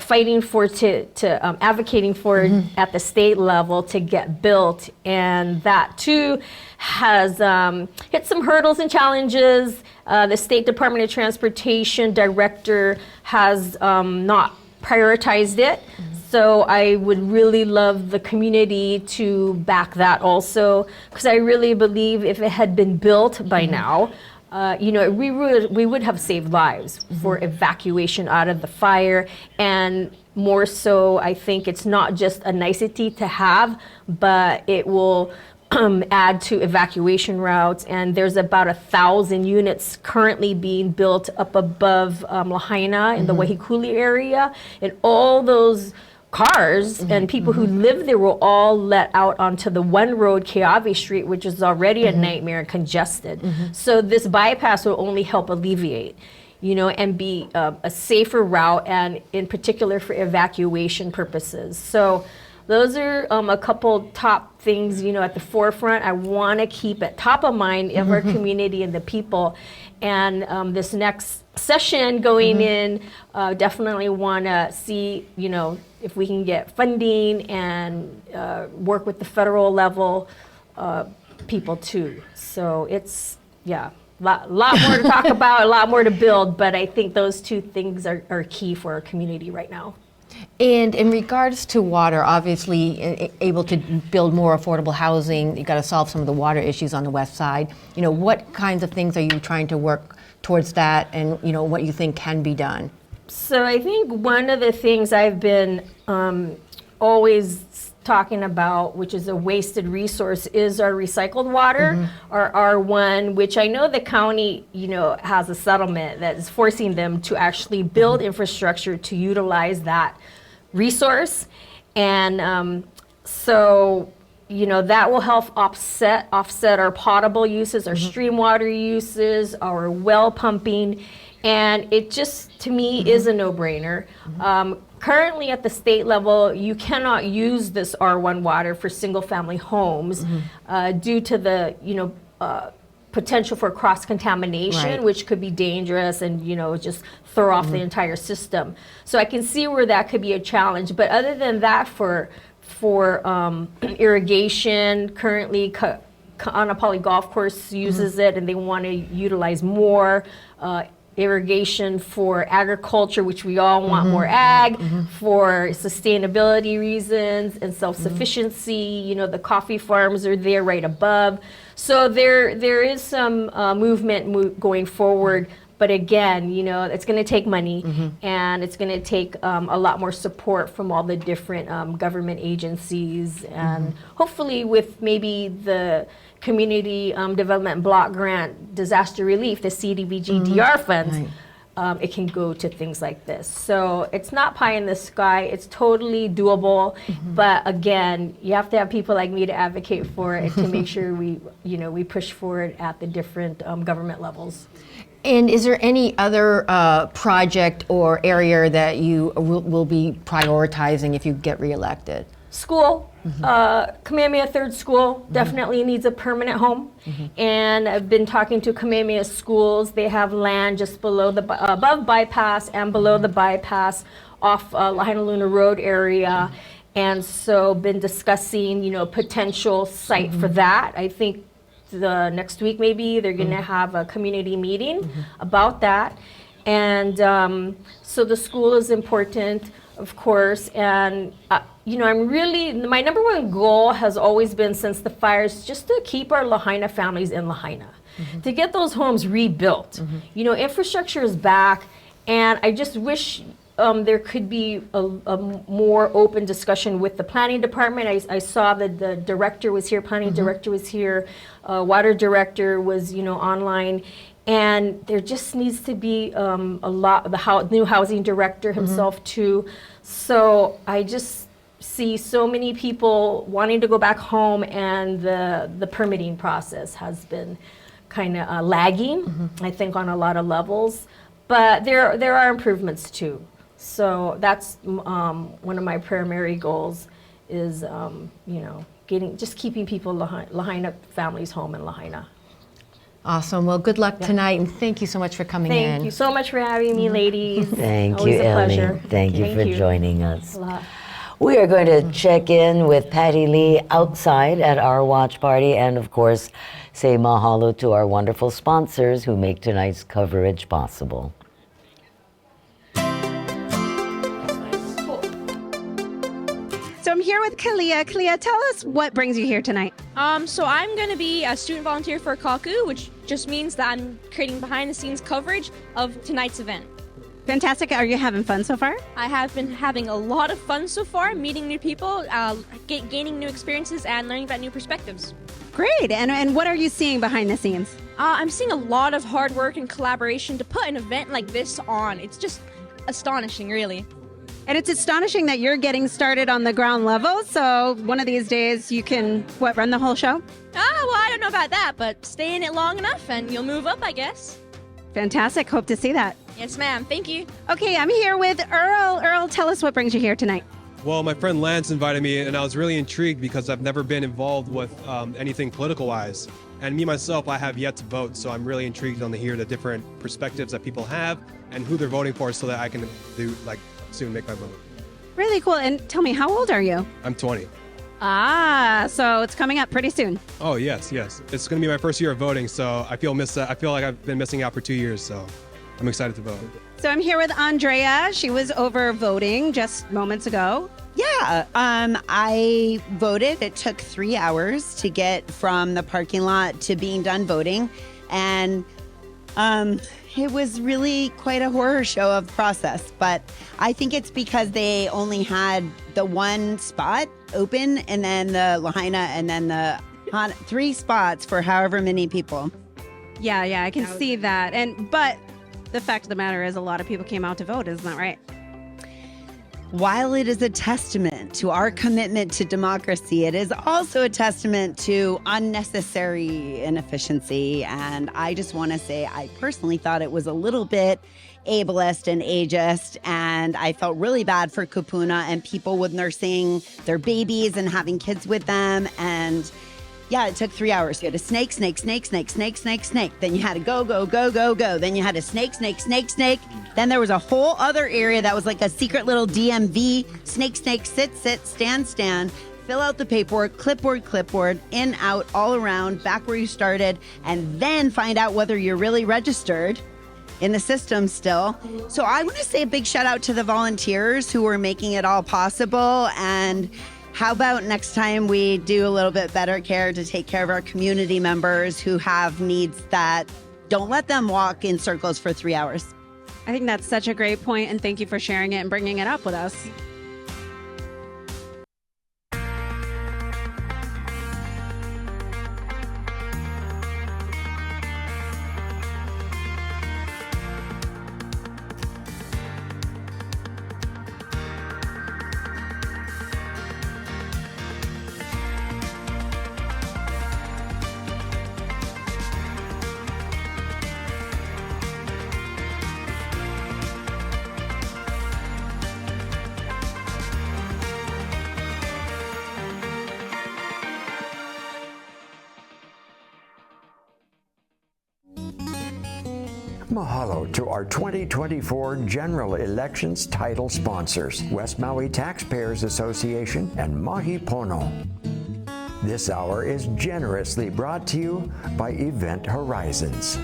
fighting for, advocating for at the state level to get built. And that too has hit some hurdles and challenges. The State Department of Transportation director has not prioritized it. So I would really love the community to back that also, because I really believe if it had been built by now, we would have saved lives for evacuation out of the fire. And more so, I think it's not just a nicety to have, but it will add to evacuation routes. And there's about 1,000 units currently being built up above Lahaina in the Wahikuli area. And all those cars and people who live there will all let out onto the one road, Keawe Street, which is already a nightmare and congested. So this bypass will only help alleviate, and be a safer route, and in particular for evacuation purposes. So those are a couple top things, at the forefront. I want to keep at top of mind of our community and the people. And this next session going in, definitely want to see, if we can get funding and work with the federal level people too. So it's, lot more to talk about, a lot more to build, but I think those two things are key for our community right now. And in regards to water, obviously able to build more affordable housing, you got to solve some of the water issues on the west side. What kinds of things are you trying to work towards that, and what you think can be done? So I think one of the things I've been always talking about, which is a wasted resource, is our recycled water, our R1, which I know the county, has a settlement that is forcing them to actually build infrastructure to utilize that resource. And so, that will help offset our potable uses, our stream water uses, our well pumping. And it just, to me, is a no-brainer. Currently at the state level, you cannot use this R1 water for single-family homes due to the, potential for cross-contamination, which could be dangerous and, just throw off the entire system. So I can see where that could be a challenge. But other than that, for irrigation, currently Kaanapali Golf Course uses it, and they want to utilize more irrigation for agriculture, which we all want more ag, for sustainability reasons and self-sufficiency. The coffee farms are there right above. So there is some movement going forward. But again, it's going to take money, and it's going to take a lot more support from all the different government agencies, and hopefully with maybe the Community Development Block Grant Disaster Relief, the CDBG-DR funds, it can go to things like this. So it's not pie in the sky. It's totally doable. But again, you have to have people like me to advocate for it to make sure we push for it at the different government levels. And is there any other project or area that you will be prioritizing if you get reelected? School. Kamehameha Third School definitely needs a permanent home. And I've been talking to Kamehameha schools. They have land just below the above bypass and below the bypass off Lahaina Luna Road area. And so been discussing, potential site for that. I think the next week maybe they're going to have a community meeting about that. And so the school is important, of course, and I'm really, my number one goal has always been since the fires, just to keep our Lahaina families in Lahaina, to get those homes rebuilt. Infrastructure is back, and I just wish there could be a more open discussion with the planning department. I saw that the director was here, planning director was here, water director was, online. And there just needs to be a lot, the new housing director himself too. So I just see so many people wanting to go back home, and the permitting process has been kind of lagging, I think, on a lot of levels. But there are improvements too. So that's one of my primary goals is, just keeping people, Lahaina families home in Lahaina. Awesome. Well, good luck tonight, and thank you so much for coming in. Thank you so much for having me, ladies. Thank Always you, a Ellie. pleasure. Thank you for joining us. Thanks a lot. We are going to check in with Patty Lee outside at our watch party, and of course, say mahalo to our wonderful sponsors who make tonight's coverage possible. So I'm here with Kalia. Kalia, tell us what brings you here tonight. So I'm going to be a student volunteer for Akaku, which just means that I'm creating behind-the-scenes coverage of tonight's event. Fantastic. Are you having fun so far? I have been having a lot of fun so far, meeting new people, gaining new experiences, and learning about new perspectives. Great. And what are you seeing behind the scenes? I'm seeing a lot of hard work and collaboration to put an event like this on. It's just astonishing, really. And it's astonishing that you're getting started on the ground level, so one of these days you can, run the whole show? Well, I don't know about that, but stay in it long enough and you'll move up, I guess. Fantastic. Hope to see that. Yes, ma'am. Thank you. Okay, I'm here with Earl. Earl, tell us what brings you here tonight. Well, my friend Lance invited me, and I was really intrigued because I've never been involved with anything political-wise. And me, myself, I have yet to vote, so I'm really intrigued on to hear the different perspectives that people have and who they're voting for so that I can soon make my vote. Really cool. And tell me, how old are you? I'm 20. So it's coming up pretty soon. Oh, yes. It's going to be my first year of voting, so I feel like I've been missing out for 2 years, so I'm excited to vote. So I'm here with Andrea. She was over voting just moments ago. Yeah, I voted. It took 3 hours to get from the parking lot to being done voting. And it was really quite a horror show of the process. But I think it's because they only had the one spot open and then the Lahaina and then the 3 spots for however many people. Yeah, I can see that. But the fact of the matter is a lot of people came out to vote, isn't that right? While it is a testament to our commitment to democracy, it is also a testament to unnecessary inefficiency. And I just want to say I personally thought it was a little bit ableist and ageist, and I felt really bad for Kupuna and people with nursing their babies and having kids with them. And yeah, it took 3 hours. You had a snake. Then you had to go. Then you had a snake. Then there was a whole other area that was like a secret little DMV. Snake, sit, stand. Fill out the paperwork, clipboard, in, out, all around, back where you started, and then find out whether you're really registered in the system still. So I want to say a big shout out to the volunteers who were making it all possible. And how about next time we do a little bit better care to take care of our community members who have needs that don't let them walk in circles for 3 hours. I think that's such a great point, and thank you for sharing it and bringing it up with us. Mahalo to our 2024 general elections title sponsors, West Maui Taxpayers Association and Mahi Pono. This hour is generously brought to you by Event Horizons.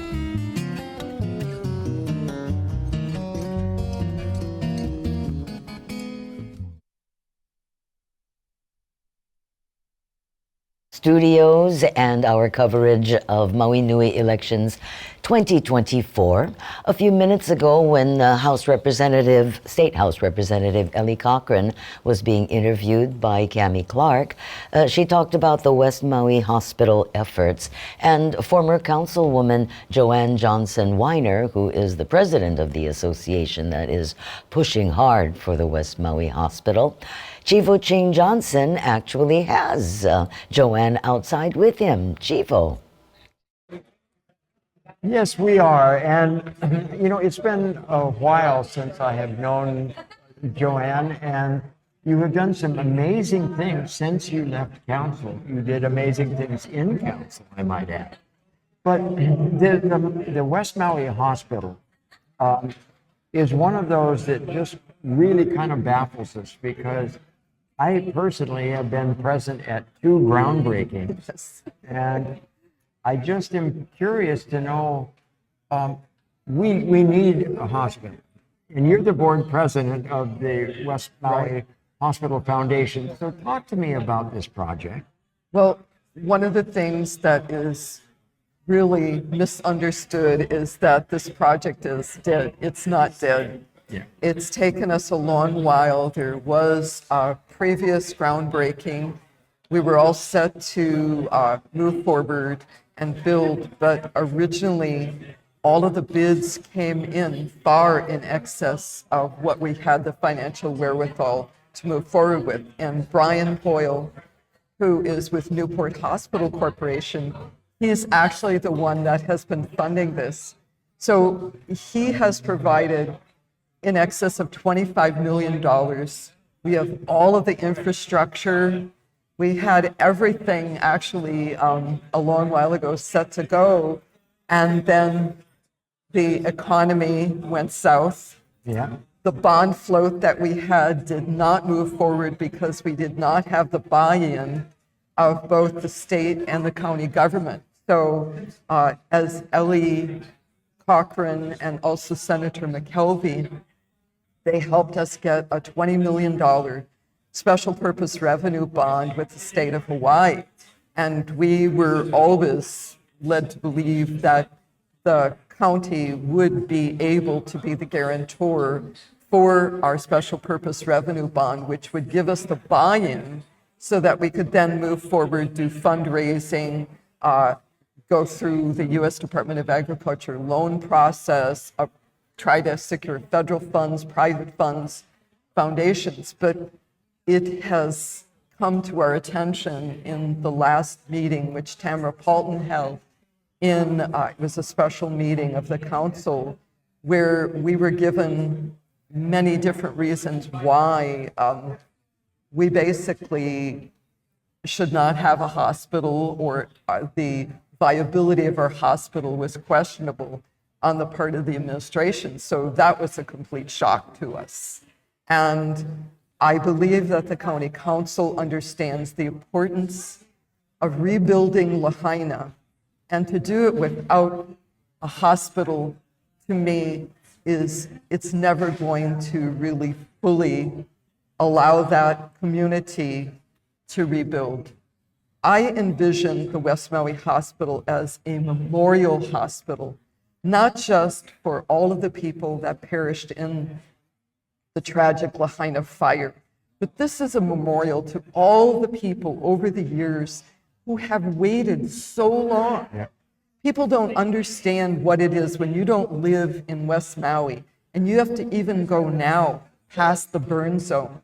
Studios and our coverage of Maui Nui elections 2024. A few minutes ago, when State House Representative Ellie Cochran was being interviewed by Cammy Clark, she talked about the West Maui Hospital efforts, and former Councilwoman Joanne Johnson Weiner, who is the president of the association that is pushing hard for the West Maui Hospital. Chivo Ching-Johnson actually has Joanne outside with him. Chivo. Yes, we are. And, it's been a while since I have known Joanne, and you have done some amazing things since you left council. You did amazing things in council, I might add. But the West Maui Hospital is one of those that just really kind of baffles us, because I personally have been present at 2 groundbreakings, and I just am curious to know, we need a hospital, and you're the board president of the West Maui Hospital Foundation, so talk to me about this project. Well, one of the things that is really misunderstood is that this project is dead. It's not dead. Yeah. It's taken us a long while. There was a previous groundbreaking. We were all set to move forward and build, but originally all of the bids came in far in excess of what we had the financial wherewithal to move forward with. And Brian Hoyle, who is with Newport Hospital Corporation, he's actually the one that has been funding this. So he has provided in excess of $25 million We have all of the infrastructure. We had everything actually a long while ago set to go, and then the economy went south. Yeah. The bond float that we had did not move forward because we did not have the buy-in of both the state and the county government. So as Ellie Cochran and also Senator McKelvey, they helped us get a $20 million special purpose revenue bond with the state of Hawaii. And we were always led to believe that the county would be able to be the guarantor for our special purpose revenue bond, which would give us the buy-in so that we could then move forward, do fundraising, go through the U.S. Department of Agriculture loan process, try to secure federal funds, private funds, foundations. But it has come to our attention in the last meeting, which Tamara Paltin held it was a special meeting of the council, where we were given many different reasons why we basically should not have a hospital, or the viability of our hospital was questionable on the part of the administration. So that was a complete shock to us. And I believe that the county council understands the importance of rebuilding Lahaina, and to do it without a hospital, to me, it's never going to really fully allow that community to rebuild. I envision the West Maui Hospital as a memorial hospital, not just for all of the people that perished in the tragic Lahaina fire, but this is a memorial to all the people over the years who have waited so long. Yeah. People don't understand what it is when you don't live in West Maui and you have to even go now past the burn zone.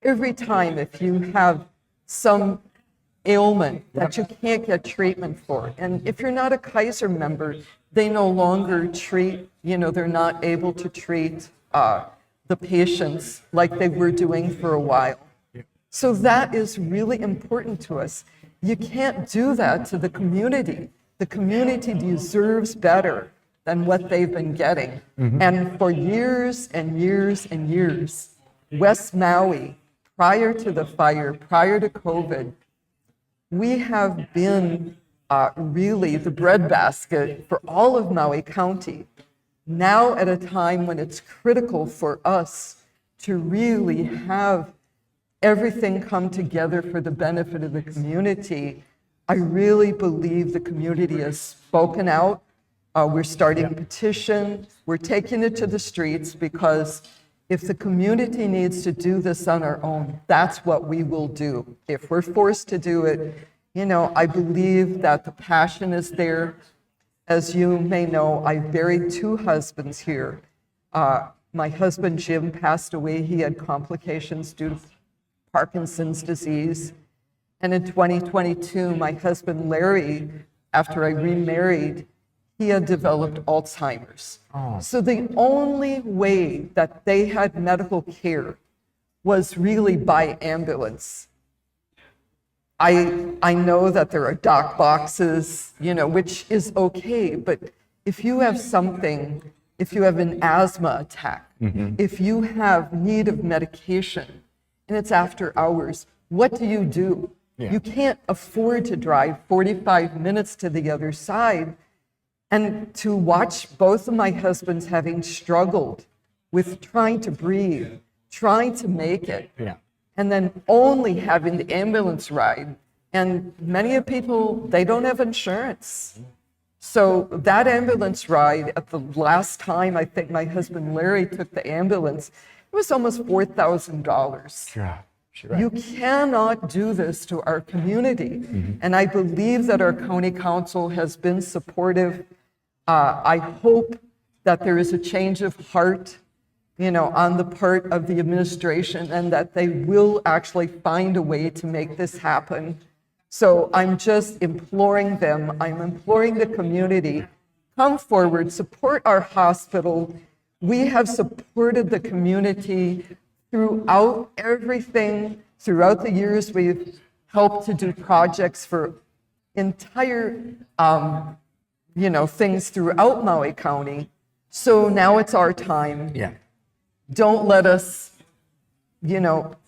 Every time, if you have some ailment that you can't get treatment for, and if you're not a Kaiser member, they no longer treat, they're not able to treat the patients like they were doing for a while. So that is really important to us. You can't do that to the community. The community deserves better than what they've been getting. Mm-hmm. And for years and years and years, West Maui, prior to the fire, prior to COVID, we have been really the breadbasket for all of Maui County. Now at a time when it's critical for us to really have everything come together for the benefit of the community, I really believe the community has spoken out. We're starting a petition. We're taking it to the streets, because if the community needs to do this on our own, that's what we will do. If we're forced to do it, I believe that the passion is there. As you may know, I buried 2 husbands here. My husband, Jim, passed away. He had complications due to Parkinson's disease. And in 2022, my husband, Larry, after I remarried, he had developed Alzheimer's. Oh. So the only way that they had medical care was really by ambulance. I know that there are doc boxes, which is okay, but if you have something, if you have an asthma attack, if you have need of medication, and it's after hours, what do? Yeah. You can't afford to drive 45 minutes to the other side. And to watch both of my husbands having struggled with trying to breathe, trying to make it, Yeah. and then only having the ambulance ride. And many of people, they don't have insurance. So that ambulance ride, at the last time I think my husband Larry took the ambulance, it was almost $4,000. Yeah. Right. You cannot do this to our community. Mm-hmm. And I believe that our county council has been supportive. I hope that there is a change of heart, on the part of the administration, and that they will actually find a way to make this happen. So I'm just imploring them, I'm imploring the community, come forward, support our hospital. We have supported the community throughout everything, throughout the years, we've helped to do projects for entire, things throughout Maui County. So now it's our time. Yeah. Don't let us,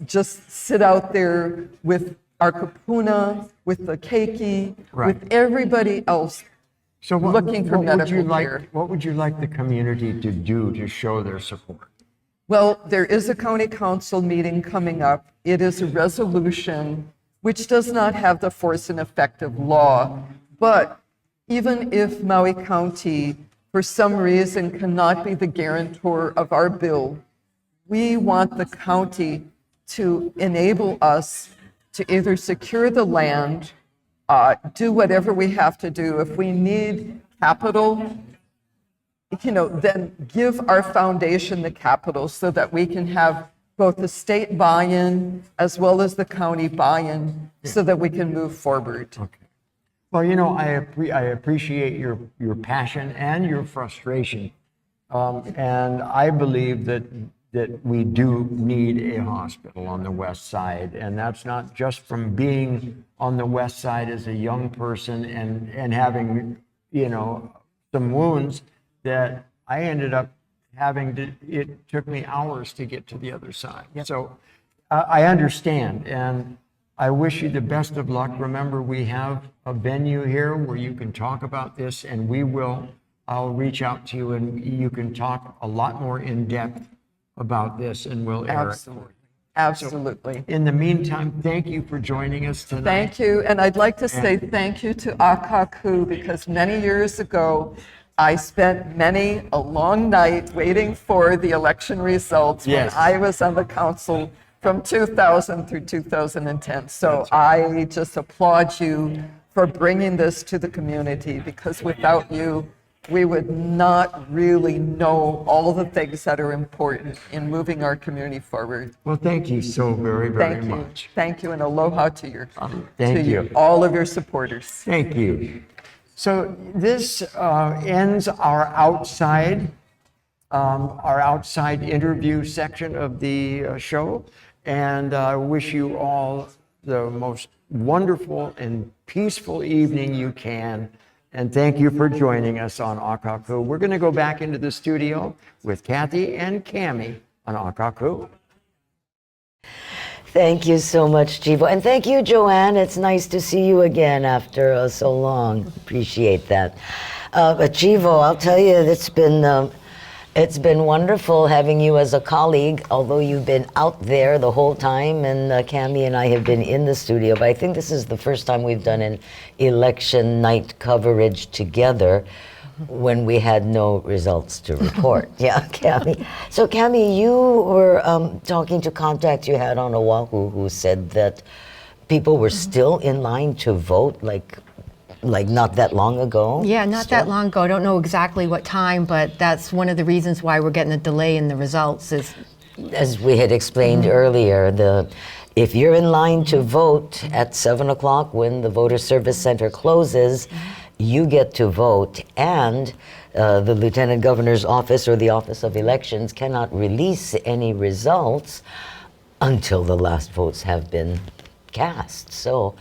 just sit out there with our kapuna, with the keiki, with everybody else looking for medical care. What would you like the community to do to show their support? Well, there is a county council meeting coming up. It is a resolution which does not have the force and effect of law. But even if Maui County, for some reason, cannot be the guarantor of our bill, we want the county to enable us to either secure the land, do whatever we have to do. If we need capital, then give our foundation the capital so that we can have both the state buy-in as well as the county buy-in so that we can move forward. Okay. Well, I appreciate your passion and your frustration. And I believe that we do need a hospital on the west side. And that's not just from being on the west side as a young person and having, some wounds that I ended up it took me hours to get to the other side. Yep. So I understand, and I wish you the best of luck. Remember, we have a venue here where you can talk about this, and I'll reach out to you and you can talk a lot more in depth about this, and we'll air it. Absolutely. So in the meantime, thank you for joining us tonight. Thank you, and I'd like to say thank you to Akaku, because many years ago, I spent many a long night waiting for the election results when I was on the council from 2000 through 2010. So I just applaud you for bringing this to the community, because without you, we would not really know all of the things that are important in moving our community forward. Well, thank you so very, very much. Thank you, and aloha to Thank you. all of your supporters. Thank you. So this ends our outside interview section of the show, and I wish you all the most wonderful and peaceful evening you can. And thank you for joining us on Akaku. We're going to go back into the studio with Kathy and Cammy on Akaku. Thank you so much, Chivo. And thank you, Joanne. It's nice to see you again after so long. Appreciate that. But Chivo, I'll tell you, it's been wonderful having you as a colleague, although you've been out there the whole time, and Cammy and I have been in the studio. But I think this is the first time we've done an election night coverage together when we had no results to report. Yeah, Cammy. So Cammy, you were talking to contacts you had on Oahu who said that people were still in line to vote, like not that long ago? Yeah, not that long ago. I don't know exactly what time, but that's one of the reasons why we're getting a delay in the results. Is as we had explained earlier, if you're in line to vote at 7 o'clock when the voter service center closes, you get to vote, and the Lieutenant Governor's office or the Office of Elections cannot release any results until the last votes have been cast. So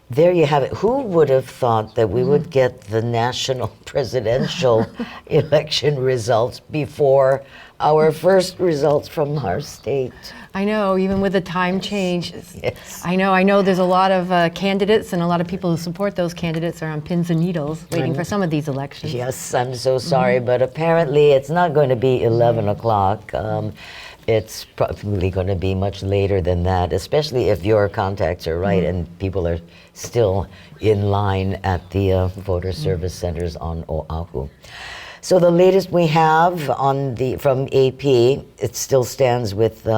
there you have it. Who would have thought that we would get the national presidential election results before our first results from our state? I know, even with the time change. Yes. I know there's a lot of candidates, and a lot of people who support those candidates are on pins and needles waiting for some of these elections. Yes, I'm so sorry, but apparently it's not going to be 11 o'clock. It's probably going to be much later than that, especially if your contacts are right and people are still in line at the voter service centers on Oahu. So the latest we have from AP, it still stands with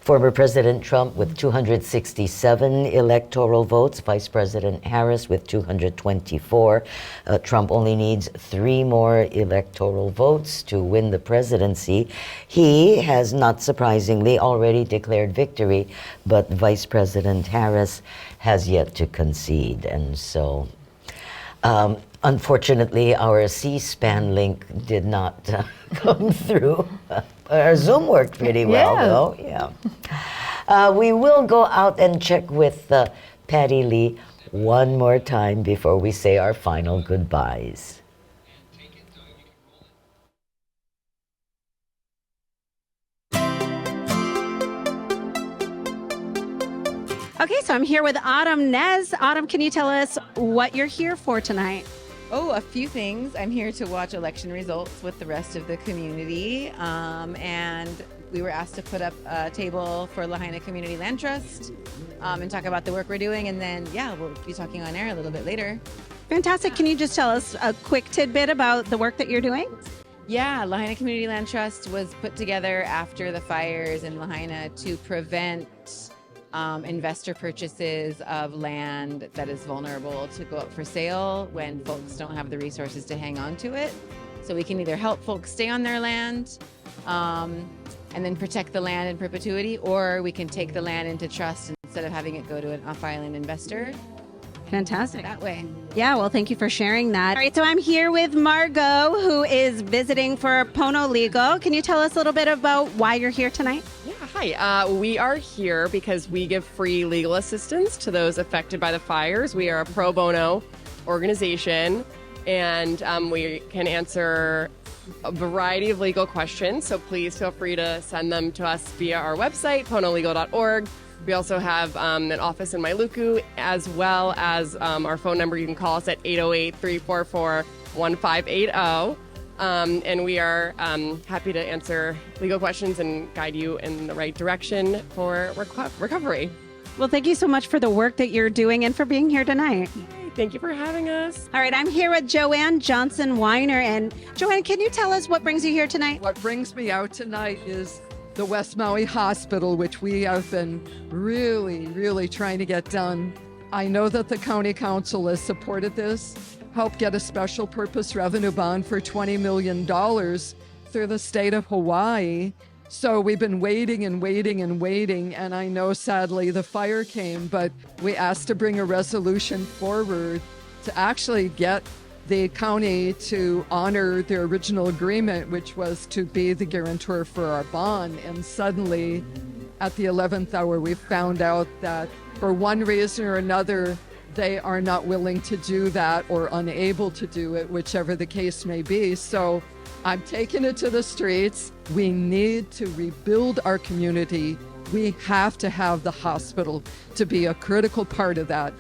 former President Trump with 267 electoral votes, Vice President Harris with 224. Trump only needs 3 more electoral votes to win the presidency. He has, not surprisingly, already declared victory, but Vice President Harris has yet to concede. And so, unfortunately, our C-SPAN link did not come through. Our Zoom worked pretty well, Yeah. though. Yeah. We will go out and check with Patty Lee one more time before we say our final goodbyes. Okay, so I'm here with Autumn Nez. Autumn, can you tell us what you're here for tonight? Oh, a few things. I'm here to watch election results with the rest of the community. And we were asked to put up a table for Lahaina Community Land Trust and talk about the work we're doing. And then, yeah, we'll be talking on air a little bit later. Fantastic. Can you just tell us a quick tidbit about the work that you're doing? Yeah, Lahaina Community Land Trust was put together after the fires in Lahaina to prevent investor purchases of land that is vulnerable to go up for sale when folks don't have the resources to hang on to it. So we can either help folks stay on their land and then protect the land in perpetuity, or we can take the land into trust instead of having it go to an off-island investor. Fantastic. That way. Yeah, well, thank you for sharing that. All right, so I'm here with Margot, who is visiting for Pono Legal. Can you tell us a little bit about why you're here tonight? Yeah, hi. We are here because we give free legal assistance to those affected by the fires. We are a pro bono organization, and we can answer a variety of legal questions. So please feel free to send them to us via our website, ponolegal.org. We also have an office in Mailuku, as well as our phone number. You can call us at 808-344-1580. And we are happy to answer legal questions and guide you in the right direction for recovery. Well, thank you so much for the work that you're doing and for being here tonight. Thank you for having us. All right, I'm here with Joanne Johnson Weiner. And Joanne, can you tell us what brings you here tonight? What brings me out tonight is the West Maui Hospital, which we have been really trying to get done. I know that the County Council has supported this, helped get a special purpose revenue bond for $20 million through the state of Hawaii. So we've been waiting, and I know sadly the fire came, but we asked to bring a resolution forward to actually get the county to honor their original agreement, which was to be the guarantor for our bond. And suddenly, at the 11th hour, we found out that for one reason or another, they are not willing to do that or unable to do it, whichever the case may be. So I'm taking it to the streets. We need to rebuild our community. We have to have the hospital to be a critical part of that.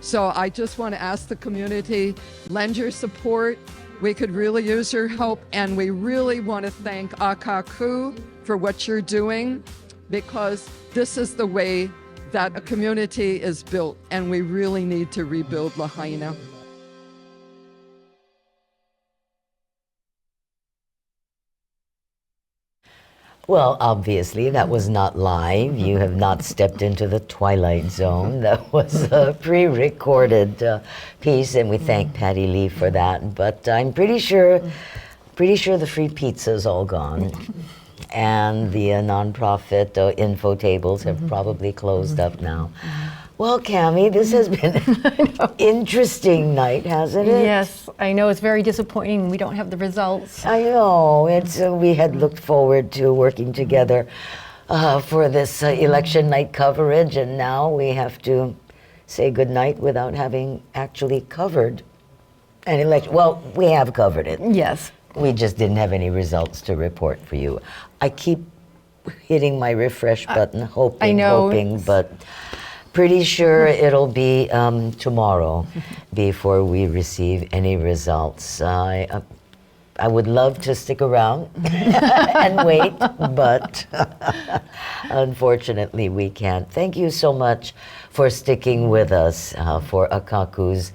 So I just want to ask the community, lend your support. We could really use your help. And we really want to thank Akaku for what you're doing, because this is the way that a community is built, and we really need to rebuild Lahaina. Well, obviously, that was not live. You have not stepped into the twilight zone. That was a pre-recorded piece, and we thank Patty Lee for that. But I'm pretty sure the free pizza's all gone. And the nonprofit info tables have probably closed up now. Well, Cammy, this has been an interesting night, hasn't it? Yes, I know it's very disappointing we don't have the results. I know. It's we had looked forward to working together for this election night coverage, and now we have to say goodnight without having actually covered an election. Well, we have covered it. Yes. We just didn't have any results to report for you. I keep hitting my refresh button, hoping, but pretty sure it'll be tomorrow before we receive any results. I would love to stick around and wait, but unfortunately we can't. Thank you so much for sticking with us for Akaku's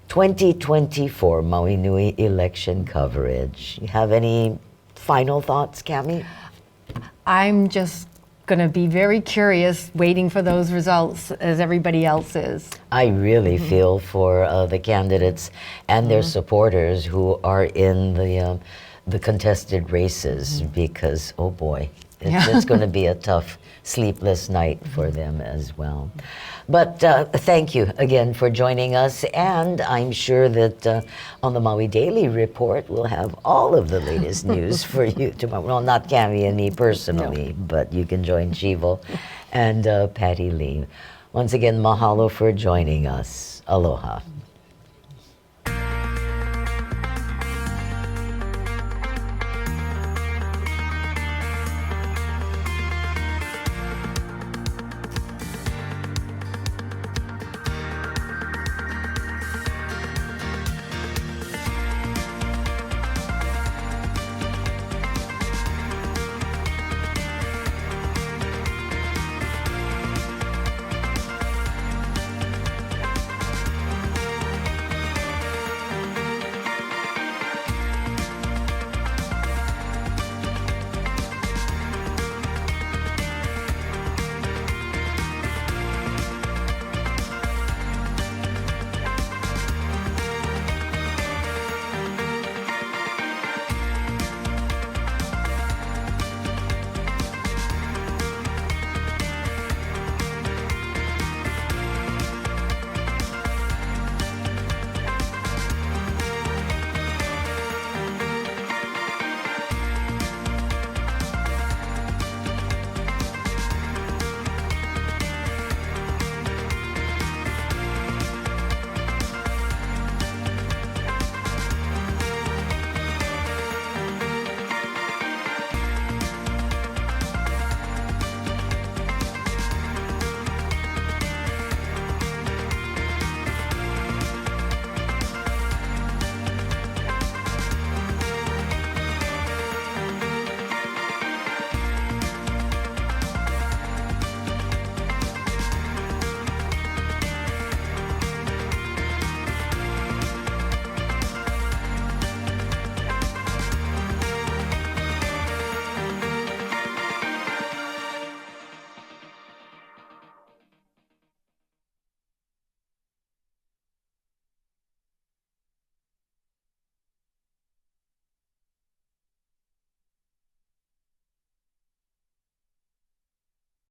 2024 Maui Nui election coverage. You have any final thoughts, Cammy? I'm just going to be very curious waiting for those results as everybody else is. I really feel for the candidates and their supporters who are in the contested races, because, oh boy, it's going to be a tough sleepless night for them as well. But thank you again for joining us, and I'm sure that on the Maui Daily Report we'll have all of the latest news for you tomorrow. Well, not Cammy and me personally, but you can join Chivo and Patty Lee. Once again, mahalo for joining us. Aloha.